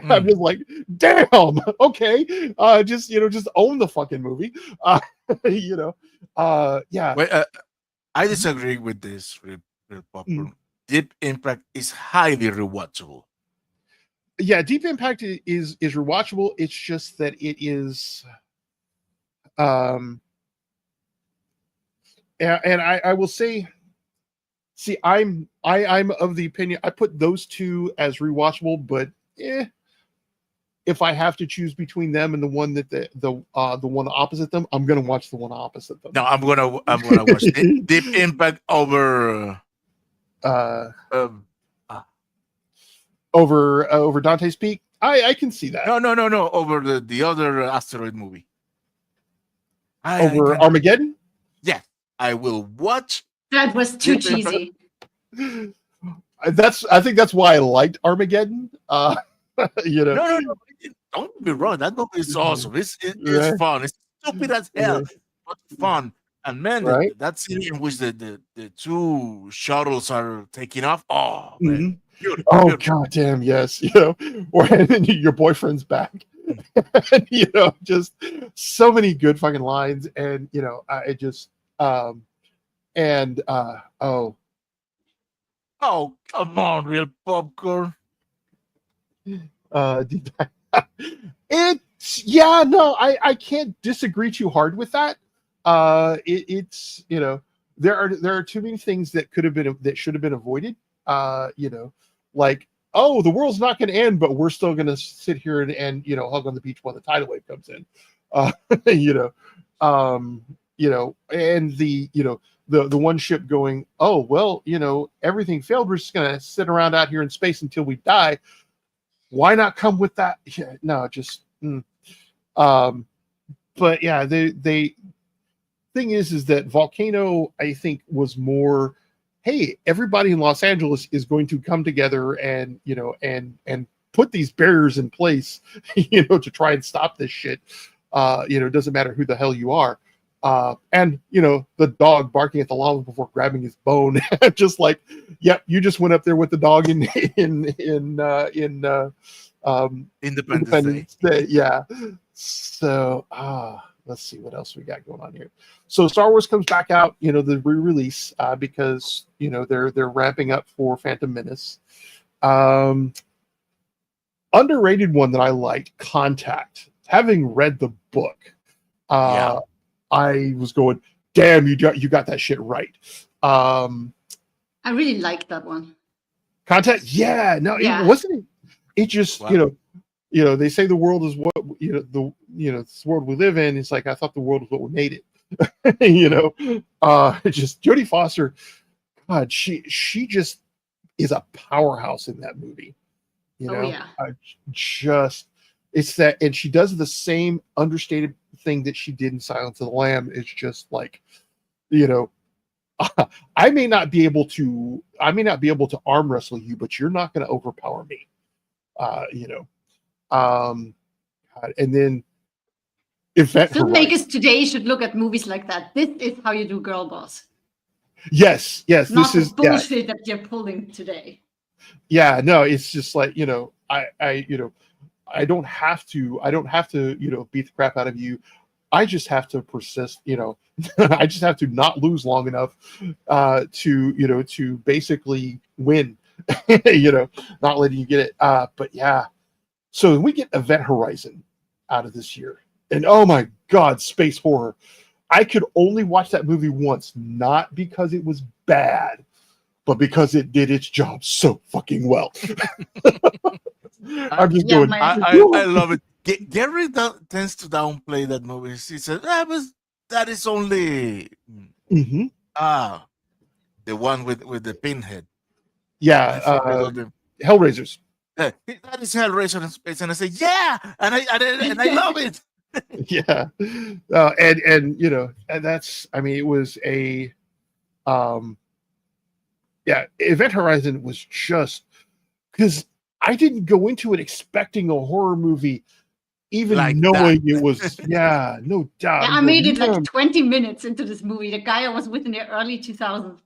I'm just like, damn, okay. Just own the fucking movie. Yeah. Wait, I disagree with this. Popcorn. Deep Impact is highly rewatchable. Yeah, Deep Impact is rewatchable. It's just that it is, and I will say, see, I'm of the opinion I put those two as rewatchable, but if I have to choose between them and the one that the one opposite them, I'm gonna watch the one opposite them. No, I'm gonna watch Deep Impact over over Dante's Peak. I can see that. No, over the other asteroid movie. Over Armageddon? Yeah, I will watch. That was too Deep cheesy. I think that's why I liked Armageddon. No. Don't get me wrong. That movie is awesome. It's fun. It's stupid as hell, but fun. And man, that scene in which the two shuttles are taking off. Oh man. Beautiful. Goddamn, yes. Or your boyfriend's back. Just so many good fucking lines, and it just oh, come on, real popcorn. It's I can't disagree too hard with that. It's there are too many things that should have been avoided. Like, oh, the world's not going to end, but we're still going to sit here and hug on the beach while the tidal wave comes in. And the one ship going, oh well, everything failed. We're just going to sit around out here in space until we die. Why not come with that? Yeah, no, just. But yeah, the thing is that Volcano, I think, was more, hey, everybody in Los Angeles is going to come together and and put these barriers in place, to try and stop this shit. It doesn't matter who the hell you are. And the dog barking at the lava before grabbing his bone, just like, yep, you just went up there with the dog in Independence Day. Yeah. So let's see what else we got going on here. So Star Wars comes back out, the re-release, because they're ramping up for Phantom Menace. Underrated one that I liked, Contact. Having read the book, I was going, damn, you got that shit right. I really like that one. Contact. Yeah, no, Yeah. it wasn't. It just Wow. they say the world is what this world we live in. It's like I thought the world was what we made it. Just Jodie Foster. God, she just is a powerhouse in that movie. Oh, yeah. It's that, and she does the same understated thing that she did in Silence of the Lamb. It's just like, I may not be able to arm wrestle you, but you're not going to overpower me. And then Filmmakers today should look at movies like that. This is how you do girl boss. Yes, Not this the is bullshit that you're pulling today. Yeah, no, it's just like, I don't have to beat the crap out of you. I just have to persist, I just have to not lose long enough to basically win, not letting you get it. But yeah. So we get Event Horizon out of this year. And oh my God, space horror. I could only watch that movie once, not because it was bad, but because it did its job so fucking well. I'm just going. I love it. Gary tends to downplay that movie. He said, that is only the one with the pinhead. Yeah, Hellraisers. That is Hellraiser in space, and I say, yeah, and I love it. Yeah, and that's. I mean, it was a. Event Horizon was just because I didn't go into it expecting a horror movie, even like knowing that. it was. Yeah, no doubt. Yeah, I made it like 20 minutes into this movie. The guy I was with in the early 2000s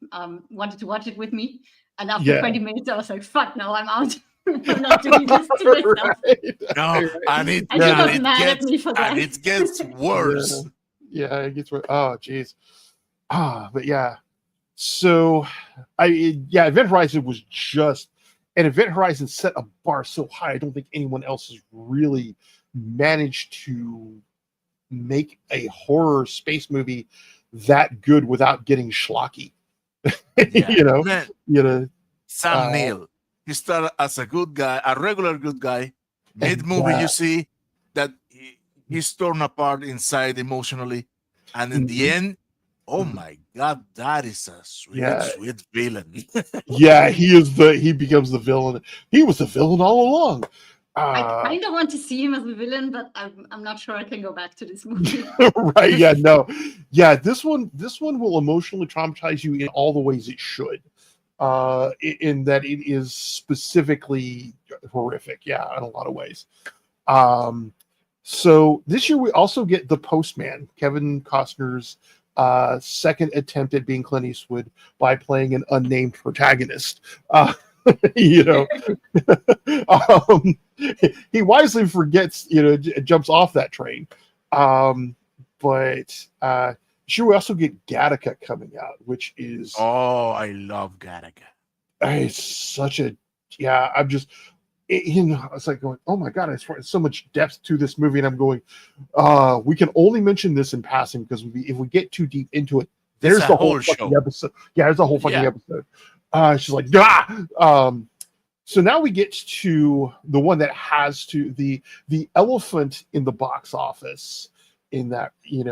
wanted to watch it with me, and after 20 minutes, I was like, "Fuck no, I'm out. I'm not doing this to myself." No, and it gets worse. Yeah, it gets worse. Oh, jeez. But yeah. So, Event Horizon was just, and Event Horizon set a bar so high. I don't think anyone else has really managed to make a horror space movie that good without getting schlocky. Sam Neill. He started as a good guy, a regular good guy. Mid-movie, you see that he's torn apart inside emotionally, and in the end, oh my God, that is a sweet villain. He becomes the villain. He was the villain all along. I kind of want to see him as a villain, but I'm not sure I can go back to this movie. Right? Yeah, no, yeah. This one will emotionally traumatize you in all the ways it should. In that it is specifically horrific, in a lot of ways. So this year we also get The Postman, Kevin Costner's second attempt at being Clint Eastwood by playing an unnamed protagonist. He wisely forgets, jumps off that train. But sure, we also get Gattaca coming out, which is I love Gattaca. It's such a I'm just it's like going, oh my God, there's so much depth to this movie, and I'm going, we can only mention this in passing because if we get too deep into it, there's the whole fucking episode. Yeah, there's a whole fucking episode. She's like, So now we get to the one that has to the elephant in the box office in that, in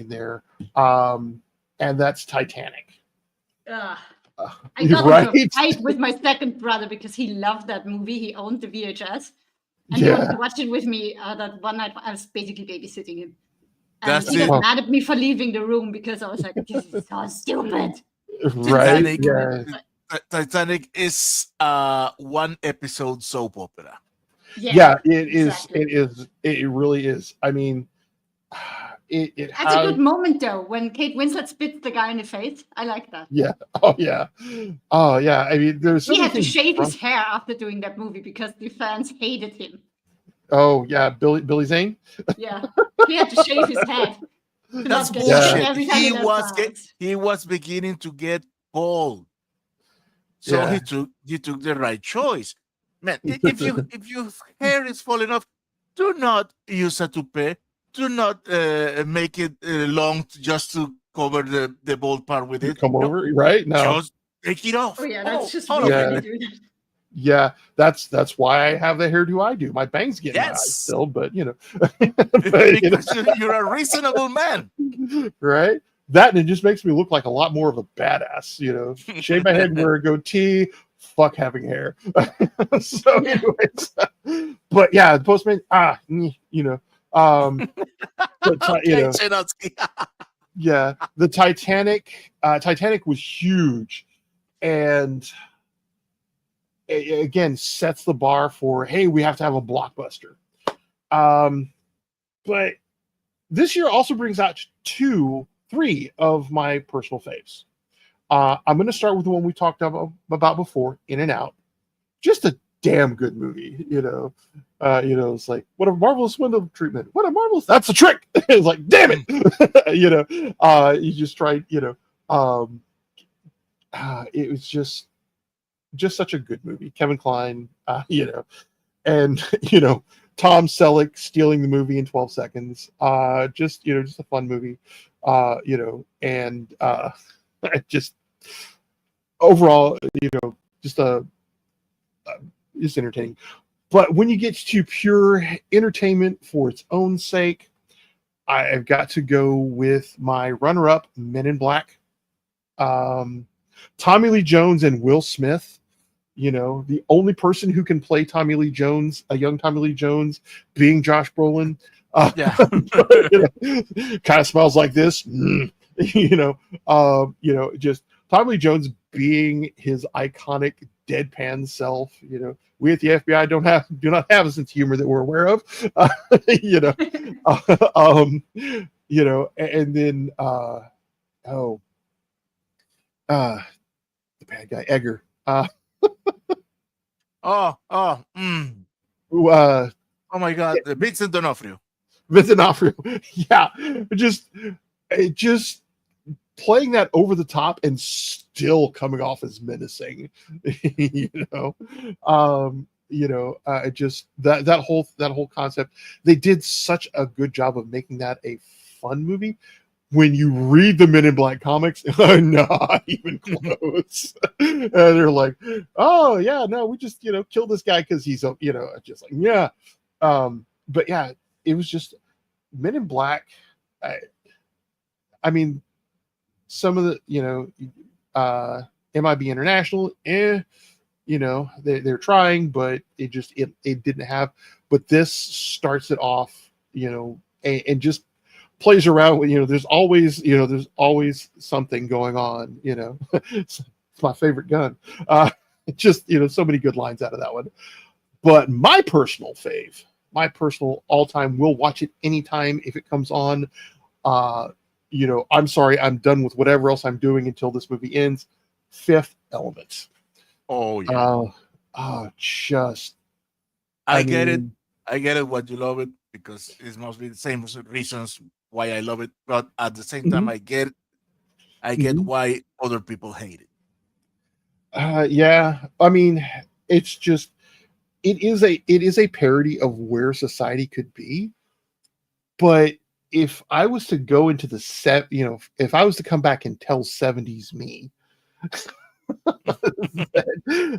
there, and that's Titanic. I got into a fight with my second brother because he loved that movie. He owned the VHS, and he wanted to watch it with me. That one night I was basically babysitting him, and he got mad at me for leaving the room because I was like, "This is so stupid." Right? Titanic is one episode soap opera. Yeah, it is. Exactly. It is. It really is. I mean, it That's a good moment though when Kate Winslet spits the guy in the face. I like that. Yeah. Oh yeah. I mean, there's. He had to shave his hair after doing that movie because the fans hated him. Oh yeah, Billy Zane. Yeah, he had to shave his head. That's bullshit. He was beginning to get bald, so he took the right choice. Man, if your hair is falling off, do not use a toupee. Do not make it long just to cover the bald part with it. Come over, right? No, just take it off. Oh yeah, that's just weird. Yeah, that's why I have the hairdo I do. My bangs get in my eyes Yes. still, but you know, Because you're a reasonable man. right? That and it just makes me look like a lot more of a badass. You know, shave my head, wear a goatee. Fuck having hair. So, anyways, but yeah, the Postman. You know, but, you Okay, know, Chenotsky. yeah, the Titanic. Titanic was huge, and again sets the bar for, hey, we have to have a blockbuster. But this year also brings out three of my personal faves. I'm going to start with the one we talked about before, In and Out. Just a damn good movie, you know. It's like, what a marvelous window treatment. What a marvelous, that's a trick. It's like, damn it. You just tried, it was just such a good movie. Kevin Kline, and Tom Selleck stealing the movie in 12 seconds. Just a fun movie. And just overall, just just entertaining. But when you get to pure entertainment for its own sake, I've got to go with my runner-up, Men in Black. Tommy Lee Jones and Will Smith. The only person who can play Tommy Lee Jones, a young Tommy Lee Jones, being Josh Brolin. Yeah. Kind of smells like this. Just Tommy Lee Jones being his iconic deadpan self. We at the FBI do not have a sense of humor that we're aware of. And then the bad guy Edgar. Oh my God, Vincent D'Onofrio. Yeah, just playing that over the top and still coming off as menacing. Just that whole concept. They did such a good job of making that a fun movie. When you read the Men in Black comics, not even close. And they're like, oh yeah, no, we just kill this guy because he's just like, yeah. But yeah, it was just Men in Black. I mean, some of the MIB International, they're trying, but it didn't have. But this starts it off, and just plays around with, there's always something going on. It's my favorite gun. Just so many good lines out of that one. But my personal fave, my personal all-time, will watch it anytime if it comes on. I'm sorry, I'm done with whatever else I'm doing until this movie ends. Fifth Element. Oh yeah. I get it. I get it. What you love it, because it's mostly the same reasons why I love it. But at the same time, I get why other people hate it. Yeah. I mean, it's just it is a parody of where society could be. But if I was to go into if I was to come back and tell 70s me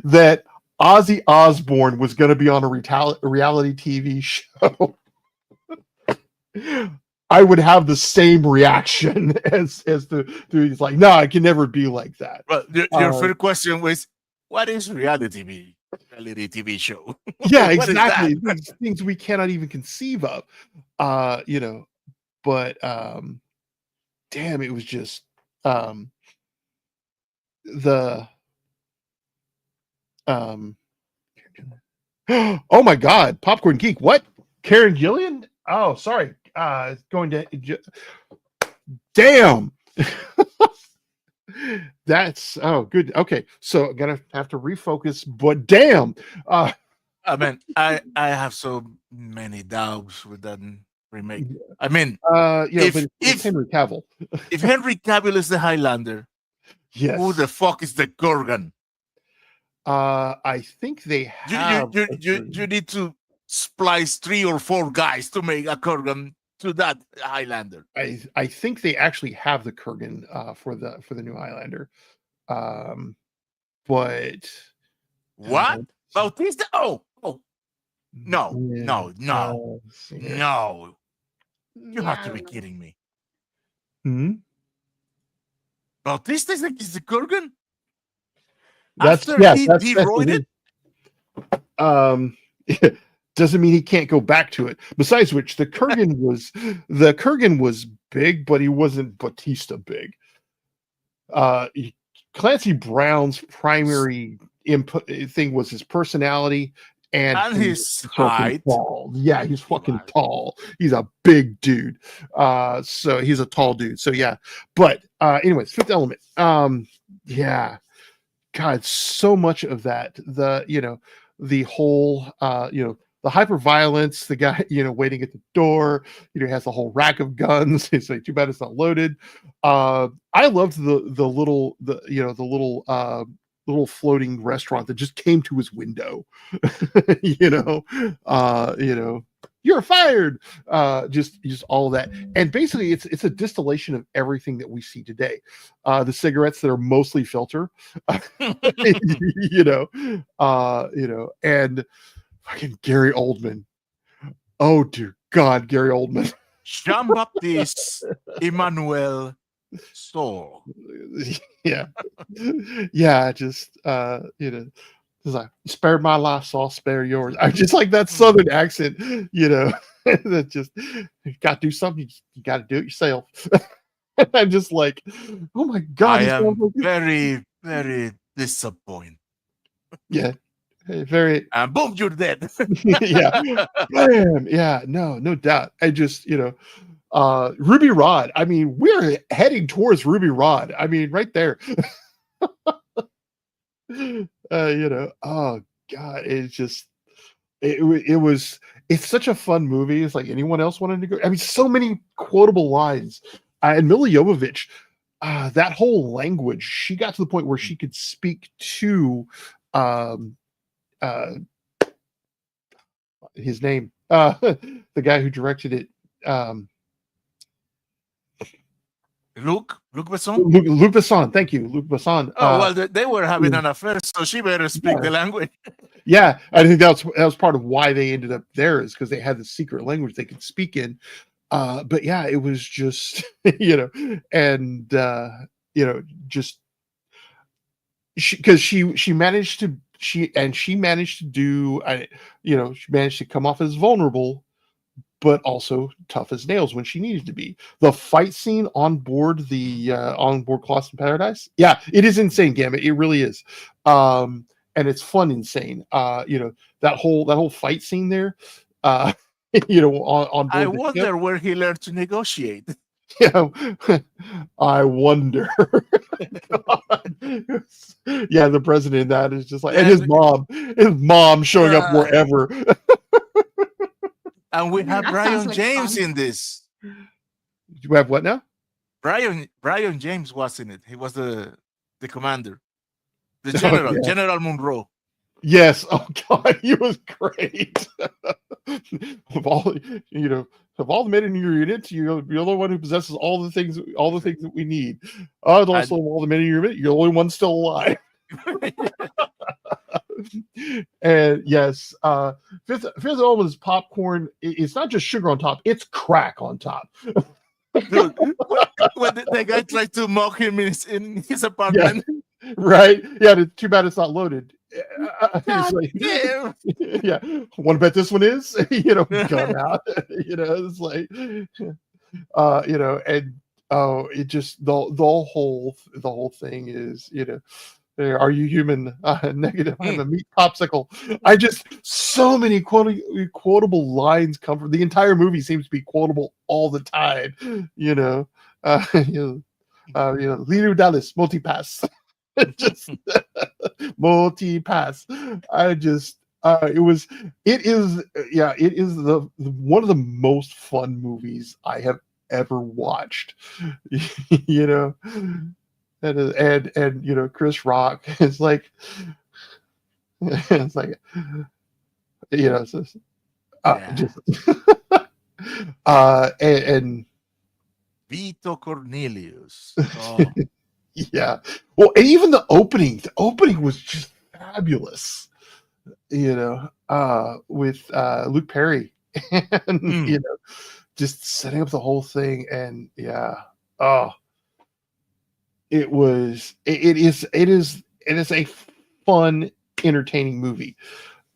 that Ozzy Osbourne was going to be on a reality TV show, I would have the same reaction as he's like, no, I can never be like that. But your first question was, what is reality TV show? Yeah, exactly. Things we cannot even conceive of. But damn, it was just oh my God, Popcorn Geek. What? Karen Gillian? Oh, sorry. Going to damn. That's good. Okay, so I'm gonna have to refocus. But damn, I mean, I have so many doubts with that remake. I mean, if Henry Cavill, if Henry Cavill is the Highlander, yes, who the fuck is the Kurgan? I think they have. You need to splice 3 or 4 guys to make a Kurgan to that Highlander. I think they actually have the Kurgan for the new Highlander. But what? Bautista. Oh, no. You have to be kidding me. Bautista is the Kurgan? After he wrote it? Doesn't mean he can't go back to it. Besides which, the Kurgan was big, but he wasn't Bautista big. Clancy Brown's primary input thing was his personality and his height. Tall. Yeah, he's fucking tall. He's a big dude. So he's a tall dude. So yeah. But anyways, Fifth Element. Yeah. God, so much of that. The whole the hyper violence, the guy, waiting at the door, has the whole rack of guns. It's like, too bad it's not loaded. I loved the little floating restaurant that just came to his window. You're fired. Just all of that. And basically it's a distillation of everything that we see today. The cigarettes that are mostly filter, and fucking Gary Oldman. Oh dear God, Gary Oldman. Jean-Baptiste Emmanuel Saul. Yeah. Just it's like, spared my life, so I'll spare yours. I just like that southern accent, that just, you gotta do something, you gotta do it yourself. I'm just like, oh my God. I am very, very disappointed. Yeah. Very, and boom, you're dead. Yeah. Bam. Yeah, no doubt. I just, Ruby Rod. I mean, we're heading towards Ruby Rod. I mean, right there. Oh God, it's just, it's such a fun movie. It's like, anyone else wanted to go? I mean, so many quotable lines. And Mila Jovovich, that whole language, she got to the point where she could speak to his name, the guy who directed it, Luc Besson. Luc Besson, thank you, Luc Besson. Oh well, they were having an affair, so she better speak the language. Yeah, I think that was part of why they ended up there, is because they had the secret language they could speak in. But yeah, it was just and just because she managed to she managed to do she managed to come off as vulnerable, but also tough as nails when she needed to be. The fight scene on board Lost in Paradise, yeah, it is insane, Gambit. It really is, and it's fun insane. That whole fight scene there, on board. I wonder where he learned to negotiate. Yeah, I wonder. Yeah, the president in that is just like, and his mom showing up wherever. And we have Brian James in this. You have what now? Brian James was in it. He was the commander, the general, General Monroe. Yes. Oh God, he was great. Of all the men in your unit, you're the only one who possesses all the things that we need. Also, all the men in your unit, you're the only one still alive. And yes, Fifth Element is popcorn. It's not just sugar on top; it's crack on top. Dude, when the guy tried to mock him in his apartment, right? Yeah, too bad it's not loaded. Like, damn. Yeah, want to bet this one is? Gun out. It's like, and it just the whole thing is, are you human? Negative. I'm a meat popsicle. So many quotable lines come from the entire movie. Seems to be quotable all the time. Liru Dallas multipass. Just multi-pass. It is one of the most fun movies I have ever watched. And Chris Rock is like, it's like, and Vito Cornelius. Oh. Yeah. Well, and even the opening was just fabulous. with Luke Perry, and Mm. just setting up the whole thing, and oh, it is a fun, entertaining movie.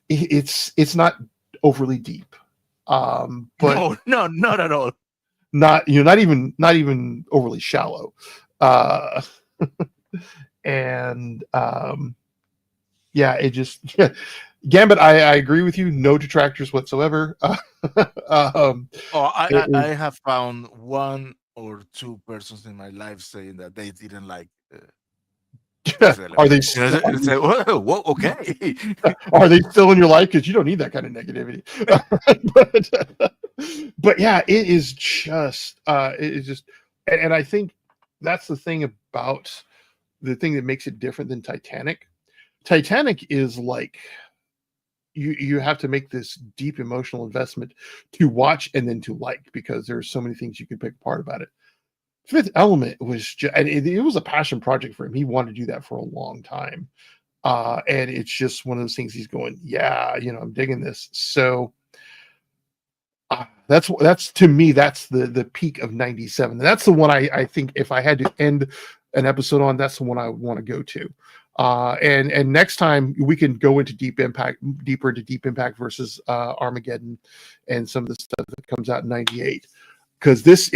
It's not overly deep, but No, not at all. not even overly shallow, and it just Gambit. I agree with you. No detractors whatsoever. I have found one or two persons in my life saying that they didn't like. Are they Whoa, okay. are they still in your life? Because you don't need that kind of negativity. but yeah, it is just and I think that's the thing about the thing that makes it different than Titanic. Titanic is like you have to make this deep emotional investment to watch and then to like, because there's so many things you can pick apart about it. Fifth Element was just, and it was a passion project for him. He wanted to do that for a long time. And it's just one of those things he's going, I'm digging this. So that's to me, that's the peak of 97. And that's the one I think if I had to end an episode on, that's the one I want to go to. And next time we can go into deeper into Deep Impact versus Armageddon and some of the stuff that comes out in 98. Because this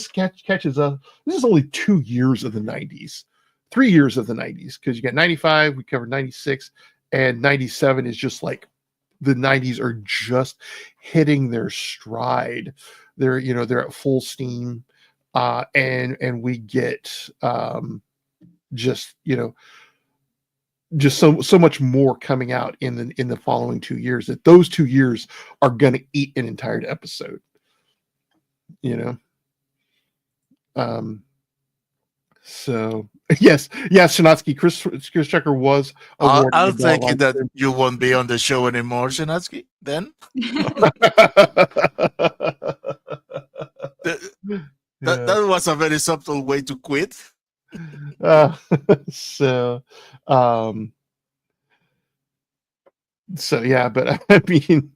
catches up. This is only 2 years of the 90s, 3 years of the 90s. Because you got 95, we covered 96, and 97 is just like the 90s are just hitting their stride. They're at full steam, and we get just so much more coming out in the following 2 years, that those 2 years are going to eat an entire episode. So yes, Shanatsky, Chris Checker was awarded. I'll take it that you won't be on the show anymore, Shanatsky, then. That was a very subtle way to quit. So yeah, but I mean,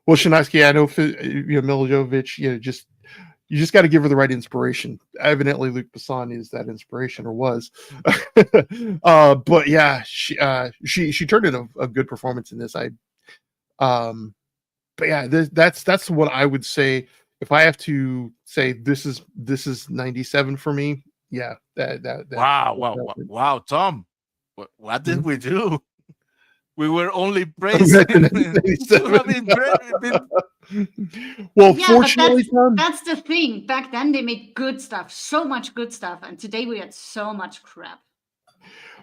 well, Shanatsky, I know Mila Jovovich, you just got to give her the right inspiration. Evidently, Luc Besson is that inspiration, or was. But yeah, she turned in a good performance in this. But yeah, that's what I would say if I have to say this is 97 for me. Yeah, Wow, Tom, what did we do? We were only praising. Well, fortunately, that's the thing. Back then, they made good stuff, so much good stuff, and today we had so much crap.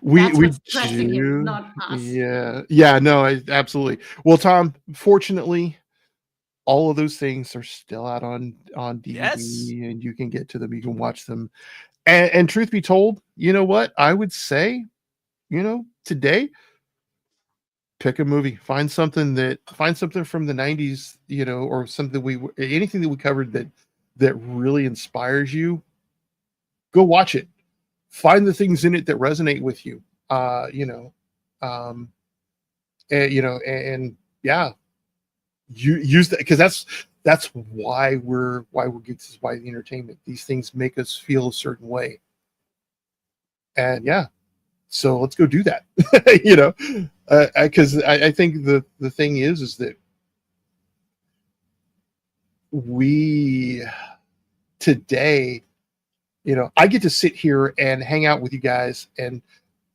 We stressing him, not us. Yeah, no, absolutely. Well, Tom, fortunately, all of those things are still out on DVD, and you can get to them. You can watch them. And truth be told, you know what? I would say, today, pick a movie, find something from the 90s, or something anything that we covered that really inspires you. Go watch it. Find the things in it that resonate with you. You use that, because that's why we're geeks, is why the entertainment. These things make us feel a certain way. And so let's go do that. Because I think the thing is that we today, I get to sit here and hang out with you guys, and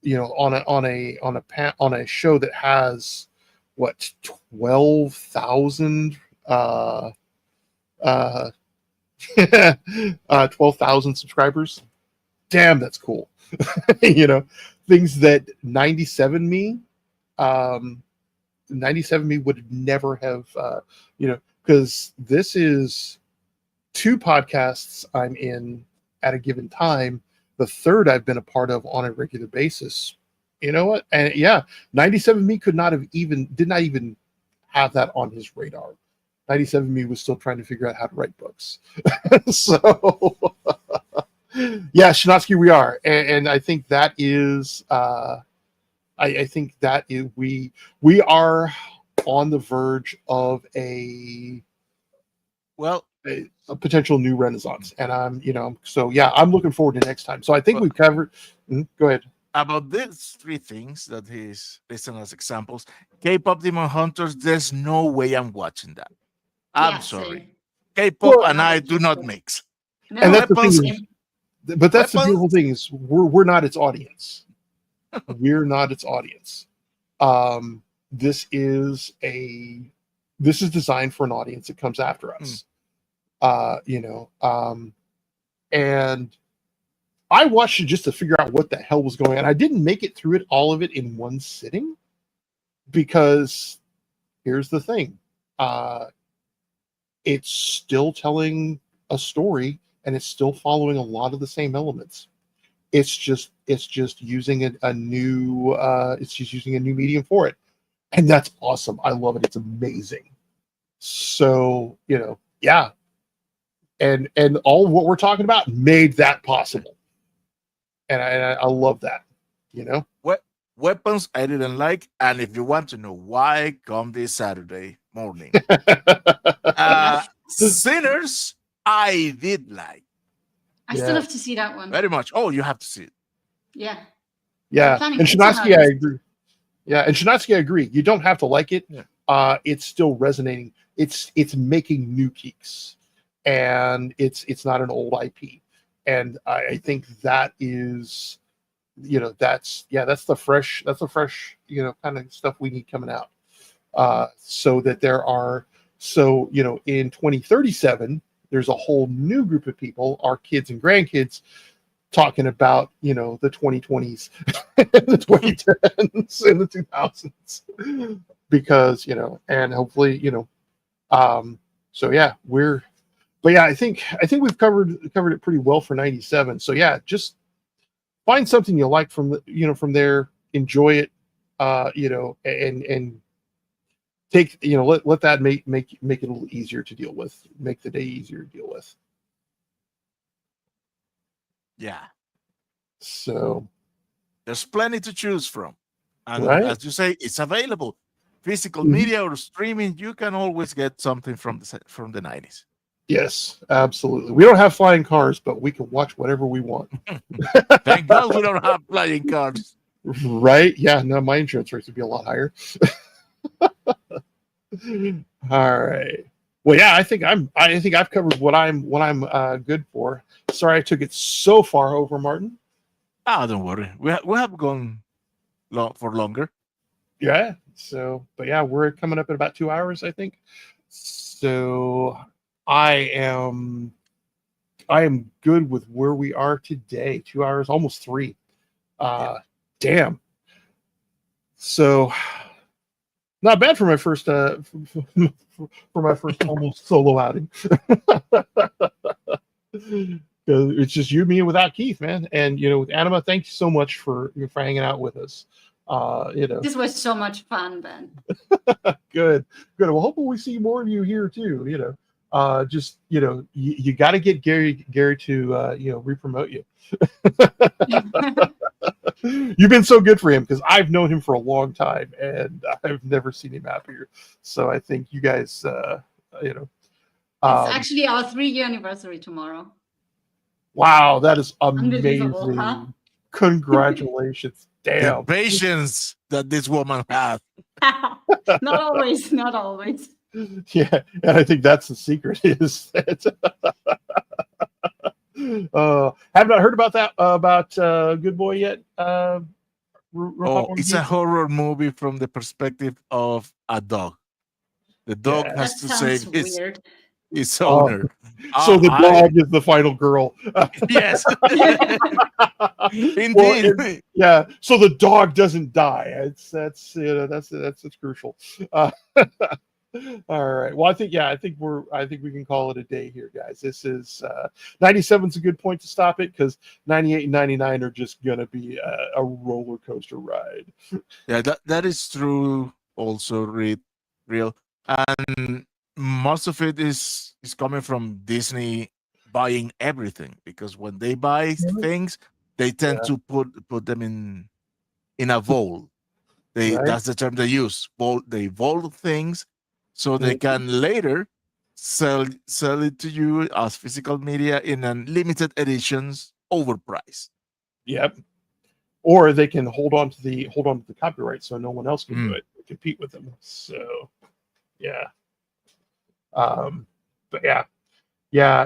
on a show that has 12,000 12,000 subscribers. Damn, that's cool. Things that 97 me would never have, because this is 2 podcasts I'm in at a given time. The third I've been a part of on a regular basis. You know what? And 97 me did not even have that on his radar. 97 me was still trying to figure out how to write books. So Shanatsky, we are. And I think that is I think that we are on the verge of a potential new renaissance, and I'm I'm looking forward to next time. So I think we've covered. Go ahead. About these three things that he's listing as examples, K-pop Demon Hunters, there's no way I'm watching that. I'm sorry. K-pop and I do not mix. No. And that's the thing. But that's the beautiful thing is we're not its audience. We're not its audience. This is designed for an audience that comes after us. And I watched it just to figure out what the hell was going on. I didn't make it through all of it in one sitting, because here's the thing. It's still telling a story, and it's still following a lot of the same elements. It's just using a new medium for it. And that's awesome. I love it. It's amazing. So, yeah. And all what we're talking about made that possible. And I love that, Weapons I didn't like, and if you want to know why, come this Saturday morning. Sinners, I did like. I still have to see that one. Very much. Oh, you have to see it. Yeah. Yeah. And Shinatsky, I agree. Yeah, and Shinatsky, I agree. You don't have to like it. Yeah. It's still resonating. It's making new peaks, and it's not an old IP. And I think that is, that's the fresh, kind of stuff we need coming out. So that in 2037, there's a whole new group of people, our kids and grandkids, talking about, the 2020s, the 2010s, and the 2000s, because, and hopefully, so yeah, I think we've covered it pretty well for 97. So yeah, just find something you like from there, enjoy it, and take, let that make it a little easier to deal with, make the day easier to deal with. Yeah. So there's plenty to choose from. And right? as you say, it's available. Physical media or streaming, you can always get something from the 90s. Yes, absolutely. We don't have flying cars, but we can watch whatever we want. Thank God we don't have flying cars. Right? Yeah, no, my insurance rates would be a lot higher. All right. Well, yeah, I think I've covered what I'm good for. Sorry I took it so far over, Martin. Don't worry. We have gone for longer. Yeah. So, but yeah, we're coming up at about 2 hours, I think. So I am good with where we are today. 2 hours, almost 3. Damn. So not bad for my first almost solo outing. It's just you, me, and without Keith, man. And with Anima, thank you so much for hanging out with us. This was so much fun, Ben. Good. Well, hopefully we see more of you here too. Just you got to get Gary to re-promote you. You've been so good for him, because I've known him for a long time and I've never seen him happier. So I think you guys, it's actually our 3-year anniversary tomorrow. Wow, that is amazing! Huh? Congratulations! Damn, the patience that this woman has. Not always. Yeah, and I think that's the secret. Is that have not heard about that about Good Boy yet? It's a horror movie from the perspective of a dog. The dog has to save his owner. So the dog is the final girl. Yes. Indeed. Well, yeah. So the dog doesn't die. That's crucial. All right. Well, I think we can call it a day here, guys. This is 97 is a good point to stop it, because 98 and 99 are just gonna be a roller coaster ride. Yeah, that is true. Also, real, and most of it is coming from Disney buying everything, because when they buy things, they tend to put them in a vault, That's the term they use. They vault things so they can later sell it to you as physical media in a limited editions overpriced. Yep. Or they can hold on to the copyright so no one else can do it, compete with them. So yeah. But yeah.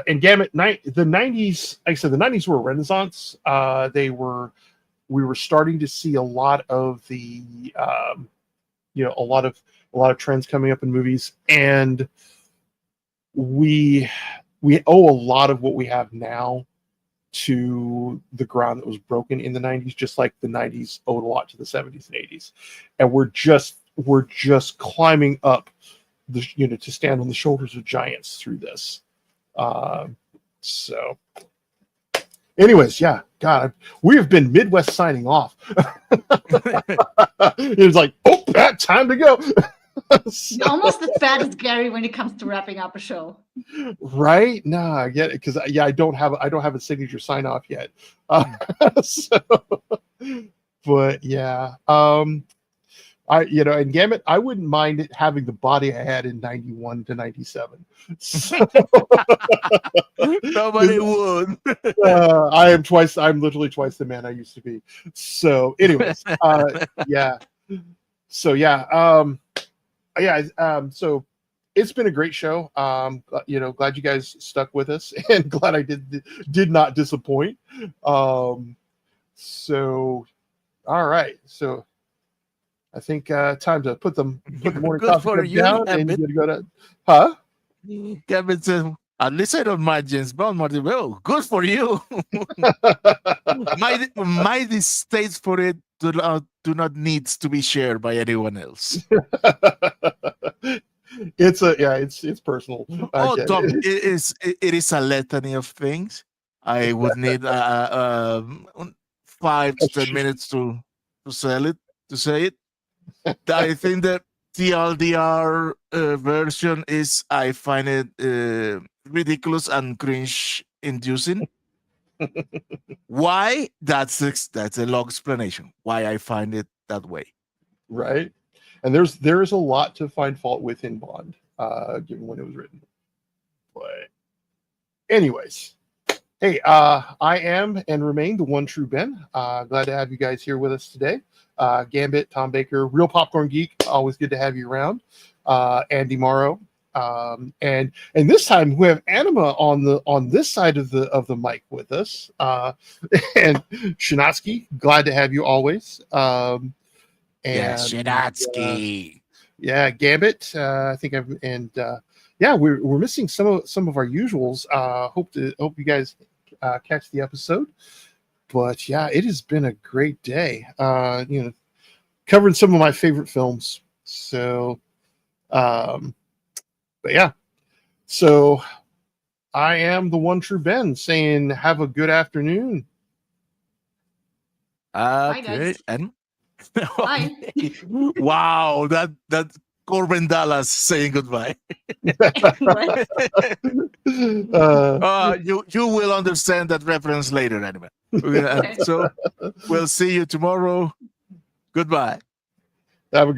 And Gamut, the 90s, like I said, the 90s were a renaissance. We were starting to see a lot of the a lot of trends coming up in movies, and we owe a lot of what we have now to the ground that was broken in the 90s, just like the 90s owed a lot to the 70s and 80s. And we're just climbing up to stand on the shoulders of giants through this. So anyways, yeah, God, we have been Midwest signing off. It was like, oh, time to go. You're almost as bad as Gary when it comes to wrapping up a show. Right? Nah, I get it, because I don't have a signature sign off yet. But yeah, and Gamut, I wouldn't mind it having the body I had in 91 to 97. So, nobody would. I'm literally twice the man I used to be. So, anyways, yeah. So yeah. So it's been a great show. Glad you guys stuck with us, and glad I did not disappoint. So, all right. So I think time to put the morning coffee down and go to, huh? Kevin says, at least I don't mind James Bond, Martin. Well, good for you. my distaste for it do not need to be shared by anyone else. It's personal. Oh, Tom, it is a litany of things. I would need 5 to 10 minutes to say it. I think that TLDR version is, I find it ridiculous and cringe inducing. Why? That's a long explanation why I find it that way. Right. And there is a lot to find fault with in Bond, given when it was written. But anyways, hey, I am and remain the one true Ben. Glad to have you guys here with us today. Gambit, Tom Baker, Real Popcorn Geek, always good to have you around. Andy Morrow, and this time we have Anima on this side of the mic with us, and Shinatsky, glad to have you always. Shinatsky. Yeah, Gambit. I think we're missing some of our usuals. Hope you guys catch the episode. But yeah, it has been a great day. Covering some of my favorite films. So, but yeah. So I am the one true Ben saying have a good afternoon. Great. And Bye. wow, that Corbin Dallas saying goodbye. You will understand that reference later anyway. So we'll see you tomorrow. Goodbye. Have a